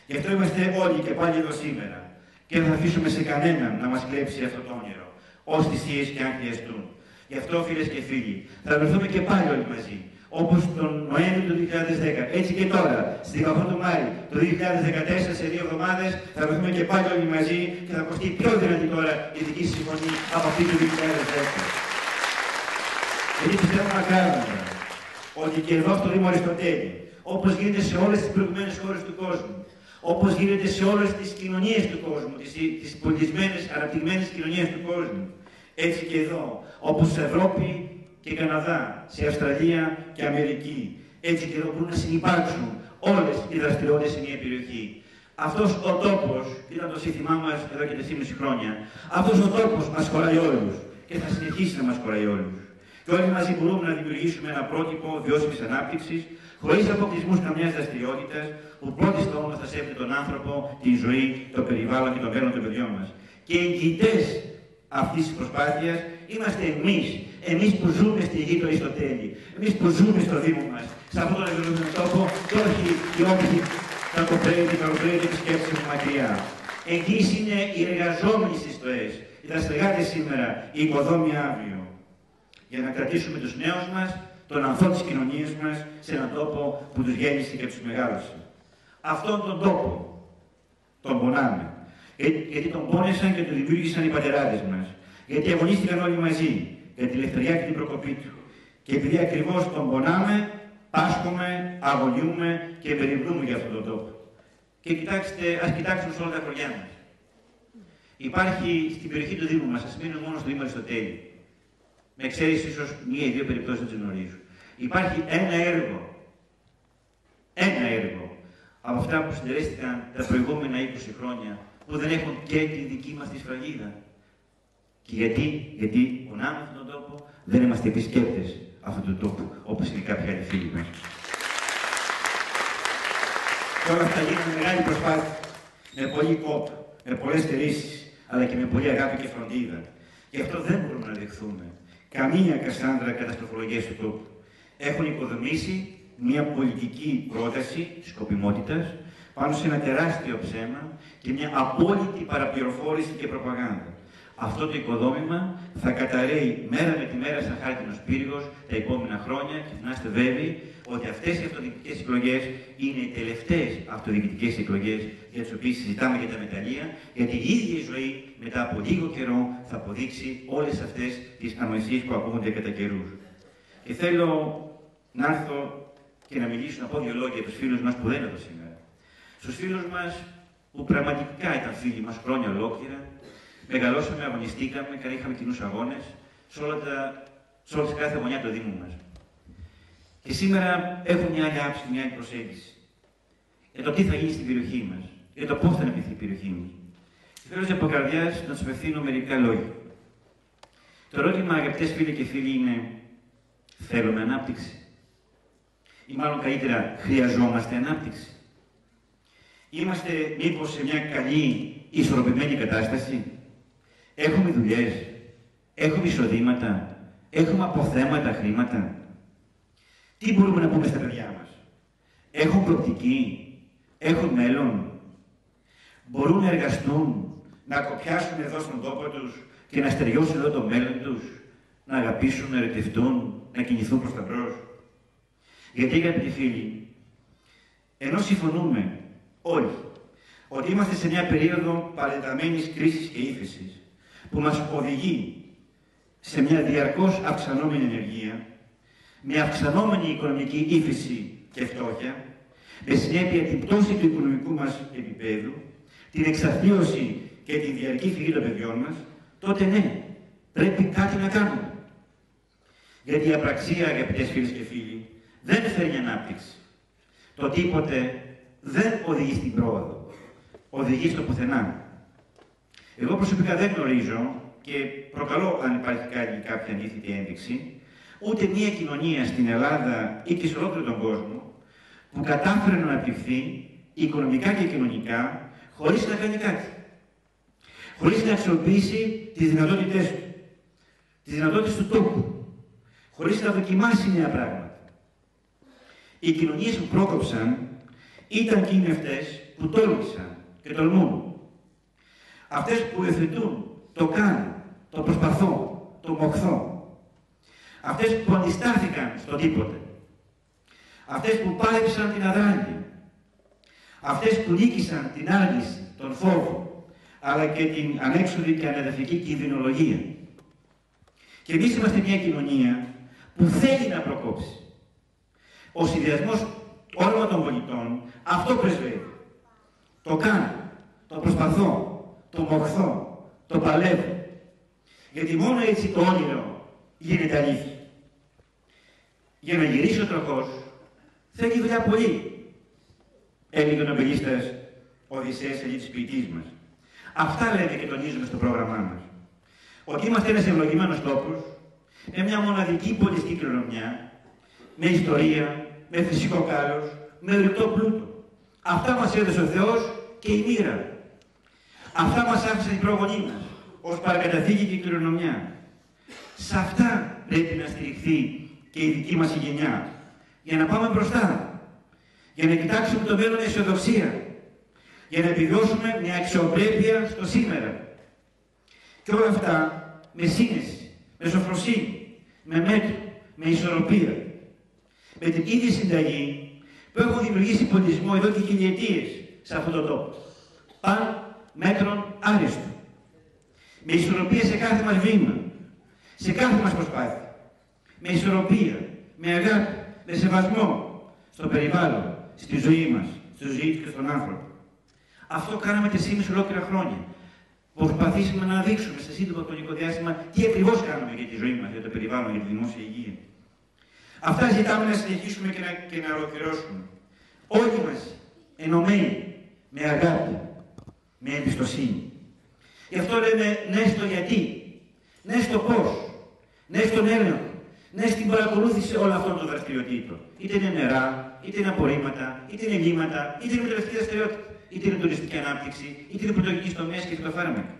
Γι' αυτό είμαστε όλοι και πάλι εδώ σήμερα και δεν θα αφήσουμε σε κανέναν να μας κλέψει αυτό το όνειρο, ως θυσίες και αν χρειαστούν. Γι' αυτό, φίλες και φίλοι, θα βρεθούμε και πάλι όλοι μαζί, όπως τον Νοέμβριο του 2010, έτσι και τώρα, στις 18 του Μάη του 2014, σε 2 εβδομάδες, θα βρεθούμε και πάλι όλοι μαζί και θα ακουστεί πιο δυνατή τώρα η δική συμφωνή από αυτή του 2010. Γιατί πιστεύουμε ακράδαντα ότι και εδώ στο Δήμο Αριστοτέλη, όπως γίνεται σε όλες τις προηγουμένες χώρες του κόσμου, όπως γίνεται σε όλες τις κοινωνίες του κόσμου, τις πολιτισμένες, αναπτυγμένες κοινωνίες του κόσμου, έτσι και εδώ, όπως σε Ευρώπη και Καναδά, σε Αυστραλία και Αμερική, έτσι και εδώ μπορούν να συνυπάρξουν όλες οι δραστηριότητες σε μια περιοχή. Αυτός ο τόπος, ήταν το σύνθημά μας εδώ και 4,5 χρόνια, αυτός ο τόπος μας χωράει όλους και θα συνεχίσει να μας χωράει όλους. Και όλοι μαζί μπορούμε να δημιουργήσουμε ένα πρότυπο βιώσιμης ανάπτυξης, χωρίς αποκλεισμούς καμιάς δραστηριότητας, που πρώτη στο όνομα θα σέβεται τον άνθρωπο, την ζωή, το περιβάλλον και το μέλλον των παιδιών μας. Και εγγυητές αυτής της προσπάθειας είμαστε εμείς που ζούμε στη γη του Αριστοτέλη, εμείς που ζούμε στο Δήμο μας, σε αυτόν τον ευλογημένο τόπο, και όχι οι όποιοι κακοπρέπει και σκέψη μου μακριά. Εγγύηση είναι οι εργαζόμενοι στις στοές, οι δραστεργάτες σήμερα, οι οικοδόμοι αύριο, για να κρατήσουμε τους νέους μας, τον ανθό της κοινωνίας μας, σε έναν τόπο που τους γέννησε και τους μεγάλωσε. Αυτόν τον τόπο τον πονάμε. Γιατί τον πόνεσαν και τον δημιούργησαν οι πατεράδες μας. Γιατί αγωνίστηκαν όλοι μαζί για την ελευθεριά και την προκοπή του. Και επειδή ακριβώς τον πονάμε, πάσχουμε, αγωνιούμε και περιβρούμε για αυτόν τον τόπο.
Και κοιτάξτε, ας κοιτάξουμε σε όλα τα χωριά μας. Υπάρχει στην περιοχή του Δήμου μας, ας μείνουμε μόνο στο Δήμο Αριστοτέλη. Με εξαίρεση ίσως μία ή δύο περιπτώσεις δεν τις γνωρίζω. Υπάρχει ένα έργο από αυτά που συντελέστηκαν τα προηγούμενα 20 χρόνια, που δεν έχουν και τη δική μας τη σφραγίδα. Και γιατί πονάμε αυτόν τον τόπο, δεν είμαστε επισκέπτες αυτού του τόπου, όπως είναι κάποιοι άλλοι φίλοι μας. Και όλα αυτά γίνονται με μεγάλη προσπάθεια, με πολύ κόπο, με πολλές στερήσεις, αλλά και με πολύ αγάπη και φροντίδα. Και αυτό δεν μπορούμε να δεχθούμε. Καμία Κασάνδρα καταστροφολογίες του τόπου. Έχουν οικοδομήσει μια πολιτική πρόταση σκοπιμότητας πάνω σε ένα τεράστιο ψέμα και μια απόλυτη παραπληροφόρηση και προπαγάνδα. Αυτό το οικοδόμημα θα καταρρέει μέρα με τη μέρα σαν χάρτινος πύργος τα επόμενα χρόνια και να είστε βέβαιοι ότι αυτές οι αυτοδιοικητικές εκλογές είναι οι τελευταίες αυτοδιοικητικές εκλογές για τις οποίες συζητάμε για τα μεταλλεία, γιατί η ίδια η ζωή μετά από λίγο καιρό θα αποδείξει όλες αυτές τις ανοησίες που ακούγονται κατά καιρούς. Και θέλω να έρθω και να μιλήσω, να πω δύο λόγια για τους φίλους μας που δεν είναι εδώ σήμερα. Στους φίλους μας που πραγματικά ήταν φίλοι μας χρόνια ολόκληρα, μεγαλώσαμε, αγωνιστήκαμε και είχαμε κοινούς αγώνες σε όλη κάθε γωνιά του Δήμου μας. Και σήμερα έχουν μια άλλη άποψη, μια άλλη προσέγγιση για το τι θα γίνει στην περιοχή μας, για το πώς θα αναπτυχθεί η περιοχή μας. Θέλω από καρδιάς να τους απευθύνω μερικά λόγια. Το ερώτημα, αγαπητές φίλοι και φίλοι, είναι: θέλουμε ανάπτυξη? Ή μάλλον καλύτερα, χρειαζόμαστε ανάπτυξη? Είμαστε μήπως σε μια καλή, ισορροπημένη κατάσταση? Έχουμε δουλειές, έχουμε εισοδήματα, έχουμε αποθέματα χρήματα? Τι μπορούμε να πούμε στα παιδιά μας? Έχουν προοπτική, έχουν μέλλον? Μπορούν να εργαστούν, να κοπιάσουν εδώ στον τόπο τους και να στεριώσουν εδώ το μέλλον τους, να αγαπήσουν, να ερωτευτούν, να κινηθούν προς τα μπρος? Γιατί, αγαπητοί φίλοι, ενώ συμφωνούμε όλοι ότι είμαστε σε μια περίοδο παρεταμένης κρίσης και ύφεσης που μας οδηγεί σε μια διαρκώς αυξανόμενη ενεργεία, με αυξανόμενη οικονομική ύφεση και φτώχεια, με συνέπεια την πτώση του οικονομικού μας επίπεδου, την εξαθλίωση και τη διαρκή φυγή των παιδιών μας, τότε ναι, πρέπει κάτι να κάνουμε. Γιατί η απραξία, αγαπητές φίλες και φίλοι, δεν φέρνει ανάπτυξη. Το τίποτε δεν οδηγεί στην πρόοδο. Οδηγεί στο πουθενά. Εγώ προσωπικά δεν γνωρίζω και προκαλώ, αν υπάρχει κάποια αντίθετη ένδειξη, ούτε μία κοινωνία στην Ελλάδα ή και σε ολόκληρο τον κόσμο που κατάφερε να αναπτυχθεί οικονομικά και κοινωνικά χωρίς να κάνει κάτι. Χωρίς να αξιοποιήσει τις δυνατότητές του, τις δυνατότητες του τόπου, χωρίς να δοκιμάσει νέα πράγματα. Οι κοινωνίες που πρόκοψαν ήταν και είναι αυτές που τόλμησαν και τολμούν. Αυτές που υιοθετούν, το κάνουν, το προσπαθώ, το μοχθώ. Αυτές που αντιστάθηκαν στο τίποτε. Αυτές που πάλεψαν την αδράνεια. Αυτές που νίκησαν την άρνηση, τον φόβο, αλλά και την ανέξοδη και ανεδαφική κινδυνολογία. Και εμείς είμαστε μια κοινωνία που θέλει να προκόψει. Ο συνδυασμός όλων των πολιτών αυτό πρεσβεύει. Το κάνω, το προσπαθώ, το μοχθώ, το παλεύω. Γιατί μόνο έτσι το όνειρο γίνεται αλήθεια. Για να γυρίσει ο τροχός θέλει δουλειά πολύ. Έλεγε ο νομπελίστας Οδυσσέας Ελίτης ποιητής μας. Αυτά λέμε και τονίζουμε στο πρόγραμμά μας. Ότι είμαστε ένας ευλογημένος τόπος, με μια μοναδική πολιτική κληρονομιά, με ιστορία, με φυσικό κάλος, με ρητό πλούτο. Αυτά μας έδωσε ο Θεός και η μοίρα. Αυτά μας άφησαν οι πρόγονοί μας, ως παρακαταθήκη και κληρονομιά. Σε αυτά πρέπει να στηριχθεί και η δική μας γενιά, για να πάμε μπροστά, για να κοιτάξουμε το μέλλον με αισιοδοξία, για να επιβιώσουμε μια αξιοπρέπεια στο σήμερα. Και όλα αυτά με σύνεση, με σοφροσύνη, με μέτρο, με ισορροπία. Με την ίδια συνταγή που έχουν δημιουργήσει πολιτισμό εδώ και χιλιετίες σε αυτόν τον τόπο. Παν μέτρων άριστο. Με ισορροπία σε κάθε μας βήμα, σε κάθε μας προσπάθεια. Με ισορροπία, με αγάπη, με σεβασμό στο περιβάλλον, στη ζωή μας, στη ζωή και στον άνθρωπο. Αυτό κάναμε 3,5 ολόκληρα χρόνια. Προσπαθήσαμε να δείξουμε σε σύντομο χρονικό διάστημα τι ακριβώς κάνουμε για τη ζωή μας, για το περιβάλλον, για τη δημόσια υγεία. Αυτά ζητάμε να συνεχίσουμε και να ολοκληρώσουμε. Όλοι μας ενωμένοι, με αγάπη, με εμπιστοσύνη. Γι' αυτό λέμε ναι στο γιατί, ναι στο πώς, ναι στον έλεγχο, ναι στην παρακολούθηση όλων αυτών των δραστηριοτήτων. Είτε είναι νερά, είτε είναι απορρίμματα, είτε είναι λύματα, είτε είναι μεταλλευτική δραστηριότητα, είτε είναι τουριστική ανάπτυξη, είτε είναι πρωτογενής τομέας και φυτοφάρμακα.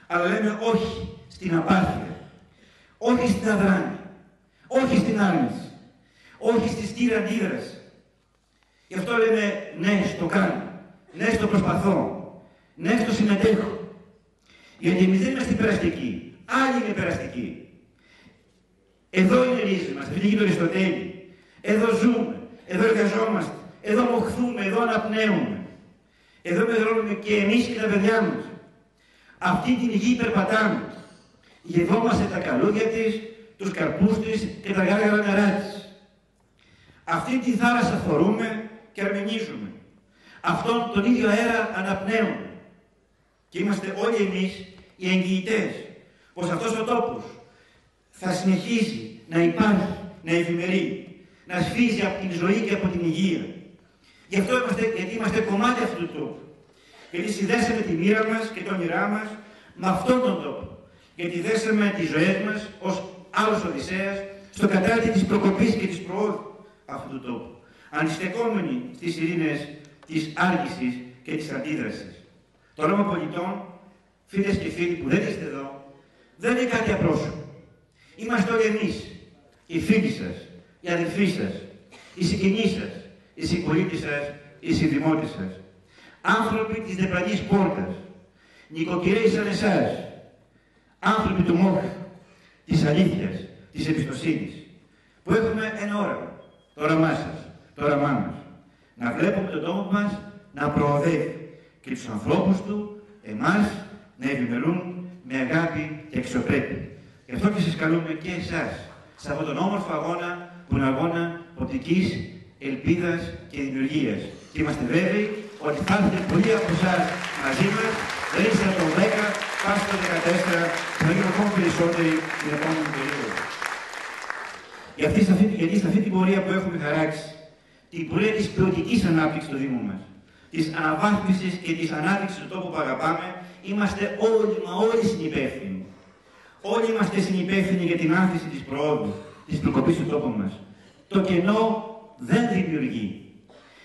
Αλλά λέμε όχι στην απάθεια, όχι στην αδράνεια, όχι στην άρνηση, όχι στη στήρα αντίδραση. Γι' αυτό λέμε ναι στο κάνω, ναι στο προσπαθώ, ναι στο συμμετέχω. Γιατί εμείς δεν είμαστε περαστικοί, άλλοι είναι περαστικοί. Εδώ είναι η ρίζη μας, αυτή είναι το Αριστοτέλη. Εδώ ζούμε, εδώ εργαζόμαστε, εδώ μοχθούμε, εδώ αναπνέουμε. Εδώ μεγαλώνουμε και εμείς και τα παιδιά μας. Αυτή την γη περπατάμε. Γευόμαστε τα καλούδια της, τους καρπούς της και τα γάργαρα νερά της. Αυτή τη θάλασσα φορούμε και αρμενίζουμε. Αυτόν τον ίδιο αέρα αναπνέουμε. Και είμαστε όλοι εμείς οι εγγυητές πως αυτός ο τόπος θα συνεχίσει να υπάρχει, να ευημερεί, να σφίζει από την ζωή και από την υγεία. Γι' αυτό γιατί είμαστε κομμάτι αυτού του τόπου. Γιατί συνδέσαμε τη μοίρα μας και τα όνειρά μας με αυτόν τον τόπο. Γιατί δέσαμε τις ζωές μας ως άλλος Οδυσσέας στο κατάρτι της προκοπής και της προόδου αυτού του τόπου. Αντιστεκόμενοι στις ειρήνες της άργησης και της αντίδρασης. Το Ρώμα Πολιτών, φίλες και φίλοι που δεν είστε εδώ, δεν είναι κάτι απρόσωπο. Είμαστε όλοι εμείς, οι φίλοι σας, οι αδελφοί σας, οι συγγενείς σας, οι συμπολίτες σας, οι συνδημότες σας. Άνθρωποι της διπλανής πόρτας, νοικοκυρέοι σαν εσάς, άνθρωποι του μόχου, της αλήθειας, της εμπιστοσύνης, που έχουμε ένα όραμα, το όραμά σας, το όραμά μας. Να βλέπουμε τον τόπο μας να προοδεύει και τους ανθρώπους του, εμάς, να ευημερούν με αγάπη και αξιοπρέπεια. Γι' αυτό και σας καλούμε και εσάς, σε αυτόν τον όμορφο αγώνα που είναι αγώνα οπτικής ελπίδας και δημιουργίας. Και είμαστε βέβαιοι ότι θα έρθετε πολλοί από εσάς μαζί μας, δεν είστε από το 10, πάστε το 14, θα γίνουν ακόμα περισσότεροι την επόμενη περίοδο. Γιατί σε αυτή την πορεία που έχουμε χαράξει, την πορεία της ποιοτικής ανάπτυξης του Δήμου μας, της αναβάθμισης και της ανάπτυξης του τόπου που αγαπάμε, είμαστε όλοι συνυπεύθυνοι. Όλοι είμαστε συνυπεύθυνοι για την άνθηση της προόδου, της προκοπής του τόπου μας. Το κενό δεν δημιουργεί.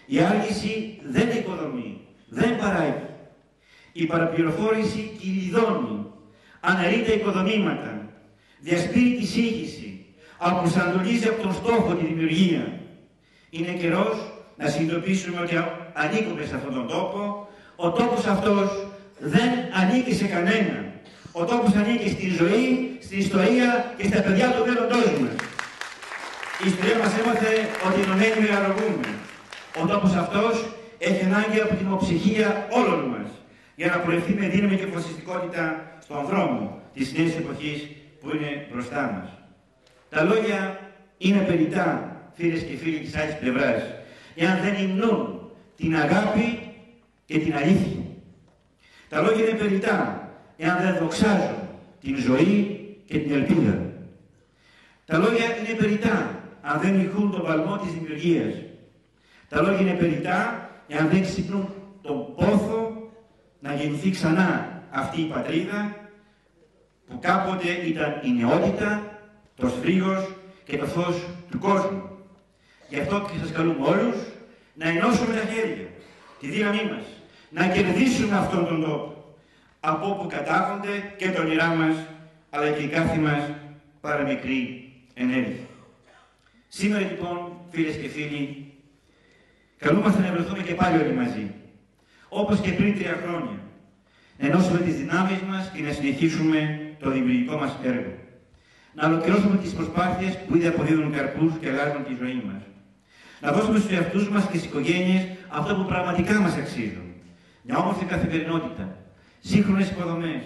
Η άργηση δεν οικοδομεί, δεν παράγει. Η παραπληροφόρηση κυλιδώνει, αναιρεί τα οικοδομήματα, διασπείρει τη σύγχυση, αποσανατολίζει από τον στόχο τη δημιουργία. Είναι καιρός να συνειδητοποιήσουμε ότι ανήκουμε σε αυτόν τον τόπο. Ο τόπος αυτός δεν ανήκει σε κανέναν. Ο τόπος ανήκει στη ζωή, στην ιστορία και στα παιδιά του μέλλοντός μας. Η ιστορία μας έμαθε ότι ενωμένοι μεγαλουργούμε. Ο τόπος αυτός έχει ανάγκη από την ομοψυχία όλων μας για να πορευτεί με δύναμη και αποφασιστικότητα στον δρόμο της νέας εποχής που είναι μπροστά μας. Τα λόγια είναι περιττά, φίλες και φίλοι της άλλης πλευράς, εάν δεν υμνούν την αγάπη και την αλήθεια. Τα λόγια είναι περιττά, εάν δεν δοξάζουν την ζωή και την ελπίδα. Τα λόγια είναι περιττά, αν δεν ηχούν τον παλμό της δημιουργίας. Τα λόγια είναι περιττά, εάν δεν ξυπνούν τον πόθο να γεννηθεί ξανά αυτή η πατρίδα, που κάποτε ήταν η νεότητα, το σφρίγος και το φως του κόσμου. Γι' αυτό και σας καλούμε όλους να ενώσουμε τα χέρια, τη δύναμή μας, να κερδίσουμε αυτόν τον τόπο, από όπου κατάγονται και τα όνειρά μας, αλλά και η κάθε μας παραμικρή ενέργεια. Σήμερα λοιπόν, φίλες και φίλοι, καλούμαστε να βρεθούμε και πάλι όλοι μαζί, όπως και πριν 3 χρόνια, να ενώσουμε τις δυνάμεις μας και να συνεχίσουμε το δημιουργικό μας έργο. Να ολοκληρώσουμε τις προσπάθειες που ήδη αποδίδουν καρπούς και αλλάζουν τη ζωή μας. Να δώσουμε στους εαυτούς μας και στις οικογένειες αυτό που πραγματικά μας αξίζουν. Μια όμορφη καθημερινότητα, σύγχρονες υποδομές,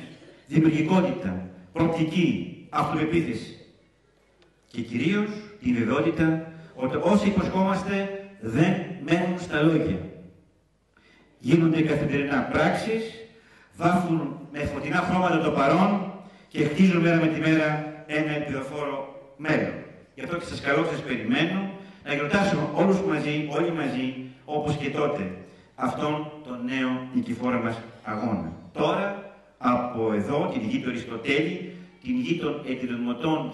δημιουργικότητα, προοπτική, αυτοπεποίθηση. Και κυρίως τη βεβαιότητα ότι όσοι υποσχόμαστε δεν μένουν στα λόγια. γίνονται καθημερινά πράξεις, βάφουν με φωτεινά χρώματα το παρόν και χτίζουν μέρα με τη μέρα ένα ελπιδοφόρο μέλλον. Γι' αυτό και σας καλώ, σας περιμένω, να γιορτάσουμε όλοι μαζί, όπως και τότε, αυτόν τον νέο νικηφόρα μας αγώνα. Τώρα, από εδώ, την γη του Αριστοτέλη, την γη των ετηροδημοτών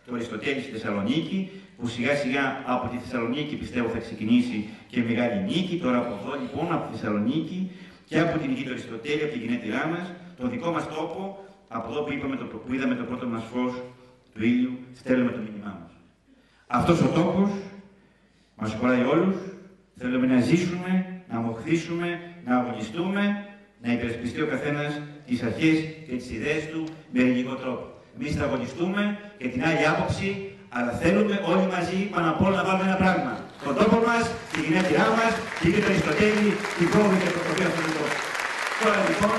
του Αριστοτέλη στη Θεσσαλονίκη, που σιγά σιγά από τη Θεσσαλονίκη πιστεύω θα ξεκινήσει και μεγάλη νίκη. Τώρα από εδώ λοιπόν, από τη Θεσσαλονίκη και από την γη του Αριστοτέλη, από την γενέτειρά μας, τον δικό μας τόπο, από εδώ που είδαμε το πρώτο μας φως του ήλιου, στέλνουμε το μήνυμά μας. Αυτός ο τόπος μας χωράει όλους, θέλουμε να ζήσουμε, να μοχθήσουμε, να αγωνιστούμε, να υπερασπιστεί ο καθένας τις αρχές και τις ιδέες του με ελληνικό τρόπο. Εμείς θα αγωνιστούμε και την άλλη άποψη, αλλά θέλουμε όλοι μαζί πάνω απ' όλα να βάλουμε ένα πράγμα. Τον τόπο μας, τη γενέτειρά μας, τη γη του Αριστοτέλη, την πρόοδο και το τοπίο αυτόν τον τόπο. Τώρα λοιπόν,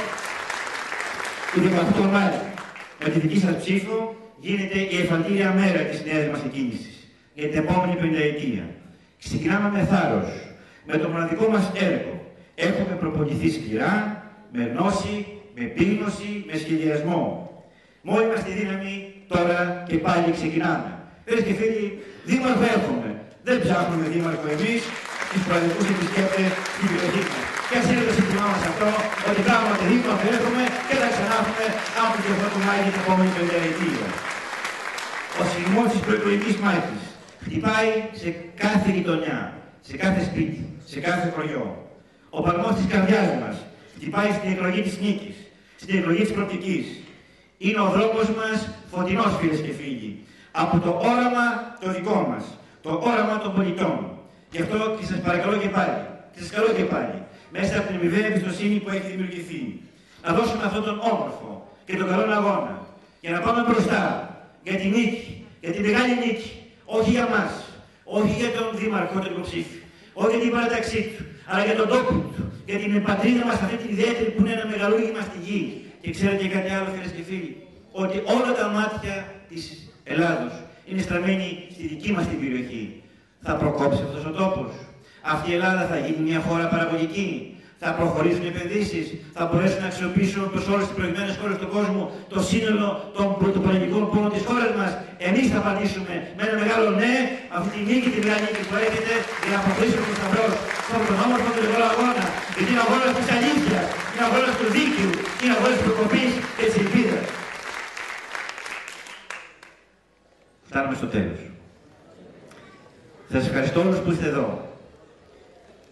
το 18 Μάη, με τη δική σας ψήφο, γίνεται η εφαλτήρια μέρα της νέας μας εκκίνησης για την επόμενη 50ετία. Ξεκινάμε με θάρρος, με το μοναδικό μας έργο. Έχουμε προπονηθεί σκληρά, με γνώση, με επίγνωση, με σχεδιασμό. Μόλι μας τη δύναμη, τώρα και πάλι ξεκινάμε. Φίλες και φίλοι, δήμαρχο έχουμε. Δεν ψάχνουμε δήμαρχο εμείς, τους προεδρικούς επισκέπτες στην περιοχή μας. Και ας είναι το σύστημά μας αυτό, ότι πράγματι δήμαρχο έχουμε και θα ξανάρθουμε από το 18 Μάη για την επόμενη 50ετία. Ο σεισμός της προεκλογικής μάχης χτυπάει σε κάθε γειτονιά, σε κάθε σπίτι, σε κάθε χωριό. Ο παλμός της καρδιάς μας χτυπάει στην εκλογή της νίκης, στην εκλογή της προοπτικής. Είναι ο δρόμος μας φωτεινός, φίλες και φίλοι, από το όραμα το δικό μας, το όραμα των πολιτών. Γι' αυτό και σας παρακαλώ και πάλι, και σας καλώ και πάλι, μέσα από την αμοιβαία εμπιστοσύνη που έχει δημιουργηθεί, να δώσουμε αυτόν τον όμορφο και τον καλό αγώνα, για να πάμε μπροστά, για τη νίκη, για τη μεγάλη νίκη, όχι για μας, όχι για τον δήμαρχο, τον υποψήφιο, όχι για την παράταξή του, αλλά για τον τόπο του, για την πατρίδα μας, αυτή την ιδιαίτερη που είναι ένα μεγαλούργημα στη γη. Και ξέρετε κάτι άλλο, φίλες και φίλοι, ότι όλα τα μάτια της Ελλάδος είναι στραμμένοι στη δική μας την περιοχή. Θα προκόψει αυτός ο τόπος. Αυτή η Ελλάδα θα γίνει μια χώρα παραγωγική. Θα προχωρήσουν οι επενδύσεις. Θα μπορέσουν να αξιοποιήσουν όπως όλες τις προηγμένες χώρες του κόσμου το σύνολο των πρωτοπαραγωγικών πόρων της χώρας μας. Εμείς θα απαντήσουμε με ένα μεγάλο ναι, αυτή τη νίκη, τη μεγάλη νίκη που έρχεται, για να προχωρήσουμε προς τα μπρος. Στον όμορφο και τον αγώνα. Γιατί είναι αγώνας της αλήθειας, είναι αγώνας του δίκαιου, είναι αγώνας της προκοπής και της ελπίδας. Φτάνουμε στο τέλος. Σας ευχαριστώ όλους που είστε εδώ.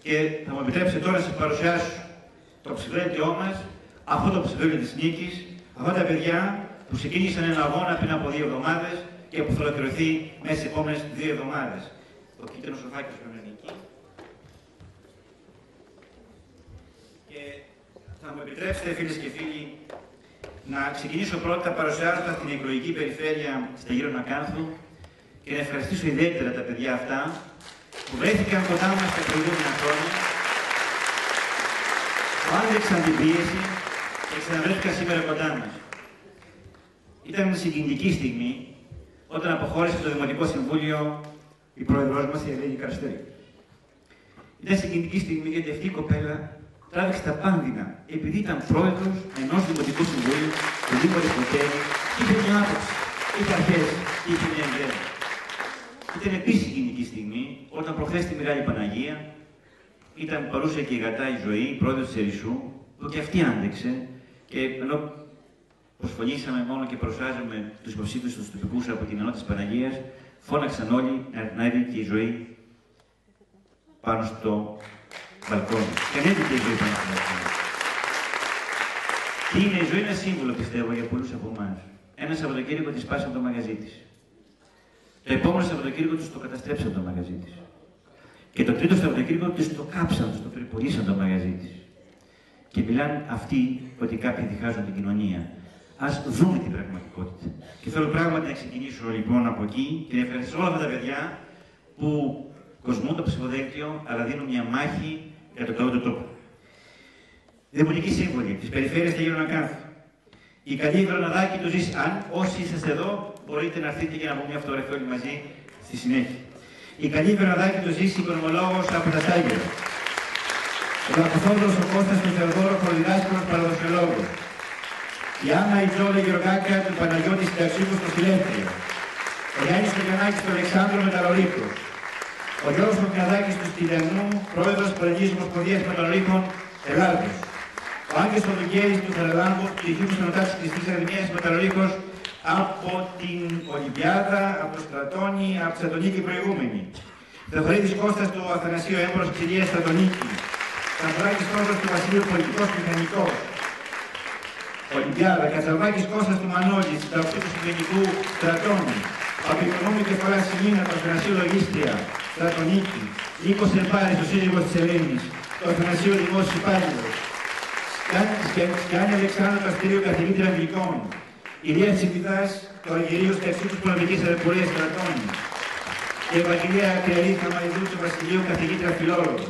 Και θα μου επιτρέψετε τώρα να σας παρουσιάσω το ψηφοδέλτιό μας, αυτό το ψηφοδέλτιο της νίκης, αυτά τα παιδιά που ξεκίνησαν ένα αγώνα πριν από 2 εβδομάδες και που θα ολοκληρωθεί μέσα στις επόμενες 2 εβδομάδες. Το κίτρινο σοφάκι σου είναι εκεί. Και θα μου επιτρέψετε, φίλες και φίλοι, να ξεκινήσω πρώτα παρουσιάζοντας την εκλογική περιφέρεια στα γύρω Νακάνθου και να ευχαριστήσω ιδιαίτερα τα παιδιά αυτά που βρέθηκαν κοντά μας τα προηγούμενα χρόνια, που άντεξαν την πίεση και ξαναβρέθηκαν σήμερα κοντά μας. Ήταν μια συγκινητική στιγμή όταν αποχώρησε το Δημοτικό Συμβούλιο η πρόεδρός μας, η Ελένη Καραστέρη. Ήταν συγκινητική στιγμή γιατί αυτή η κοπέλα τράβηξε τα πάνδυνα επειδή ήταν πρόεδρος ενός Δημοτικού Συμβουλίου του Δήμου Αριστοτέλη, είχε μια άποψη, είχε αρχές, είχε μια ιδέα. Ήταν επίσης συγκινητική στιγμή όταν προχθές τη Μεγάλη Παναγία ήταν παρούσα και η Γατά η Ζωή, πρόεδρος της Ερισσού, που και αυτή άντεξε και ενώ προσφωνήσαμε μόνο και προσφράζαμε τους υποψήφιους τους τοπικούς από την ενότητα της Παναγίας, φώναξαν όλοι να έρθει και η Ζωή πάνω στο μπαλκόνι. Και ανέβηκε η Ζωή πάνω στο μπαλκόνι. Τι είναι η Ζωή? Ένα σύμβολο, πιστεύω, για πολλούς από εμάς. Ένα Σαββατοκύριακο της σπάσαν το μαγαζί της. Το επόμενο Σαββατοκύριακο τους το καταστρέψαν το μαγαζί της. Και το τρίτο Σαββατοκύριακο τους το κάψαν, τους το περιπολίσαν το μαγαζί της. Και μιλάνε αυτοί ότι κάποιοι διχάζουν την κοινωνία. Ας δούμε την πραγματικότητα. Και θέλω πράγματι να ξεκινήσω λοιπόν από εκεί και να ευχαριστήσω όλα αυτά τα παιδιά που κοσμούν το ψηφοδέλτιο, αλλά δίνουν μια μάχη για το καλό του τόπο. Δημοτικοί σύμβολοι της περιφέρειας θα γίνουν Ακάνθου. Η καλή Βροναδάκη του ζήσει. Αν όσοι είσαστε εδώ, μπορείτε να έρθετε και να πούμε μια φωτογραφία όλοι μαζί στη συνέχεια. Η καλή Βροναδάκη του ζήσει, οικονομολόγος από τα Στάγερα. ο Λακοθόδωρος ο Κώστας του Θεοδόρο Χολιδάσκαλος παραδοσιολόγος, η Άννα η Τζόλα Γεωργάκια του Παναγιώτη Συνταξίκου στο Φιλέφτριο, ο Γιάννης Κογιαννάκης του Αλεξάνδρου Μεταλλορίκος, ο Γιώργος Κοκιαδάκης του Στυλιανού, πρόεδρος Πολιτικής Ομοσπονδίας Μεταλλορίκων Ελλάδος, ο Άγγελος Ποδογγέλης του Θερελάμπου, του Τυχείου Στενοτά της Χριστής Ακαδημίας Μεταλλορίκος από την Ολυμπιάδα, από το Στρατόνι, από τη Στρατονίκη προηγούμενη. Θεοχαρίτης Κώστας του Αθανασίου Έμπορος της Ηλίας Στρατονίκη. Καμπουράκης Κώστας του Βασιλείου Πολιτικός Μηχανικός. Ολυμπιάδα. Κατσαρβάκης Κώστας του Μανώλη, συντακτού του Συγγενικού Στρατόνι. Παπικονόμου και Φοράς Σιμίνα του Αθανασίου Λογίστρια. Στρατονίκη. Νίκος Ερπάρης, ο σύζυγος της Ελένης. Το Αθανασίου Δημόσιος Υπάλληλος. Σκιάννη Αλεξάνδρου Καστηρίου, καθηγήτρια Αγγλικών. Ηλία Τσιπιδάς, του Αργυρίου Σταξίου της Πολεμικής Αεροπορίας Στρατόνι. Και Ευαγγελία Κρελή Χαμαϊδού του Βασιλείου, καθηγήτρια φιλόλογο.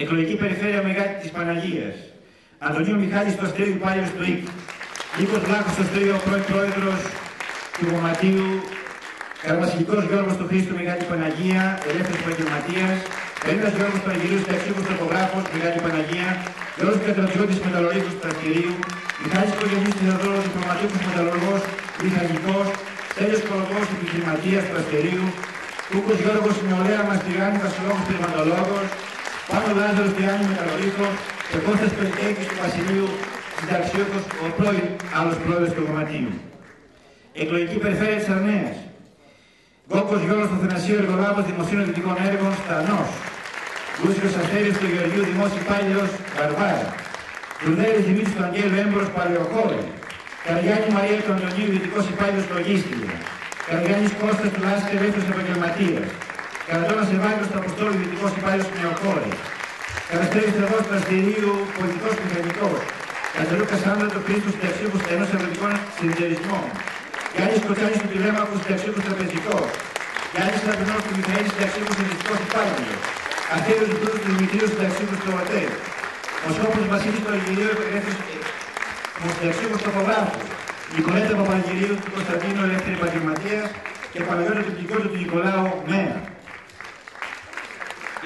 Εκλογική Περιφέρεια Μεγάλη της Παναγίας. Αντωνίου Μιχάλης του Αστρίου, υπάλληλος του ΙΚ. Νίκος Βλάχος του Αστρίου, πρώην πρόεδρος του Κομματείου. Καραβασιλικός Γιώργος του Χρήστου, Μεγάλη Παναγία, ελεύθερος επαγγελματίας. Περίνας Γιώργος του Αργυρίου Σταξίου, τοπογράφος, Μεγάλη Παναγία. Γιώργος Κατρατιώτης, μεταλλορίκος του Αστρίου. Μιχάλης Κογιαννής του Θεοδόρου, διπλωματικός μεταλλουργός, μηχανικός. Στέλιος Κολογός, επιχειρηματίας του Αστερίου. Κούκος Γιώργος, Νεολαία Μαστιγάνη, βασιλόγος πνευματολόγος. Πάνο Λάζαρος Τριάννη, μεταλλορίκος. Και Κώστας Περιτέκης του Βασιλείου, συνταξιούχος, ο πρώην άλλος πρόεδρος του Κομματείου. Εκλογική Περιφέρεια της Αρνέας. Γκόκος Γιώργος του Θενασίου, εργολάβος δημοσίων ειδικών έργων, Στανός. Λούσιος Αστέριος του Γεωργίου, δημόσιο υπάλληλος, Βαρβάρα. Τουρδέρης Δημήτρης του Αγγέλου, έμπορος, Παλαιοχώρη. Καραγιάννη Μαρία του Αντωνίου, ειδικός υπάλληλος, Λογίστρια. Καραγιάννης Κώστας του Λάσκα, ελεύθερος επαγγελματίας. Καρατώνας Ευάγγελος του Αποστόλου, ειδικός υπάλληλος, Νεοχώρη. Καραστέρης Τραβός του Αστηρίου, πολιτικός μηχανικός. Κατσαρού Κασάνδρα του Χρήστου, συνταξίουχος ενός αγροτικών συνεταιρισμών. Γιάννης Κοτσάνης του Τηλέμαχου, συνταξίουχος τραπεζικός. Γιάννης Τραπεζινός του Μιχαήλ, συνταξίουχος ειδικός υπάλληλος. Αστέριος Λουτρούς του Δημητρίου, συνταξίουχος του ΟΤΕ. Ο Σκόπος Βασίλης του Αργυρίου, συνταξίουχος τοπογράφου. Νικολέτα Παπαγγελίου του Κωνσταντίνου, ελεύθερη επαγγελματίας. Και Παναγιώτη του Πληκότου του Νικολάου, ΜΕΑ.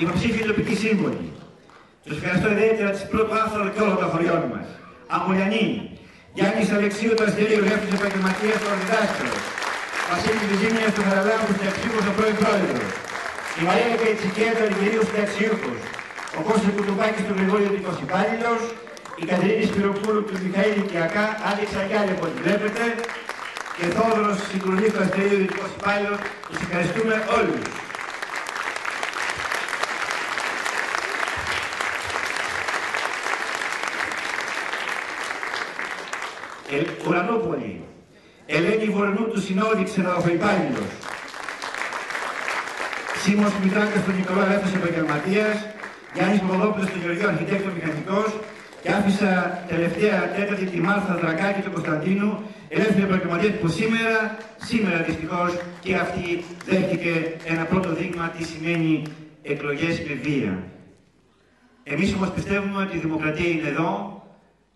Υποψήφιοι τοπικοί σύμβολοι. Τους ευχαριστώ ιδιαίτερα της πρώτου άνθρωπου και όλων των χωριών μας. Αμμουλιανή. Γιάννης Αλεξίου του Αστερίου, ελεύθερος επαγγελματίας του διδάσκαλος. Βασίλης Βυζίνιας του Χαραλάμπου, συνταξίουχος ο πρώην πρόεδρος. Η Μαρία Καϊτσικέα του Αργυρίου, συνταξίουχος. Ο Κώστας Κουτουμπάκης του Γρηγόριου, ειδικός υπάλληλος. Η Κατερίνη Σπυροπούλου του Μιχαήλ Οικιακά, άντεξα γυάλια από ό,τι βλέπετε. Και Θόδωρος Συγκρουλής του Αστερίου, ειδικός υπάλληλος. Τους ευχαριστούμε όλους. Ουρανούπολη. Ελένη Βορνού του Συνόδη, ξενοδοχοϊπάλληλος. Σίμος Μητράκας του Νικολάου, ελεύθερος επαγγελματίας. Γιάννης Παπαδόπουλος του Γεωργίου, αρχιτέκτο μηχανικός. Και άφησα τελευταία τέταρτη τη Μάρθα Δρακάκη του Κωνσταντίνου, ελεύθερη επαγγελματία που σήμερα δυστυχώς και αυτή δέχτηκε ένα πρώτο δείγμα τι σημαίνει εκλογές με βία. Εμείς όμως πιστεύουμε ότι η δημοκρατία είναι εδώ,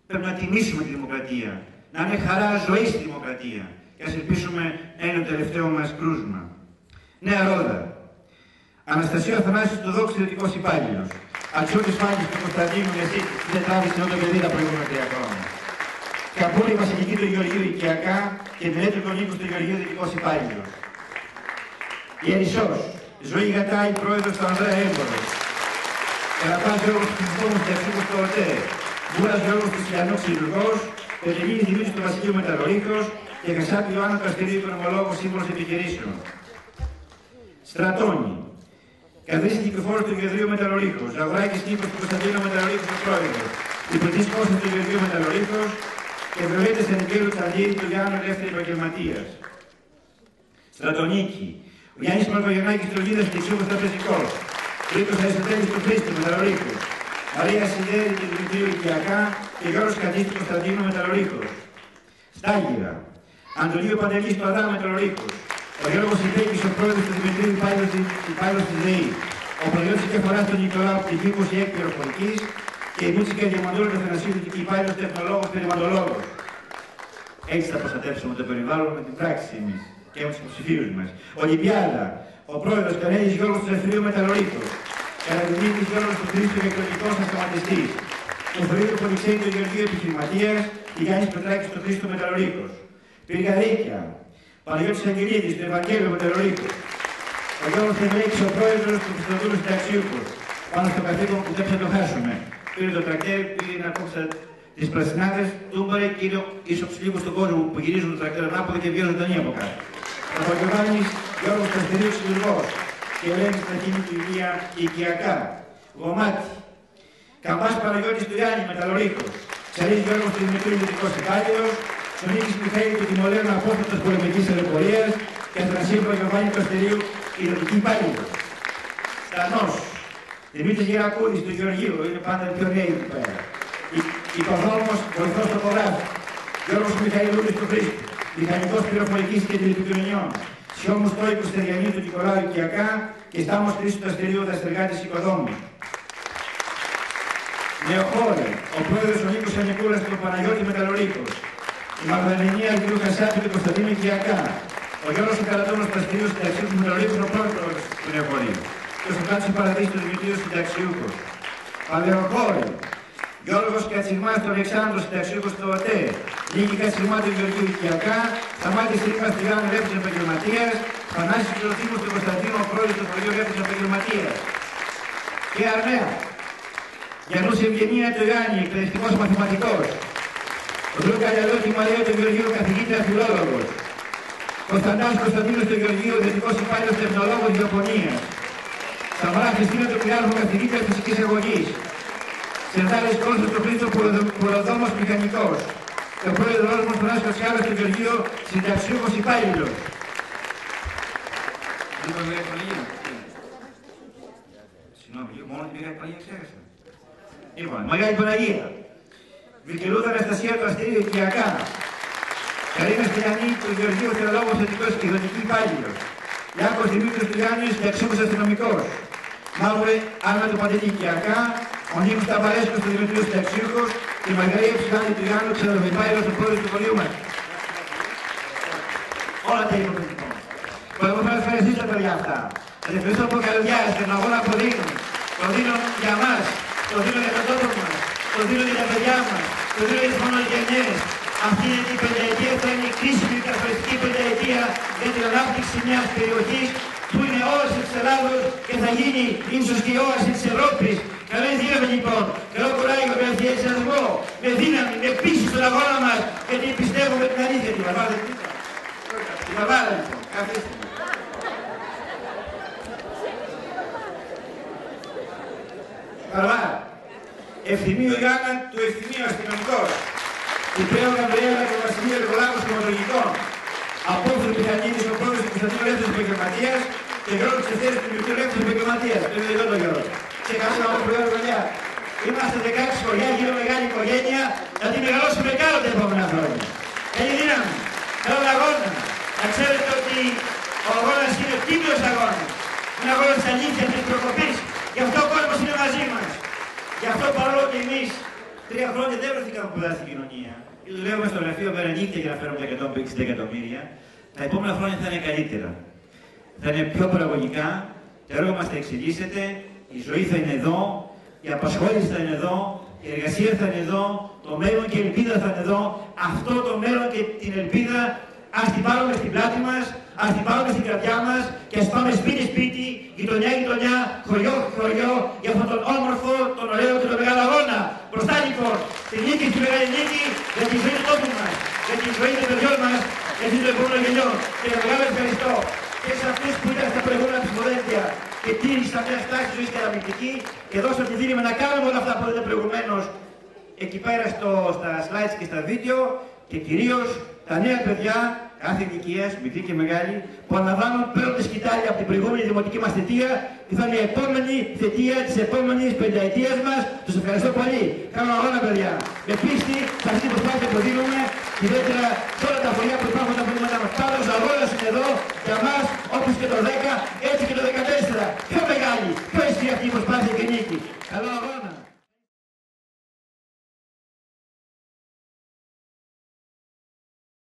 πρέπει να τιμήσουμε τη δημοκρατία. Να είναι χαρά ζωή στη δημοκρατία. Και ας ελπίσουμε να είναι το τελευταίο μας κρούσμα. Νέα Ρόδα. Αναστασίου Αθανάσιου του Δόξου, ιδιωτικός υπάλληλος. Αξιώτης Φάγκης του Κωνσταντίνου, γιατί δεν τράβησε ούτε παιδί τα προηγούμενα 3 χρόνια. Καπούρη Βασιλική του Γεωργίου, οικιακά και Δημήτρη Νίκου του Γεωργίου, ιδιωτικός υπάλληλος. Ιερισσός. Ζωή Γατάη, πρόεδρος του Ανδρέα Έμπορος. Καραπάς Γιώργος του Χριστόμου, συνταξίουχος του ΟΤΕ. Μπούρας Γιώργος του Σιανού, ξυλουργός. Πετρελίνης Δημήτρης του Βασιλείου, μεταλλορίκος. Και Χασάπη Ιωάννα του Αστερίου, οικονομολόγος, σύμβουλος επιχειρήσεων. Στρατόνι. Καθρίστη Νικηφόρος του Γεωργίου, μεταλλορίκος. Ζαγουράκης Νίκος του Κωνσταντίνου, μεταλλορίκος και πρόεδρος. Υπουργής Κώστας του Γεωργίου, μεταλλορίκος. Και Βελέτες Ενικέλου Τσαντήρη του Γιάννου, ελεύθερη επαγγελματίας. Στρατονίκη. Ο Γιάννης Μαρκογιαννάκης του Λογίδας, συνταξίουχος τραπεζικός. Ρίκος Αριστοτέλης του Χρήστου, μεταλλορίκος. Μαρία Σιδέρη του Δημητρίου, οικιακά. Και Γιώργος Κατής του Κωνσταντίνου, μεταλλορίκος. Στάγυρα. Αντωνίου Παντελής του Αδάμ, μεταλλορίκος. Ο Γιώργος Ιμπέκης, ο πρόεδρος του Δημητρίου, υπάλληλος της ΔΕΗ. Ο Παναγιώτης Κεφαλάς του Νικολάου, πτυχίκος και εκπληροφορικής. Και η Μούτσικα Διαμαντούλου του Θανασίου, υπάλληλος τεχνολόγος, περιβαλλοντολόγος. Έτσι θα προστατεύσουμε το περιβάλλον με την πράξη εμείς και με τους υποψηφίους μας. Ολυμπιάδα. Ο πρόεδρος Κανέλης Γιώργος του Ευθυρίου, μεταλλορίκος.
Κατά τη μνήμη της Γιώργος του Χρήστου και εκλογικός ασταματιστής. Τον Θοδωρή του Πολυξένη του Γεωργίου Επιχειρηματίας και Γιάννης Πετράκης του Χρήστου Μεταλλορίκος. Πυργαδίκια. Παναγιώτης Αγγελίδης του Ευαγγέλιο Μεταλλορίκος. Ο Γιώργος Θεμλέκης, ο πρόεδρος του Χριστοδούλου Συνταξίουχου. Πάνω στο καθήκον που δεν θα το χάσουμε. Πήρε το τρακτέρ, πήγε να κόψει τις πρασινάδες, τούμπαρε και είναι ίσως λίγους στον κόσμο που γυρίζουν το τρακτέρ ανάποδα και βγαίνουν ζωντανοί από κάτω. Ο Παγκιωβάνης Γιώργος Καστερίου Συλλουργός και Ελένη Στρατίνη του Ηλία οικιακά. Γομάτι. Καμπάς Παναγιώτης του Γιάννη Μεταλλορίκος. Ξαρής Γιώργος του Δημητρίου Ιδιωτικός Υπάλληλος. Σονίκης Μιχαήλ του Τιμολέων Απόφατος Πολεμικής Αεροπορίας και Αθανασίου Παγκιωβάνη Καστερίου Ιδιωτική Υπάλληλος. Στανός. Δημήτρης Γερακούδης του Γεωργίου, είναι πάντα πιο νέοι εκεί πέρα. Οικοδόμος, βοηθός τοπογράφου. Γιώργος Μιχαηλούλης του Χρήστου. Μηχανικός πληροφορικής και τηλεπικοινωνιών. Σιώμος Τόικος Στεριανίου του Νικολάου Οικιακά και Στάμος Χρήστου του Αστερίου Δαστεργάτης Οικοδόμου. Νεοχώρη, ο πρόεδρος ο Νίκος Ανικούρας του Παναγιώτη Μεταλλορίκος. Η Μαγδαλενία Αγγλίου Χασάπη του Κωνσταντίνου Οικιακά. Ο Γιώργος Καρατώνος του Αστερίου Συνταξίου του Μεταλλορίκου, ο πρόεδρος του Νεοχωρίου. Και ο Σοκράτης Παραδείσης του Δημητρίου Συνταξιούχου. Παλαιοχώρη. Γιώργος Κατσιμάς του Αλεξάνδρου Συνταξιούχος του ΟΤΕ. Νίκη Κατσιμά του Γεωργίου Οικιακά. Σταμάτης Ρήμας του Γιάννου Ρεύθυνος Επαγγελματίας. Θανάσης Τροφίμος του Κωνσταντίνου, ο πρόεδρος του Χωριού Ρεύθυνος Επαγγελματίας. Και Αρνέα. Γιαννούς Ευγενία του Ιωάννη, εκπαιδευτικός μαθηματικός. Ο Δρου Καλιαλώτη Μαρία του Γεωργίου, καθηγήτρια φιλόλογος. Κωνσταντάς Κωνσταντίνος του Γεωργίου, ιδιωτικός υπάλληλος τεχνολόγος Γεωπονίας. Σαμαρά Χριστίνα του Πειάρχου, καθηγήτρια φυσικής αγωγής. Σερδάρης Κώστας του Χρήστο, Ποροδόμος μηχανικός. Και ο πρόεδρος μας Φωνάς Κασιάλας του Γεωργίου, συνταξιούχος υπάλληλος. Συγγνώμη, μόνο την Μεγάλη Παναγία ξέχασα. Λοιπόν, Μεγάλη Παναγία. Βικελούδα Αναστασία του Αστερίου Οικιακά. Καρίνα Στυλιανή του Γεωργίου, θεολόγος θετικός και ιδιωτική υπάλληλος. Ιάκος Δημήτρης του Γιάννης, συνταξιούχος αστυνομικός. Μαύρη Άννα του Παντελή Οικιακά. Ο Νίκος Ταμπαρέσκος του Δημητρίου Συνταξίουχος. Και η Μαργαρία Ψυχάνη του Γιάννου, ξεδοβιπάλληλος του πρόεδρου του χωριού μας. Όλα τα είπαμε λοιπόν. Εγώ θα ευχαριστήσω τα παιδιά αυτά. Θα ευχαριστώ από καρδιάς για τον αγώνα που δίνουν. Το δίνουν για μας, το δίνουν για τον τόπο μας, το δίνουν για τα παιδιά μας, το δίνουν για τις μονογενιές. Αυτή η πενταετία θα είναι κρίσιμη καθοριστική πενταετία για την ανάπτυξη μιας περιοχής που είναι όαση της Ελλάδος και θα γίνει ίσως και η όαση της Ευρώπης. Καλές δύναμη λοιπόν, καλό κουράγιο με ενθουσιασμό, με δύναμη, με πίστη στον αγώνα μας, γιατί πιστεύουμε την αλήθεια. Την Βαρβάρα λοιπόν, καθίστε. Βαρβάρα, Ευθυμίου Γιάννα του Ευθυμίου αστυνομικός. Υπέο Γαμπριέλα και Βασιλείο Εργολάβος Κομματολογικών. Απόφθορ Πιχανίδης, ο πρόεδρος του Κωνσταντίνου Ρεύθυνος Επαγγελματίας και Γιώργος Ξεφτέρης του Μητρίου Ρεύθυνος Επαγγελματίας. Το είναι εδώ το Γιώργο. Και καλά να προέδρου παιδιά. Είμαστε 16 χωριά, γύρω μεγάλη οικογένεια, να την μεγαλώσουμε κάτω τα επόμενα χρόνια. Καλή δύναμη, καλό αγώνα. Να ξέρετε ότι ο αγώνας είναι τίμιος αγώνας. Είναι αγώνας της αλήθειας, της προκοπής. Γι' αυτό ο κόσμος είναι μαζί μας. Γι' αυτό παρόλο ότι εμείς 3 χρόνια δεν βρεθήκαμε κοντά στην κοινωνία. Δουλεύουμε στο γραφείο Βερενίκια για να φέρουμε τα 160 εκατομμύρια. Τα επόμενα χρόνια θα είναι καλύτερα. Θα είναι πιο παραγωγικά, το έργο μας θα εξελίσσεται, η ζωή θα είναι εδώ, η απασχόληση θα είναι εδώ, η εργασία θα είναι εδώ, το μέλλον και η ελπίδα θα είναι εδώ. Αυτό το μέλλον και την ελπίδα ας την πάρουμε στην πλάτη μας, ας την πάρουμε στην καρδιά μας και ας πάμε σπίτι-σπίτι, γειτονιά-γειτονιά, χωριό-χωριό για αυτόν τον όμορφο, τον ωραίο και τον μεγάλο αγώνα. Μπροστά λοιπόν, στη νίκη, στη μεγάλη νίκη, για τη ζωή του τόπου μας, για τη ζωή των παιδιών μας, για την επόμενη γενιών. Και ένα μεγάλο ευχαριστώ και σε αυτούς που ήταν στα προηγούμενα ψηφοδέλτια και τήρησαν μια στάση ζωής καταπληκτική και δώσαν τη δύναμη να κάνουμε όλα αυτά που είδατε προηγουμένως εκεί πέρα στα slides και στα βίντεο και κυρίως τα νέα παιδιά κάθε ηλικίας, μικρή και μεγάλη, που αναλαμβάνουν πλέον τη σκητάλη από την προηγούμενη δημοτική μας θητεία και θα είναι η επόμενη θητεία της επόμενης πενταετίας μας. Τους ευχαριστώ πολύ. Κάνω αγώνα παιδιά. Με πίστη σε αυτή την προσπάθεια που δίνουμε, ιδιαίτερα σε όλα τα χωριά που υπάρχουν τα προβλήματά μας. Πάντως ο αγώνας είναι εδώ για μας, όπως και το 10, έτσι και το 14. Πιο μεγάλη, πιο ισχυρή αυτή η προσπάθεια και νίκη. Καλό αγώνα.